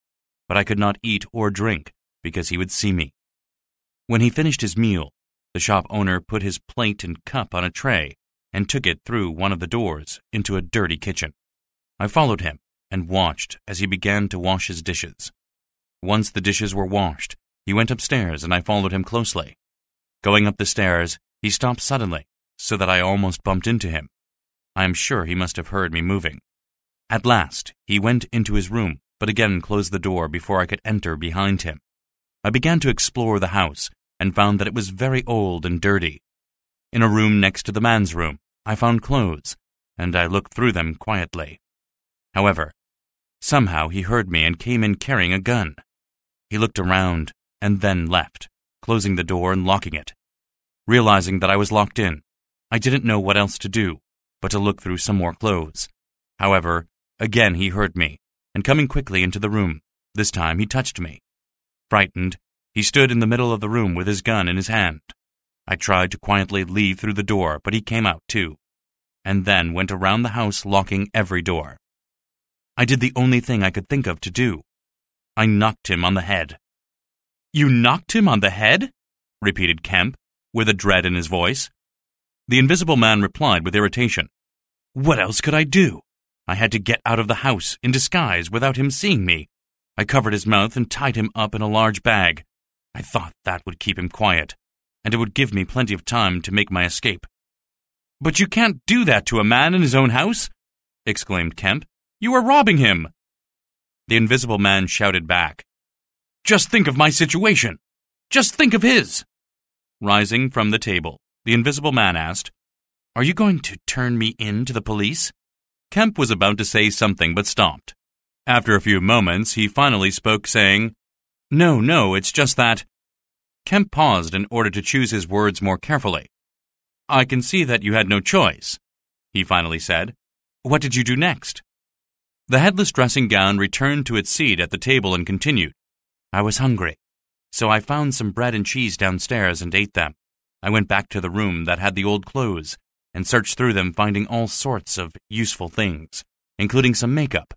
but I could not eat or drink because he would see me. When he finished his meal, the shop owner put his plate and cup on a tray and took it through one of the doors into a dirty kitchen. I followed him and watched as he began to wash his dishes. Once the dishes were washed, he went upstairs and I followed him closely. Going up the stairs, he stopped suddenly, so that I almost bumped into him. I am sure he must have heard me moving. At last, he went into his room, but again closed the door before I could enter behind him. I began to explore the house and found that it was very old and dirty. In a room next to the man's room, I found clothes, and I looked through them quietly. However, somehow he heard me and came in carrying a gun. He looked around and then left, closing the door and locking it. Realizing that I was locked in, I didn't know what else to do but to look through some more clothes. However, again he heard me, and coming quickly into the room, this time he touched me. Frightened, he stood in the middle of the room with his gun in his hand. I tried to quietly leave through the door, but he came out too, and then went around the house locking every door. I did the only thing I could think of to do. I knocked him on the head. "You knocked him on the head?" repeated Kemp, with a dread in his voice. The invisible man replied with irritation. "What else could I do? I had to get out of the house in disguise without him seeing me. I covered his mouth and tied him up in a large bag. I thought that would keep him quiet, and it would give me plenty of time to make my escape." "But you can't do that to a man in his own house!" exclaimed Kemp. "You are robbing him!" The invisible man shouted back, "Just think of my situation! Just think of his!" Rising from the table, the invisible man asked, "Are you going to turn me in to the police?" Kemp was about to say something but stopped. After a few moments, he finally spoke, saying, No, it's just that—" Kemp paused in order to choose his words more carefully. "I can see that you had no choice. he finally said. "What did you do next?" The headless dressing-gown returned to its seat at the table and continued. "I was hungry, so I found some bread and cheese downstairs and ate them. I went back to the room that had the old clothes and searched through them, finding all sorts of useful things, including some makeup.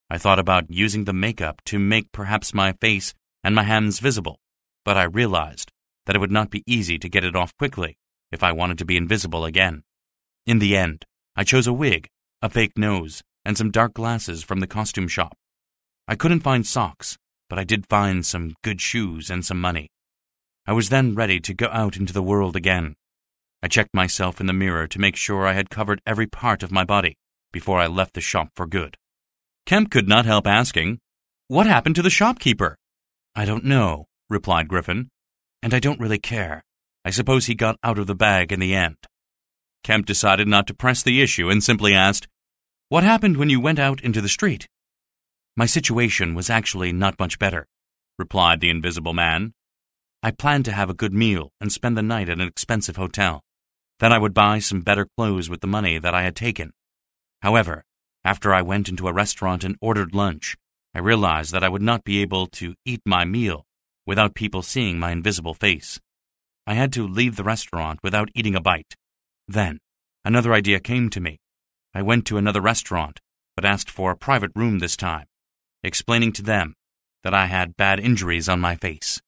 I thought about using the makeup to make perhaps my face and my hands visible, but I realized that it would not be easy to get it off quickly if I wanted to be invisible again. In the end, I chose a wig, a fake nose, and some dark glasses from the costume shop. I couldn't find socks, but I did find some good shoes and some money. I was then ready to go out into the world again. I checked myself in the mirror to make sure I had covered every part of my body before I left the shop for good." Kemp could not help asking, "What happened to the shopkeeper?" "I don't know," replied Griffin, "and I don't really care. I suppose he got out of the bag in the end." Kemp decided not to press the issue and simply asked, "What happened when you went out into the street?" "My situation was actually not much better," replied the Invisible Man. "I planned to have a good meal and spend the night at an expensive hotel. Then I would buy some better clothes with the money that I had taken. However, after I went into a restaurant and ordered lunch, I realized that I would not be able to eat my meal without people seeing my invisible face. I had to leave the restaurant without eating a bite. Then, another idea came to me. I went to another restaurant, but asked for a private room this time, explaining to them that I had bad injuries on my face.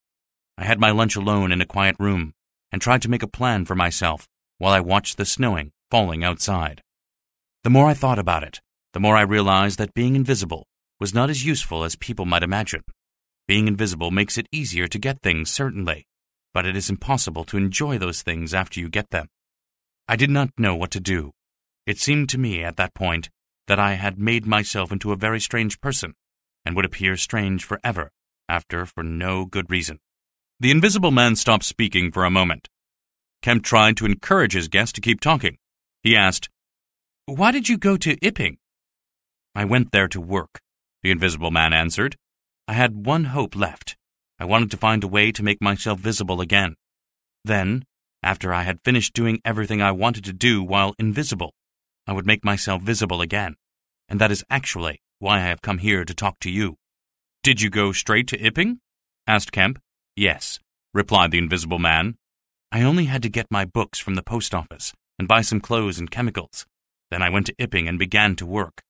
I had my lunch alone in a quiet room and tried to make a plan for myself while I watched the snowing falling outside. The more I thought about it, the more I realized that being invisible was not as useful as people might imagine. Being invisible makes it easier to get things, certainly, but it is impossible to enjoy those things after you get them. I did not know what to do. It seemed to me at that point that I had made myself into a very strange person and would appear strange forever after for no good reason." The Invisible Man stopped speaking for a moment. Kemp tried to encourage his guest to keep talking. He asked, "Why did you go to Ipping?" "I went there to work," the Invisible Man answered. "I had one hope left. I wanted to find a way to make myself visible again. Then, after I had finished doing everything I wanted to do while invisible, I would make myself visible again, and that is actually why I have come here to talk to you." "Did you go straight to Ipping?" asked Kemp. "Yes," replied the Invisible Man. "I only had to get my books from the post office and buy some clothes and chemicals. Then I went to Ipping and began to work.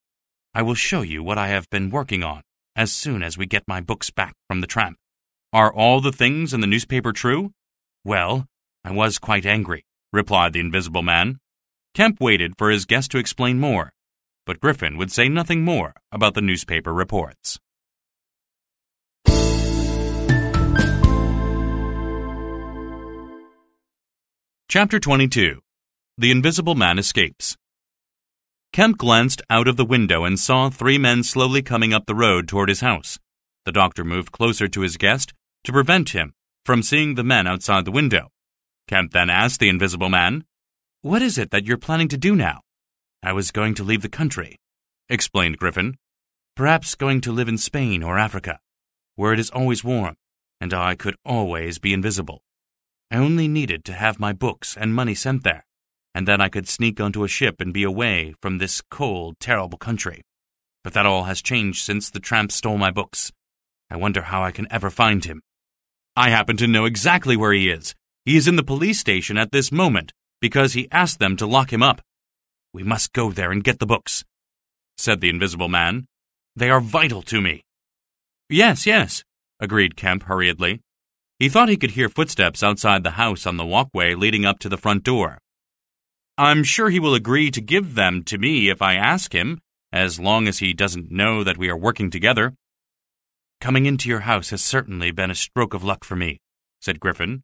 I will show you what I have been working on as soon as we get my books back from the tramp." "Are all the things in the newspaper true?" "Well, I was quite angry," replied the Invisible Man. Kemp waited for his guest to explain more, but Griffin would say nothing more about the newspaper reports. Chapter 22. The Invisible Man Escapes. Kemp glanced out of the window and saw 3 men slowly coming up the road toward his house. The doctor moved closer to his guest to prevent him from seeing the men outside the window. Kemp then asked the Invisible Man, "What is it that you're planning to do now?" "I was going to leave the country," explained Griffin. "Perhaps going to live in Spain or Africa, where it is always warm, and I could always be invisible. I only needed to have my books and money sent there, and then I could sneak onto a ship and be away from this cold, terrible country. But that all has changed since the tramp stole my books. I wonder how I can ever find him." "I happen to know exactly where he is. He is in the police station at this moment because he asked them to lock him up." "We must go there and get the books," said the Invisible Man. "They are vital to me." Yes, agreed Kemp hurriedly. He thought he could hear footsteps outside the house on the walkway leading up to the front door. "I'm sure he will agree to give them to me if I ask him, as long as he doesn't know that we are working together." "Coming into your house has certainly been a stroke of luck for me," said Griffin.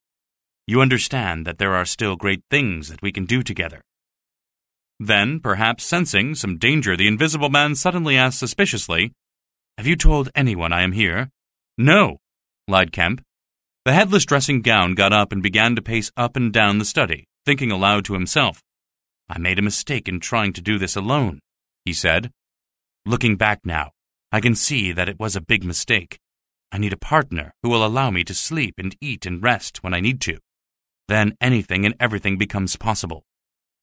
"You understand that there are still great things that we can do together." Then, perhaps sensing some danger, the Invisible Man suddenly asked suspiciously, "Have you told anyone I am here?" "No," lied Kemp. The headless dressing-gown got up and began to pace up and down the study, thinking aloud to himself. "I made a mistake in trying to do this alone," he said. "Looking back now, I can see that it was a big mistake. I need a partner who will allow me to sleep and eat and rest when I need to. Then anything and everything becomes possible.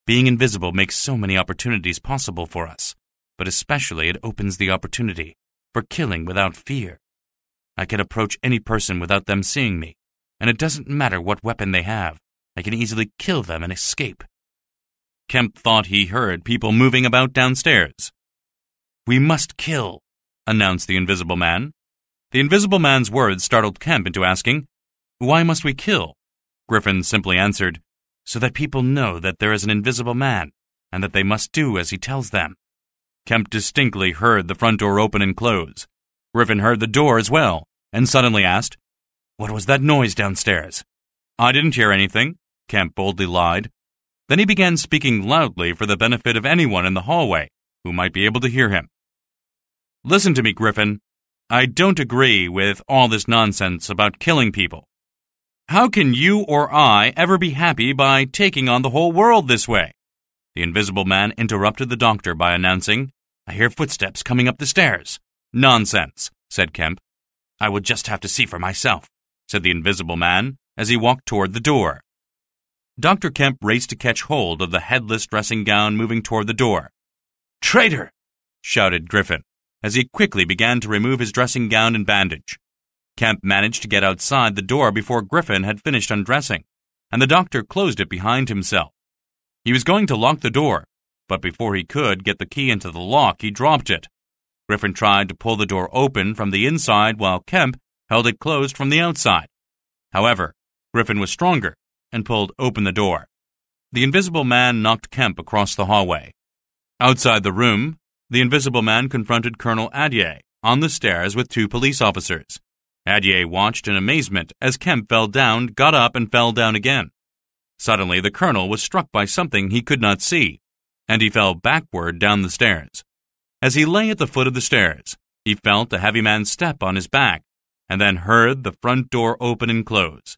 Being invisible makes so many opportunities possible for us, but especially it opens the opportunity for killing without fear. I can approach any person without them seeing me, and it doesn't matter what weapon they have. I can easily kill them and escape." Kemp thought he heard people moving about downstairs. "We must kill," announced the Invisible Man. The Invisible Man's words startled Kemp into asking, "Why must we kill?" Griffin simply answered, "So that people know that there is an invisible man, and that they must do as he tells them." Kemp distinctly heard the front door open and close. Griffin heard the door as well, and suddenly asked, "What was that noise downstairs?" "I didn't hear anything," Kemp boldly lied. Then he began speaking loudly for the benefit of anyone in the hallway who might be able to hear him. "Listen to me, Griffin. I don't agree with all this nonsense about killing people. How can you or I ever be happy by taking on the whole world this way?" The Invisible Man interrupted the doctor by announcing, "I hear footsteps coming up the stairs." "Nonsense," said Kemp. "I will just have to see for myself," said the Invisible Man as he walked toward the door. Dr. Kemp raced to catch hold of the headless dressing gown moving toward the door. "Traitor!" shouted Griffin as he quickly began to remove his dressing gown and bandage. Kemp managed to get outside the door before Griffin had finished undressing, and the doctor closed it behind himself. He was going to lock the door, but before he could get the key into the lock, he dropped it. Griffin tried to pull the door open from the inside while Kemp held it closed from the outside. However, Griffin was stronger and pulled open the door. The Invisible Man knocked Kemp across the hallway. Outside the room, the Invisible Man confronted Colonel Adier on the stairs with 2 police officers. Adier watched in amazement as Kemp fell down, got up, and fell down again. Suddenly, the colonel was struck by something he could not see, and he fell backward down the stairs. As he lay at the foot of the stairs, he felt a heavy man's step on his back, and then heard the front door open and close.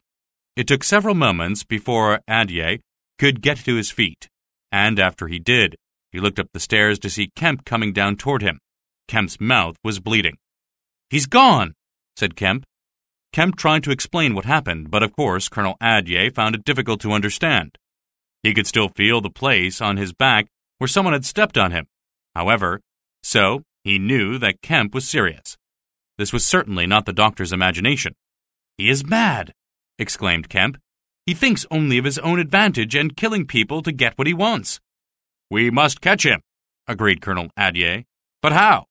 It took several moments before Adier could get to his feet, and after he did, he looked up the stairs to see Kemp coming down toward him. Kemp's mouth was bleeding. "He's gone," said Kemp. Kemp tried to explain what happened, but of course Colonel Adier found it difficult to understand. He could still feel the place on his back where someone had stepped on him. However, so he knew that Kemp was serious. This was certainly not the doctor's imagination. "He is mad," exclaimed Kemp. "He thinks only of his own advantage and killing people to get what he wants." "We must catch him," agreed Colonel Adier. "But how?"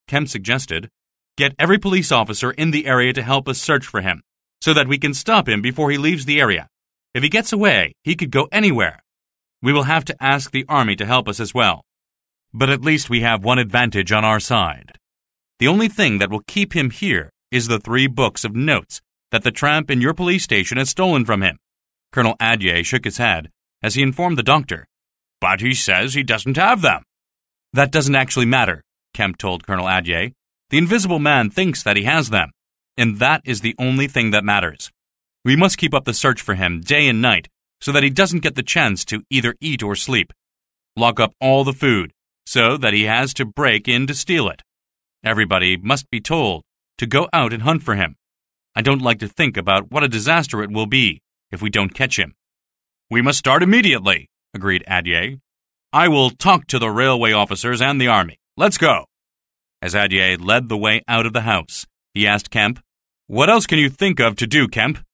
Kemp suggested, "Get every police officer in the area to help us search for him, so that we can stop him before he leaves the area. If he gets away, he could go anywhere. We will have to ask the army to help us as well. But at least we have one advantage on our side. The only thing that will keep him here is the 3 books of notes that the tramp in your police station has stolen from him." Colonel Adier shook his head as he informed the doctor. "But he says he doesn't have them." "That doesn't actually matter," Kemp told Colonel Adier. "The Invisible Man thinks that he has them, and that is the only thing that matters. We must keep up the search for him day and night so that he doesn't get the chance to either eat or sleep. Lock up all the food so that he has to break in to steal it. Everybody must be told to go out and hunt for him. I don't like to think about what a disaster it will be if we don't catch him." "We must start immediately," agreed Adier. "I will talk to the railway officers and the army. Let's go." As Adier led the way out of the house, he asked Kemp, "What else can you think of to do, Kemp?"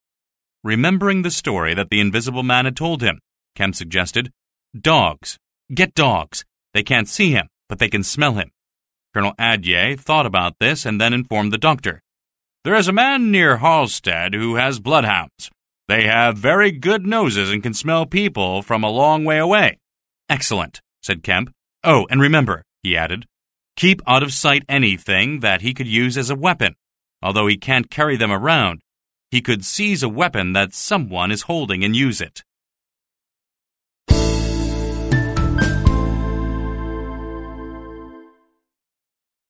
Remembering the story that the Invisible Man had told him, Kemp suggested, "Dogs. Get dogs. They can't see him, but they can smell him." Colonel Adier thought about this and then informed the doctor. "There is a man near Halstead who has bloodhounds. They have very good noses and can smell people from a long way away." "Excellent," said Kemp. "Oh, and remember," he added, "keep out of sight anything that he could use as a weapon. Although he can't carry them around, he could seize a weapon that someone is holding and use it."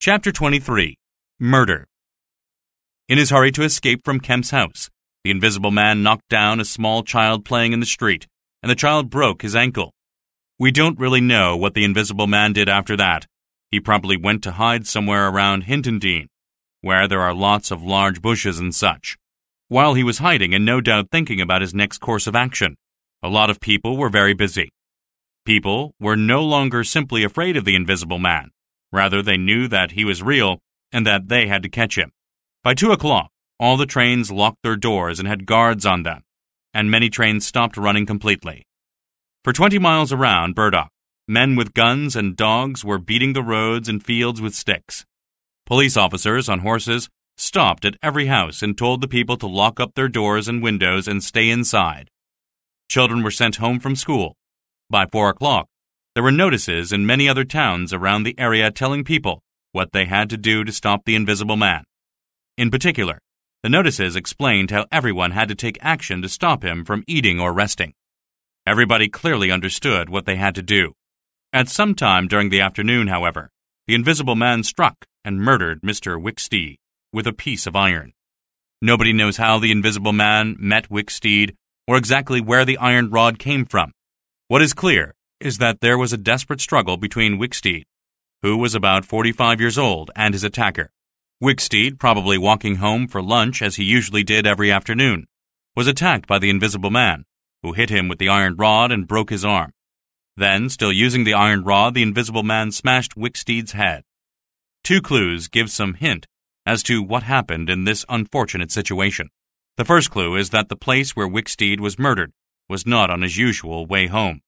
Chapter 23. Murder. In his hurry to escape from Kemp's house, the Invisible Man knocked down a small child playing in the street, and the child broke his ankle. We don't really know what the Invisible Man did after that. He probably went to hide somewhere around Hintondean, where there are lots of large bushes and such. While he was hiding and no doubt thinking about his next course of action, a lot of people were very busy. People were no longer simply afraid of the Invisible Man. Rather, they knew that he was real and that they had to catch him. By 2 o'clock, all the trains locked their doors and had guards on them, and many trains stopped running completely. For 20 miles around Burdock, men with guns and dogs were beating the roads and fields with sticks. Police officers on horses stopped at every house and told the people to lock up their doors and windows and stay inside. Children were sent home from school. By 4 o'clock, there were notices in many other towns around the area telling people what they had to do to stop the Invisible Man. In particular, the notices explained how everyone had to take action to stop him from eating or resting. Everybody clearly understood what they had to do. At some time during the afternoon, however, the Invisible Man struck and murdered Mr. Wicksteed with a piece of iron. Nobody knows how the Invisible Man met Wicksteed or exactly where the iron rod came from. What is clear is that there was a desperate struggle between Wicksteed, who was about 45 years old, and his attacker. Wicksteed, probably walking home for lunch as he usually did every afternoon, was attacked by the Invisible Man, who hit him with the iron rod and broke his arm. Then, still using the iron rod, the Invisible Man smashed Wicksteed's head. 2 clues give some hint as to what happened in this unfortunate situation. The first clue is that the place where Wicksteed was murdered was not on his usual way home.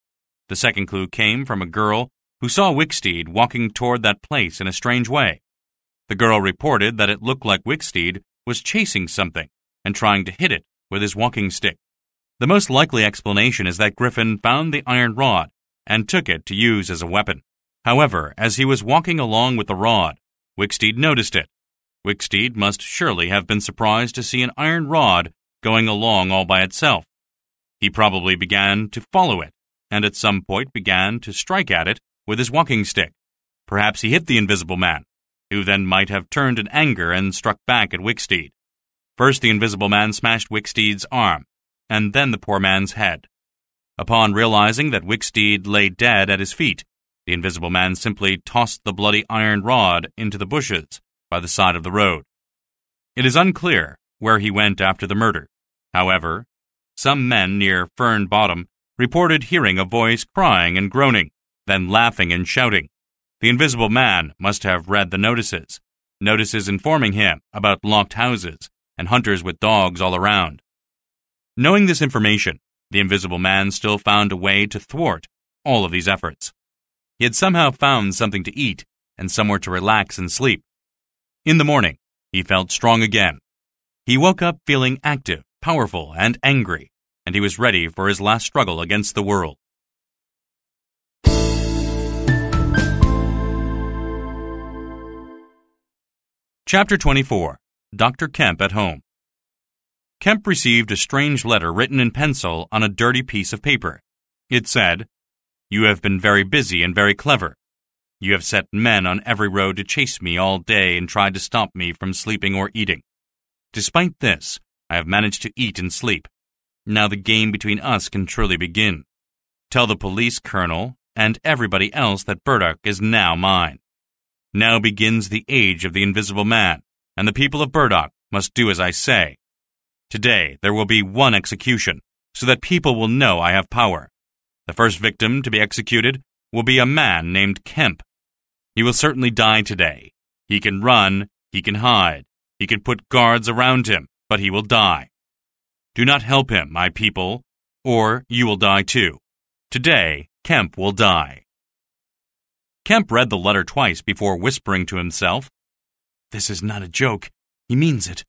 The second clue came from a girl who saw Wicksteed walking toward that place in a strange way. The girl reported that it looked like Wicksteed was chasing something and trying to hit it with his walking stick. The most likely explanation is that Griffin found the iron rod and took it to use as a weapon. However, as he was walking along with the rod, Wicksteed noticed it. Wicksteed must surely have been surprised to see an iron rod going along all by itself. He probably began to follow it, and at some point began to strike at it with his walking stick. Perhaps he hit the Invisible Man, who then might have turned in anger and struck back at Wicksteed. First, the Invisible Man smashed Wicksteed's arm, and then the poor man's head. Upon realizing that Wicksteed lay dead at his feet, the Invisible Man simply tossed the bloody iron rod into the bushes by the side of the road. It is unclear where he went after the murder. However, some men near Fern Bottom reported hearing a voice crying and groaning, then laughing and shouting. The Invisible Man must have read the notices informing him about locked houses and hunters with dogs all around. Knowing this information, the Invisible Man still found a way to thwart all of these efforts. He had somehow found something to eat and somewhere to relax and sleep. In the morning, he felt strong again. He woke up feeling active, powerful, and angry, and he was ready for his last struggle against the world. Chapter 24. Dr. Kemp at Home. Kemp received a strange letter written in pencil on a dirty piece of paper. It said, "You have been very busy and very clever. You have set men on every road to chase me all day and tried to stop me from sleeping or eating. Despite this, I have managed to eat and sleep. Now the game between us can truly begin. Tell the police colonel and everybody else that Burdock is now mine. Now begins the age of the Invisible Man, and the people of Burdock must do as I say. Today there will be one execution, so that people will know I have power. The first victim to be executed will be a man named Kemp. He will certainly die today. He can run, he can hide, he can put guards around him, but he will die. Do not help him, my people, or you will die too. Today, Kemp will die." Kemp read the letter twice before whispering to himself, "This is not a joke. He means it."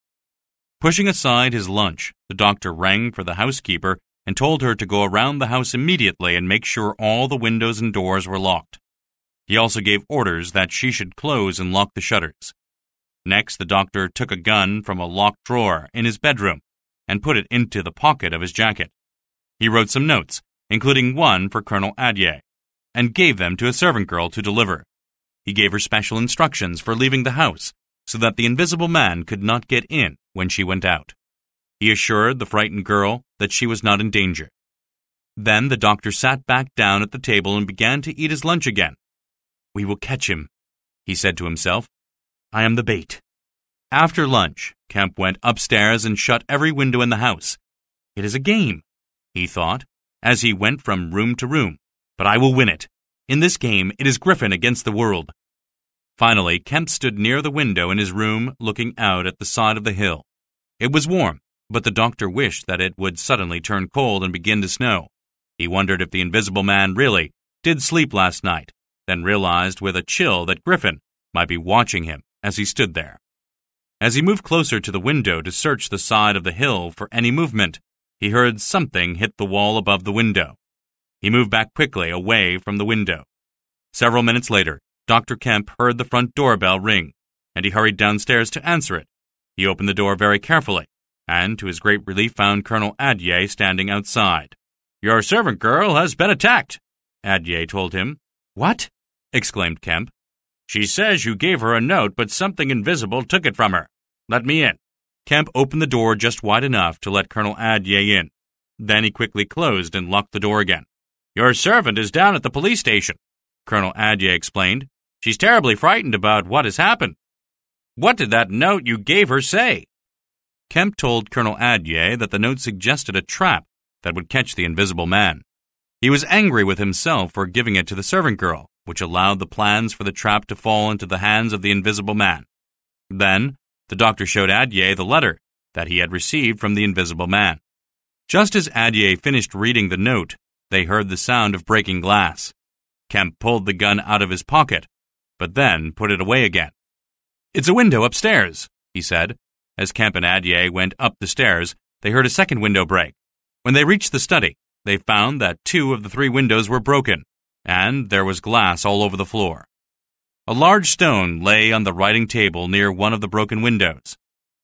Pushing aside his lunch, the doctor rang for the housekeeper and told her to go around the house immediately and make sure all the windows and doors were locked. He also gave orders that she should close and lock the shutters. Next, the doctor took a gun from a locked drawer in his bedroom and put it into the pocket of his jacket. He wrote some notes, including one for Colonel Adye, and gave them to a servant girl to deliver. He gave her special instructions for leaving the house so that the Invisible Man could not get in when she went out. He assured the frightened girl that she was not in danger. Then the doctor sat back down at the table and began to eat his lunch again. "We will catch him," he said to himself. "I am the bait." After lunch, Kemp went upstairs and shut every window in the house. "It is a game," he thought, as he went from room to room, but I will win it. In this game, it is Griffin against the world." Finally, Kemp stood near the window in his room, looking out at the side of the hill. It was warm, but the doctor wished that it would suddenly turn cold and begin to snow. He wondered if the Invisible Man really did sleep last night, then realized with a chill that Griffin might be watching him as he stood there. As he moved closer to the window to search the side of the hill for any movement, he heard something hit the wall above the window. He moved back quickly away from the window. Several minutes later, Dr. Kemp heard the front doorbell ring, and he hurried downstairs to answer it. He opened the door very carefully, and to his great relief found Colonel Adye standing outside. "Your servant girl has been attacked," Adye told him. "What?" exclaimed Kemp. "She says you gave her a note, but something invisible took it from her. Let me in." Kemp opened the door just wide enough to let Colonel Adye in. Then he quickly closed and locked the door again. "Your servant is down at the police station," Colonel Adye explained. "She's terribly frightened about what has happened." "What did that note you gave her say?" Kemp told Colonel Adye that the note suggested a trap that would catch the Invisible Man. He was angry with himself for giving it to the servant girl, which allowed the plans for the trap to fall into the hands of the Invisible Man. Then, the doctor showed Adye the letter that he had received from the Invisible Man. Just as Adye finished reading the note, they heard the sound of breaking glass. Kemp pulled the gun out of his pocket, but then put it away again. "It's a window upstairs," he said. As Kemp and Adye went up the stairs, they heard a second window break. When they reached the study, they found that 2 of the 3 windows were broken, and there was glass all over the floor. A large stone lay on the writing table near one of the broken windows.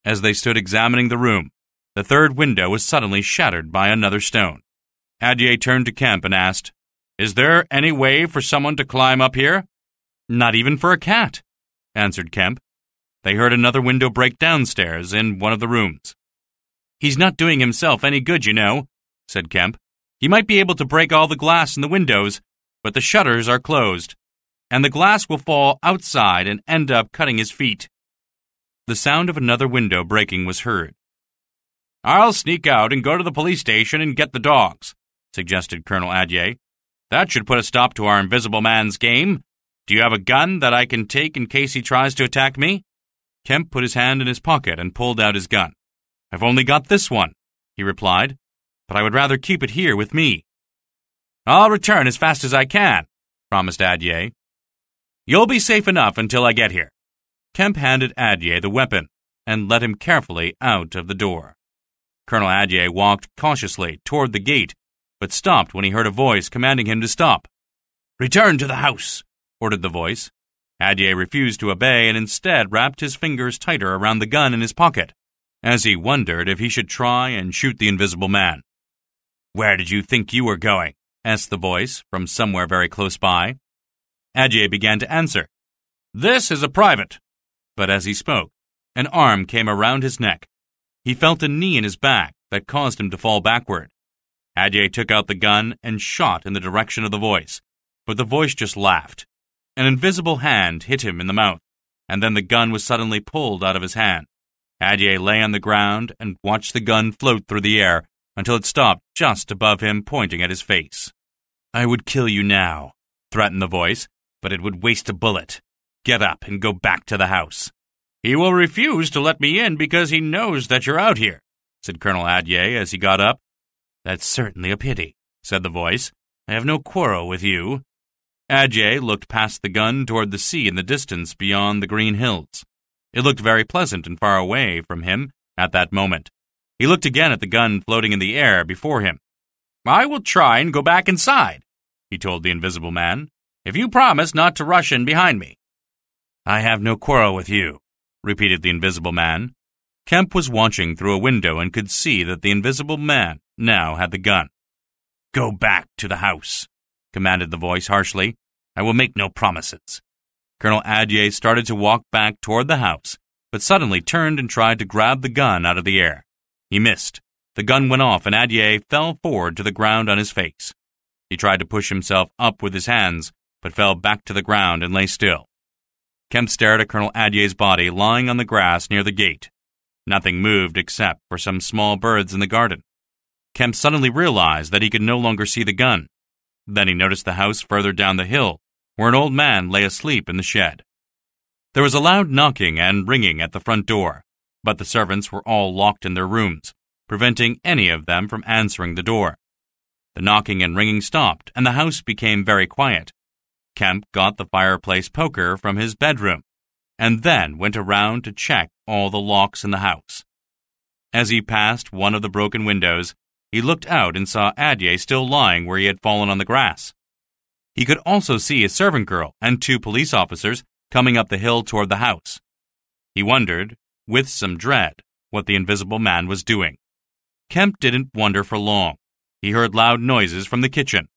As they stood examining the room, the 3rd window was suddenly shattered by another stone. Adye turned to Kemp and asked, "Is there any way for someone to climb up here?" "Not even for a cat," answered Kemp. They heard another window break downstairs in one of the rooms. "He's not doing himself any good, you know," said Kemp. "He might be able to break all the glass in the windows, but the shutters are closed, and the glass will fall outside and end up cutting his feet." The sound of another window breaking was heard. "I'll sneak out and go to the police station and get the dogs," suggested Colonel Adye. "That should put a stop to our Invisible Man's game. Do you have a gun that I can take in case he tries to attack me?" Kemp put his hand in his pocket and pulled out his gun. "I've only got this one," he replied, "but I would rather keep it here with me." "I'll return as fast as I can," promised Adye. "You'll be safe enough until I get here." Kemp handed Adye the weapon and led him carefully out of the door. Colonel Adye walked cautiously toward the gate, but stopped when he heard a voice commanding him to stop. "Return to the house," ordered the voice. Adye refused to obey and instead wrapped his fingers tighter around the gun in his pocket, as he wondered if he should try and shoot the Invisible Man. "Where did you think you were going?" asked the voice from somewhere very close by. Adye began to answer, "This is a private." But as he spoke, an arm came around his neck. He felt a knee in his back that caused him to fall backward. Adye took out the gun and shot in the direction of the voice, but the voice just laughed. An invisible hand hit him in the mouth, and then the gun was suddenly pulled out of his hand. Adye lay on the ground and watched the gun float through the air until it stopped just above him, pointing at his face. "I would kill you now," threatened the voice, "but it would waste a bullet. Get up and go back to the house." "He will refuse to let me in because he knows that you're out here," said Colonel Adye as he got up. "That's certainly a pity," said the voice. "I have no quarrel with you." Adye looked past the gun toward the sea in the distance beyond the green hills. It looked very pleasant and far away from him at that moment. He looked again at the gun floating in the air before him. "I will try and go back inside," he told the Invisible Man, "if you promise not to rush in behind me." "I have no quarrel with you," repeated the Invisible Man. Kemp was watching through a window and could see that the Invisible Man now had the gun. "Go back to the house," commanded the voice harshly. "I will make no promises." Colonel Adye started to walk back toward the house, but suddenly turned and tried to grab the gun out of the air. He missed. The gun went off and Adye fell forward to the ground on his face. He tried to push himself up with his hands, but fell back to the ground and lay still. Kemp stared at Colonel Adye's body lying on the grass near the gate. Nothing moved except for some small birds in the garden. Kemp suddenly realized that he could no longer see the gun. Then he noticed the house further down the hill, where an old man lay asleep in the shed. There was a loud knocking and ringing at the front door, but the servants were all locked in their rooms, preventing any of them from answering the door. The knocking and ringing stopped, and the house became very quiet. Kemp got the fireplace poker from his bedroom, and then went around to check all the locks in the house. As he passed one of the broken windows, he looked out and saw Adye still lying where he had fallen on the grass. He could also see a servant girl and 2 police officers coming up the hill toward the house. He wondered, with some dread, what the invisible man was doing. Kemp didn't wonder for long. He heard loud noises from the kitchen,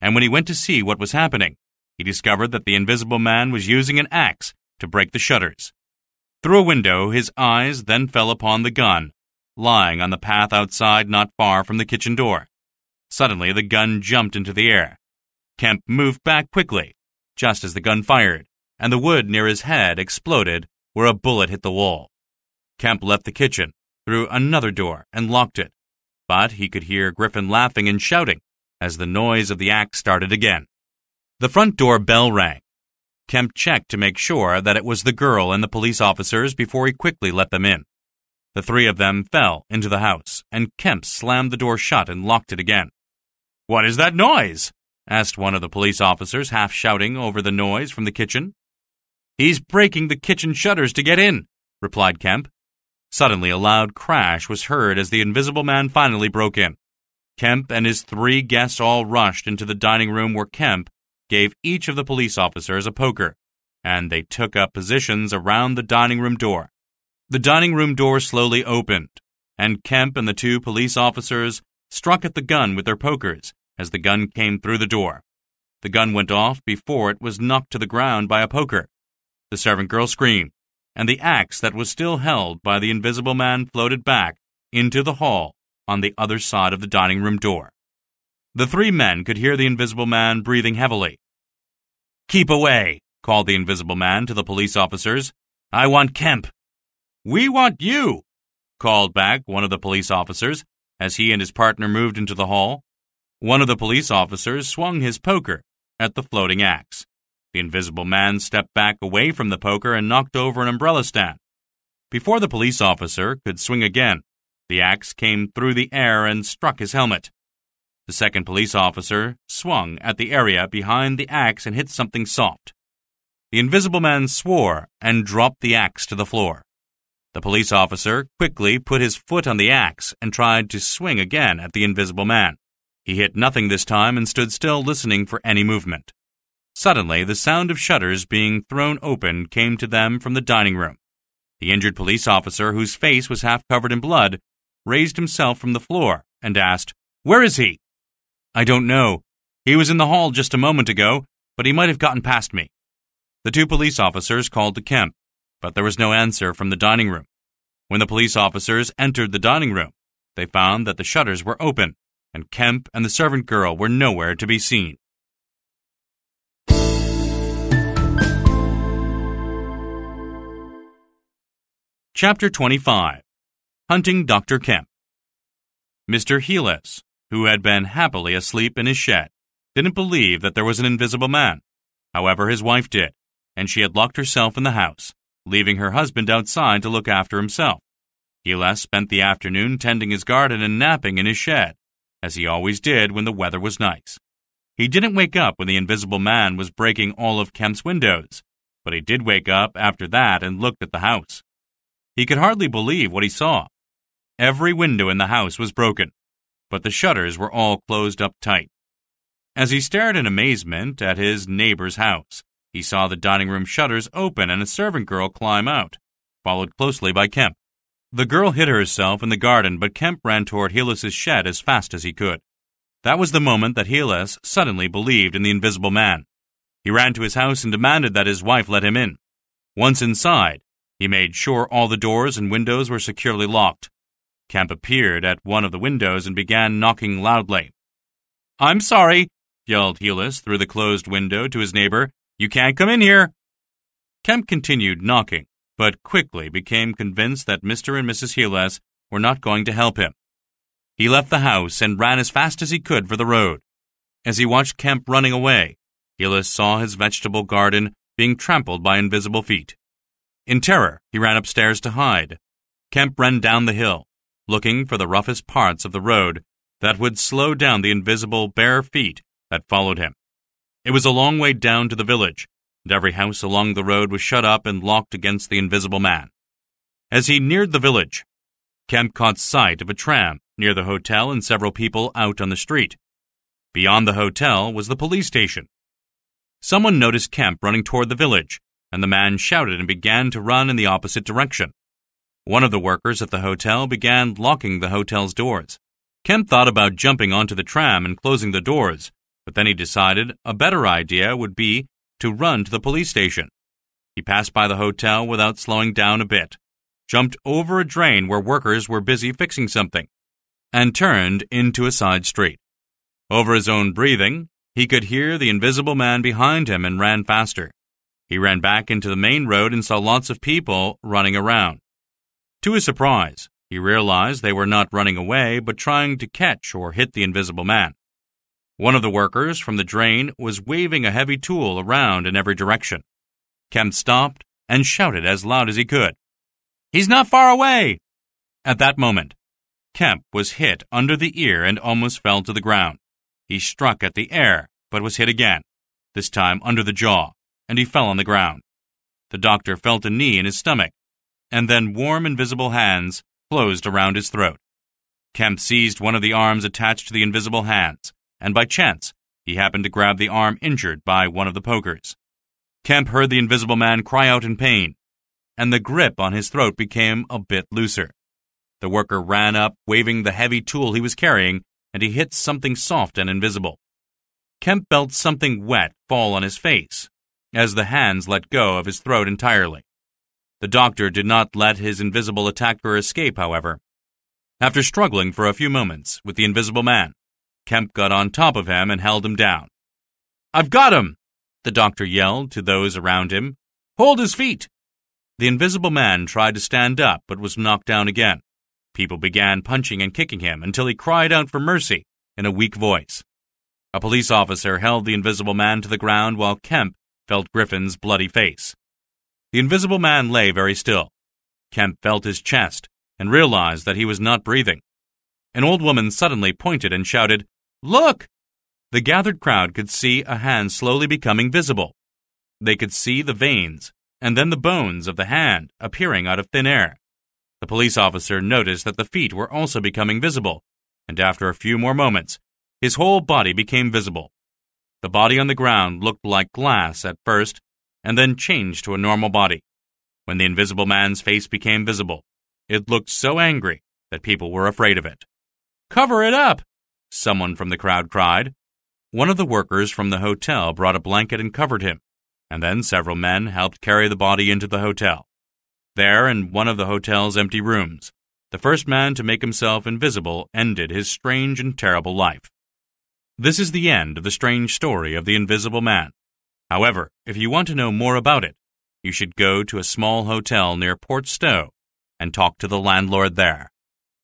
and when he went to see what was happening, he discovered that the invisible man was using an axe to break the shutters. Through a window, his eyes then fell upon the gun, lying on the path outside not far from the kitchen door. Suddenly, the gun jumped into the air. Kemp moved back quickly, just as the gun fired, and the wood near his head exploded where a bullet hit the wall. Kemp left the kitchen, through another door, and locked it. But he could hear Griffin laughing and shouting as the noise of the axe started again. The front door bell rang. Kemp checked to make sure that it was the girl and the police officers before he quickly let them in. The 3 of them fell into the house, and Kemp slammed the door shut and locked it again. "What is that noise?" asked one of the police officers, half shouting over the noise from the kitchen. "He's breaking the kitchen shutters to get in," replied Kemp. Suddenly, a loud crash was heard as the invisible man finally broke in. Kemp and his 3 guests all rushed into the dining room where Kemp gave each of the police officers a poker, and they took up positions around the dining room door. The dining room door slowly opened, and Kemp and the 2 police officers struck at the gun with their pokers as the gun came through the door. The gun went off before it was knocked to the ground by a poker. The servant girl screamed, and the axe that was still held by the invisible man floated back into the hall on the other side of the dining room door. The 3 men could hear the invisible man breathing heavily. "Keep away," called the invisible man to the police officers. "I want Kemp." "We want you," called back one of the police officers as he and his partner moved into the hall. One of the police officers swung his poker at the floating axe. The invisible man stepped back away from the poker and knocked over an umbrella stand. Before the police officer could swing again, the axe came through the air and struck his helmet. The second police officer swung at the area behind the axe and hit something soft. The invisible man swore and dropped the axe to the floor. The police officer quickly put his foot on the axe and tried to swing again at the invisible man. He hit nothing this time and stood still listening for any movement. Suddenly, the sound of shutters being thrown open came to them from the dining room. The injured police officer, whose face was half covered in blood, raised himself from the floor and asked, "Where is he?" "I don't know. He was in the hall just a moment ago, but he might have gotten past me." The 2 police officers called to Kemp, but there was no answer from the dining room. When the police officers entered the dining room, they found that the shutters were open, and Kemp and the servant girl were nowhere to be seen. Chapter 25. Hunting Dr. Kemp. Mr. Heelas, who had been happily asleep in his shed, didn't believe that there was an invisible man. However, his wife did, and she had locked herself in the house, leaving her husband outside to look after himself. Heelas spent the afternoon tending his garden and napping in his shed, as he always did when the weather was nice. He didn't wake up when the invisible man was breaking all of Kemp's windows, but he did wake up after that and looked at the house. He could hardly believe what he saw. Every window in the house was broken, but the shutters were all closed up tight. As he stared in amazement at his neighbor's house, he saw the dining room shutters open and a servant girl climb out, followed closely by Kemp. The girl hid herself in the garden, but Kemp ran toward Heelas's shed as fast as he could. That was the moment that Heelas suddenly believed in the invisible man. He ran to his house and demanded that his wife let him in. Once inside, he made sure all the doors and windows were securely locked. Kemp appeared at one of the windows and began knocking loudly. "I'm sorry," yelled Heelas through the closed window to his neighbor. "You can't come in here." Kemp continued knocking, but quickly became convinced that Mr. and Mrs. Heelas were not going to help him. He left the house and ran as fast as he could for the road. As he watched Kemp running away, Gillis saw his vegetable garden being trampled by invisible feet. In terror, he ran upstairs to hide. Kemp ran down the hill, looking for the roughest parts of the road that would slow down the invisible bare feet that followed him. It was a long way down to the village, and every house along the road was shut up and locked against the invisible man. As he neared the village, Kemp caught sight of a tram near the hotel and several people out on the street. Beyond the hotel was the police station. Someone noticed Kemp running toward the village, and the man shouted and began to run in the opposite direction. One of the workers at the hotel began locking the hotel's doors. Kemp thought about jumping onto the tram and closing the doors, but then he decided a better idea would be to run to the police station. He passed by the hotel without slowing down a bit, jumped over a drain where workers were busy fixing something, and turned into a side street. Over his own breathing, he could hear the invisible man behind him and ran faster. He ran back into the main road and saw lots of people running around. To his surprise, he realized they were not running away but trying to catch or hit the invisible man. One of the workers from the drain was waving a heavy tool around in every direction. Kemp stopped and shouted as loud as he could, "He's not far away!" At that moment, Kemp was hit under the ear and almost fell to the ground. He struck at the air, but was hit again, this time under the jaw, and he fell on the ground. The doctor felt a knee in his stomach, and then warm invisible hands closed around his throat. Kemp seized one of the arms attached to the invisible hands, and by chance, he happened to grab the arm injured by one of the pokers. Kemp heard the invisible man cry out in pain, and the grip on his throat became a bit looser. The worker ran up, waving the heavy tool he was carrying, and he hit something soft and invisible. Kemp felt something wet fall on his face, as the hands let go of his throat entirely. The doctor did not let his invisible attacker escape, however. After struggling for a few moments with the invisible man, Kemp got on top of him and held him down. "I've got him!" the doctor yelled to those around him. "Hold his feet!" The invisible man tried to stand up but was knocked down again. People began punching and kicking him until he cried out for mercy in a weak voice. A police officer held the invisible man to the ground while Kemp felt Griffin's bloody face. The invisible man lay very still. Kemp felt his chest and realized that he was not breathing. An old woman suddenly pointed and shouted, "Look!" The gathered crowd could see a hand slowly becoming visible. They could see the veins and then the bones of the hand appearing out of thin air. The police officer noticed that the feet were also becoming visible, and after a few more moments, his whole body became visible. The body on the ground looked like glass at first, and then changed to a normal body. When the invisible man's face became visible, it looked so angry that people were afraid of it. "Cover it up!" someone from the crowd cried. One of the workers from the hotel brought a blanket and covered him, and then several men helped carry the body into the hotel. There, in one of the hotel's empty rooms, the first man to make himself invisible ended his strange and terrible life. This is the end of the strange story of the invisible man. However, if you want to know more about it, you should go to a small hotel near Port Stowe and talk to the landlord there.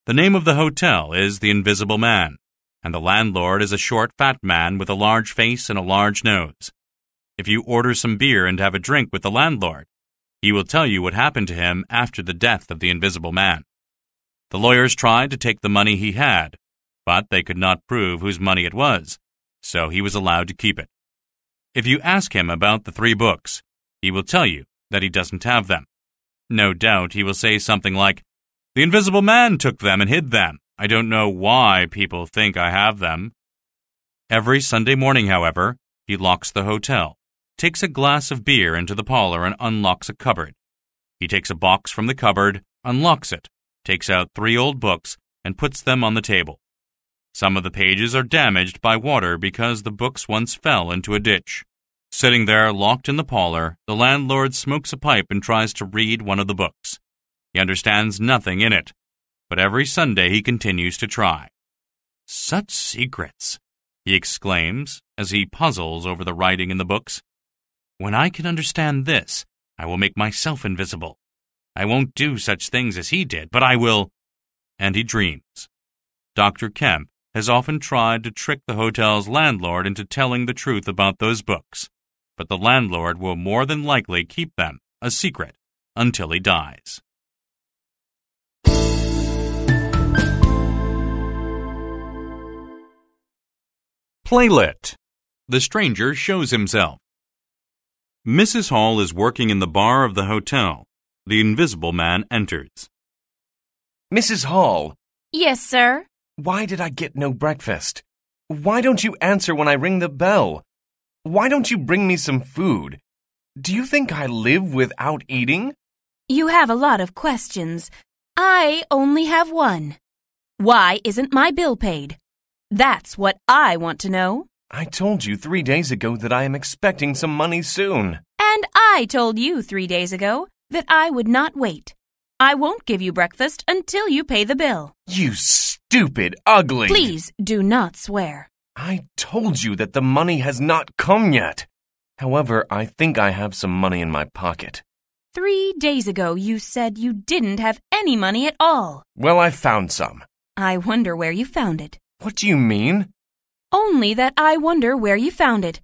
The name of the hotel is The Invisible Man, and the landlord is a short, fat man with a large face and a large nose. If you order some beer and have a drink with the landlord, he will tell you what happened to him after the death of the invisible man. The lawyers tried to take the money he had, but they could not prove whose money it was, so he was allowed to keep it. If you ask him about the 3 books, he will tell you that he doesn't have them. No doubt he will say something like, "The invisible man took them and hid them. I don't know why people think I have them." Every Sunday morning, however, he locks the hotel, takes a glass of beer into the parlor and unlocks a cupboard. He takes a box from the cupboard, unlocks it, takes out 3 old books, and puts them on the table. Some of the pages are damaged by water because the books once fell into a ditch. Sitting there locked in the parlor, the landlord smokes a pipe and tries to read one of the books. He understands nothing in it, but every Sunday he continues to try. "Such secrets," he exclaims as he puzzles over the writing in the books. "When I can understand this, I will make myself invisible. I won't do such things as he did, but I will—" And he dreams. Dr. Kemp has often tried to trick the hotel's landlord into telling the truth about those books, but the landlord will more than likely keep them a secret until he dies. Playlet. The stranger shows himself. Mrs. Hall is working in the bar of the hotel. The invisible man enters. Mrs. Hall. Yes, sir? Why did I get no breakfast? Why don't you answer when I ring the bell? Why don't you bring me some food? Do you think I live without eating? You have a lot of questions. I only have one. Why isn't my bill paid? That's what I want to know. I told you 3 days ago that I am expecting some money soon. And I told you 3 days ago that I would not wait. I won't give you breakfast until you pay the bill. You stupid, ugly... Please do not swear. I told you that the money has not come yet. However, I think I have some money in my pocket. 3 days ago you said you didn't have any money at all. Well, I found some. I wonder where you found it. What do you mean? Only that I wonder where you found it.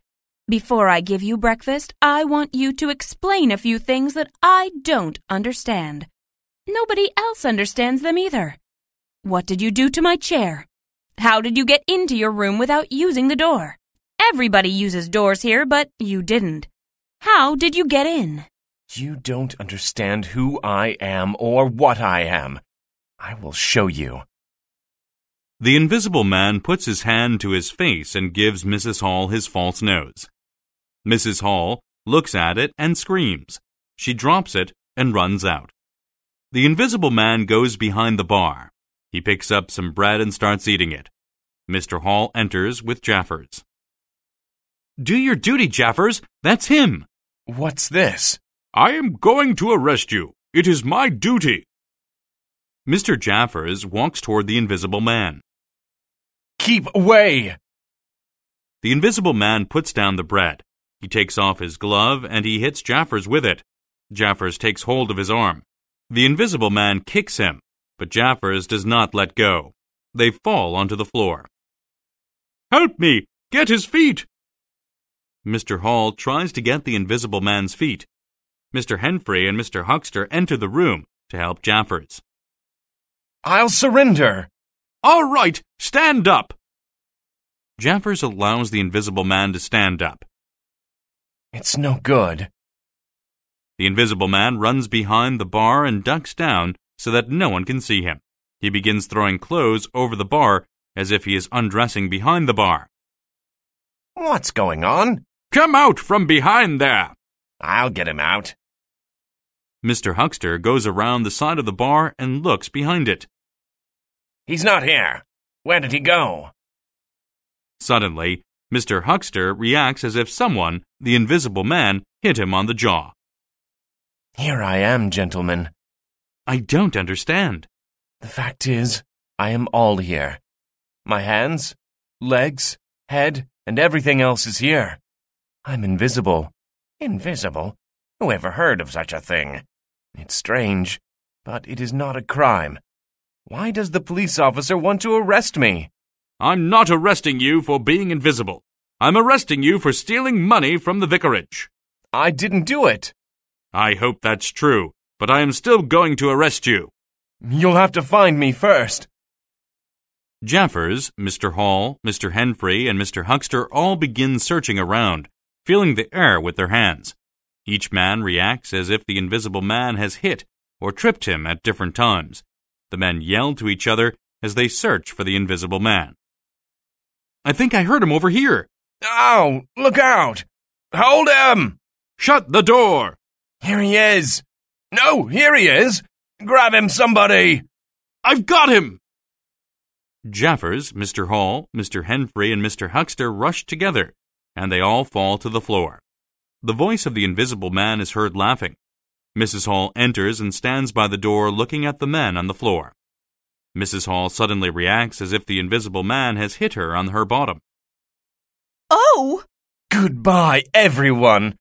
Before I give you breakfast, I want you to explain a few things that I don't understand. Nobody else understands them either. What did you do to my chair? How did you get into your room without using the door? Everybody uses doors here, but you didn't. How did you get in? You don't understand who I am or what I am. I will show you. The invisible man puts his hand to his face and gives Mrs. Hall his false nose. Mrs. Hall looks at it and screams. She drops it and runs out. The invisible man goes behind the bar. He picks up some bread and starts eating it. Mr. Hall enters with Jaffers. Do your duty, Jaffers. That's him. What's this? I am going to arrest you. It is my duty. Mr. Jaffers walks toward the invisible man. Keep away! The invisible man puts down the bread. He takes off his glove and he hits Jaffers with it. Jaffers takes hold of his arm. The invisible man kicks him, but Jaffers does not let go. They fall onto the floor. Help me! Get his feet! Mr. Hall tries to get the invisible man's feet. Mr. Henfrey and Mr. Huckster enter the room to help Jaffers. I'll surrender! All right, stand up! Jaffers allows the invisible man to stand up. It's no good. The invisible man runs behind the bar and ducks down so that no one can see him. He begins throwing clothes over the bar as if he is undressing behind the bar. What's going on? Come out from behind there! I'll get him out. Mr. Huckster goes around the side of the bar and looks behind it. He's not here. Where did he go? Suddenly, Mr. Huckster reacts as if someone, the invisible man, hit him on the jaw. Here I am, gentlemen. I don't understand. The fact is, I am all here. My hands, legs, head, and everything else is here. I'm invisible. Invisible? Who ever heard of such a thing? It's strange, but it is not a crime. Why does the police officer want to arrest me? I'm not arresting you for being invisible. I'm arresting you for stealing money from the vicarage. I didn't do it. I hope that's true, but I am still going to arrest you. You'll have to find me first. Jaffers, Mr. Hall, Mr. Henfrey, and Mr. Huckster all begin searching around, feeling the air with their hands. Each man reacts as if the invisible man has hit or tripped him at different times. The men yell to each other as they search for the invisible man. I think I heard him over here. Ow! Look out! Hold him! Shut the door! Here he is! No, here he is! Grab him, somebody! I've got him! Jaffers, Mr. Hall, Mr. Henfrey, and Mr. Huckster rush together, and they all fall to the floor. The voice of the invisible man is heard laughing. Mrs. Hall enters and stands by the door looking at the men on the floor. Mrs. Hall suddenly reacts as if the invisible man has hit her on her bottom. Oh! Goodbye, everyone!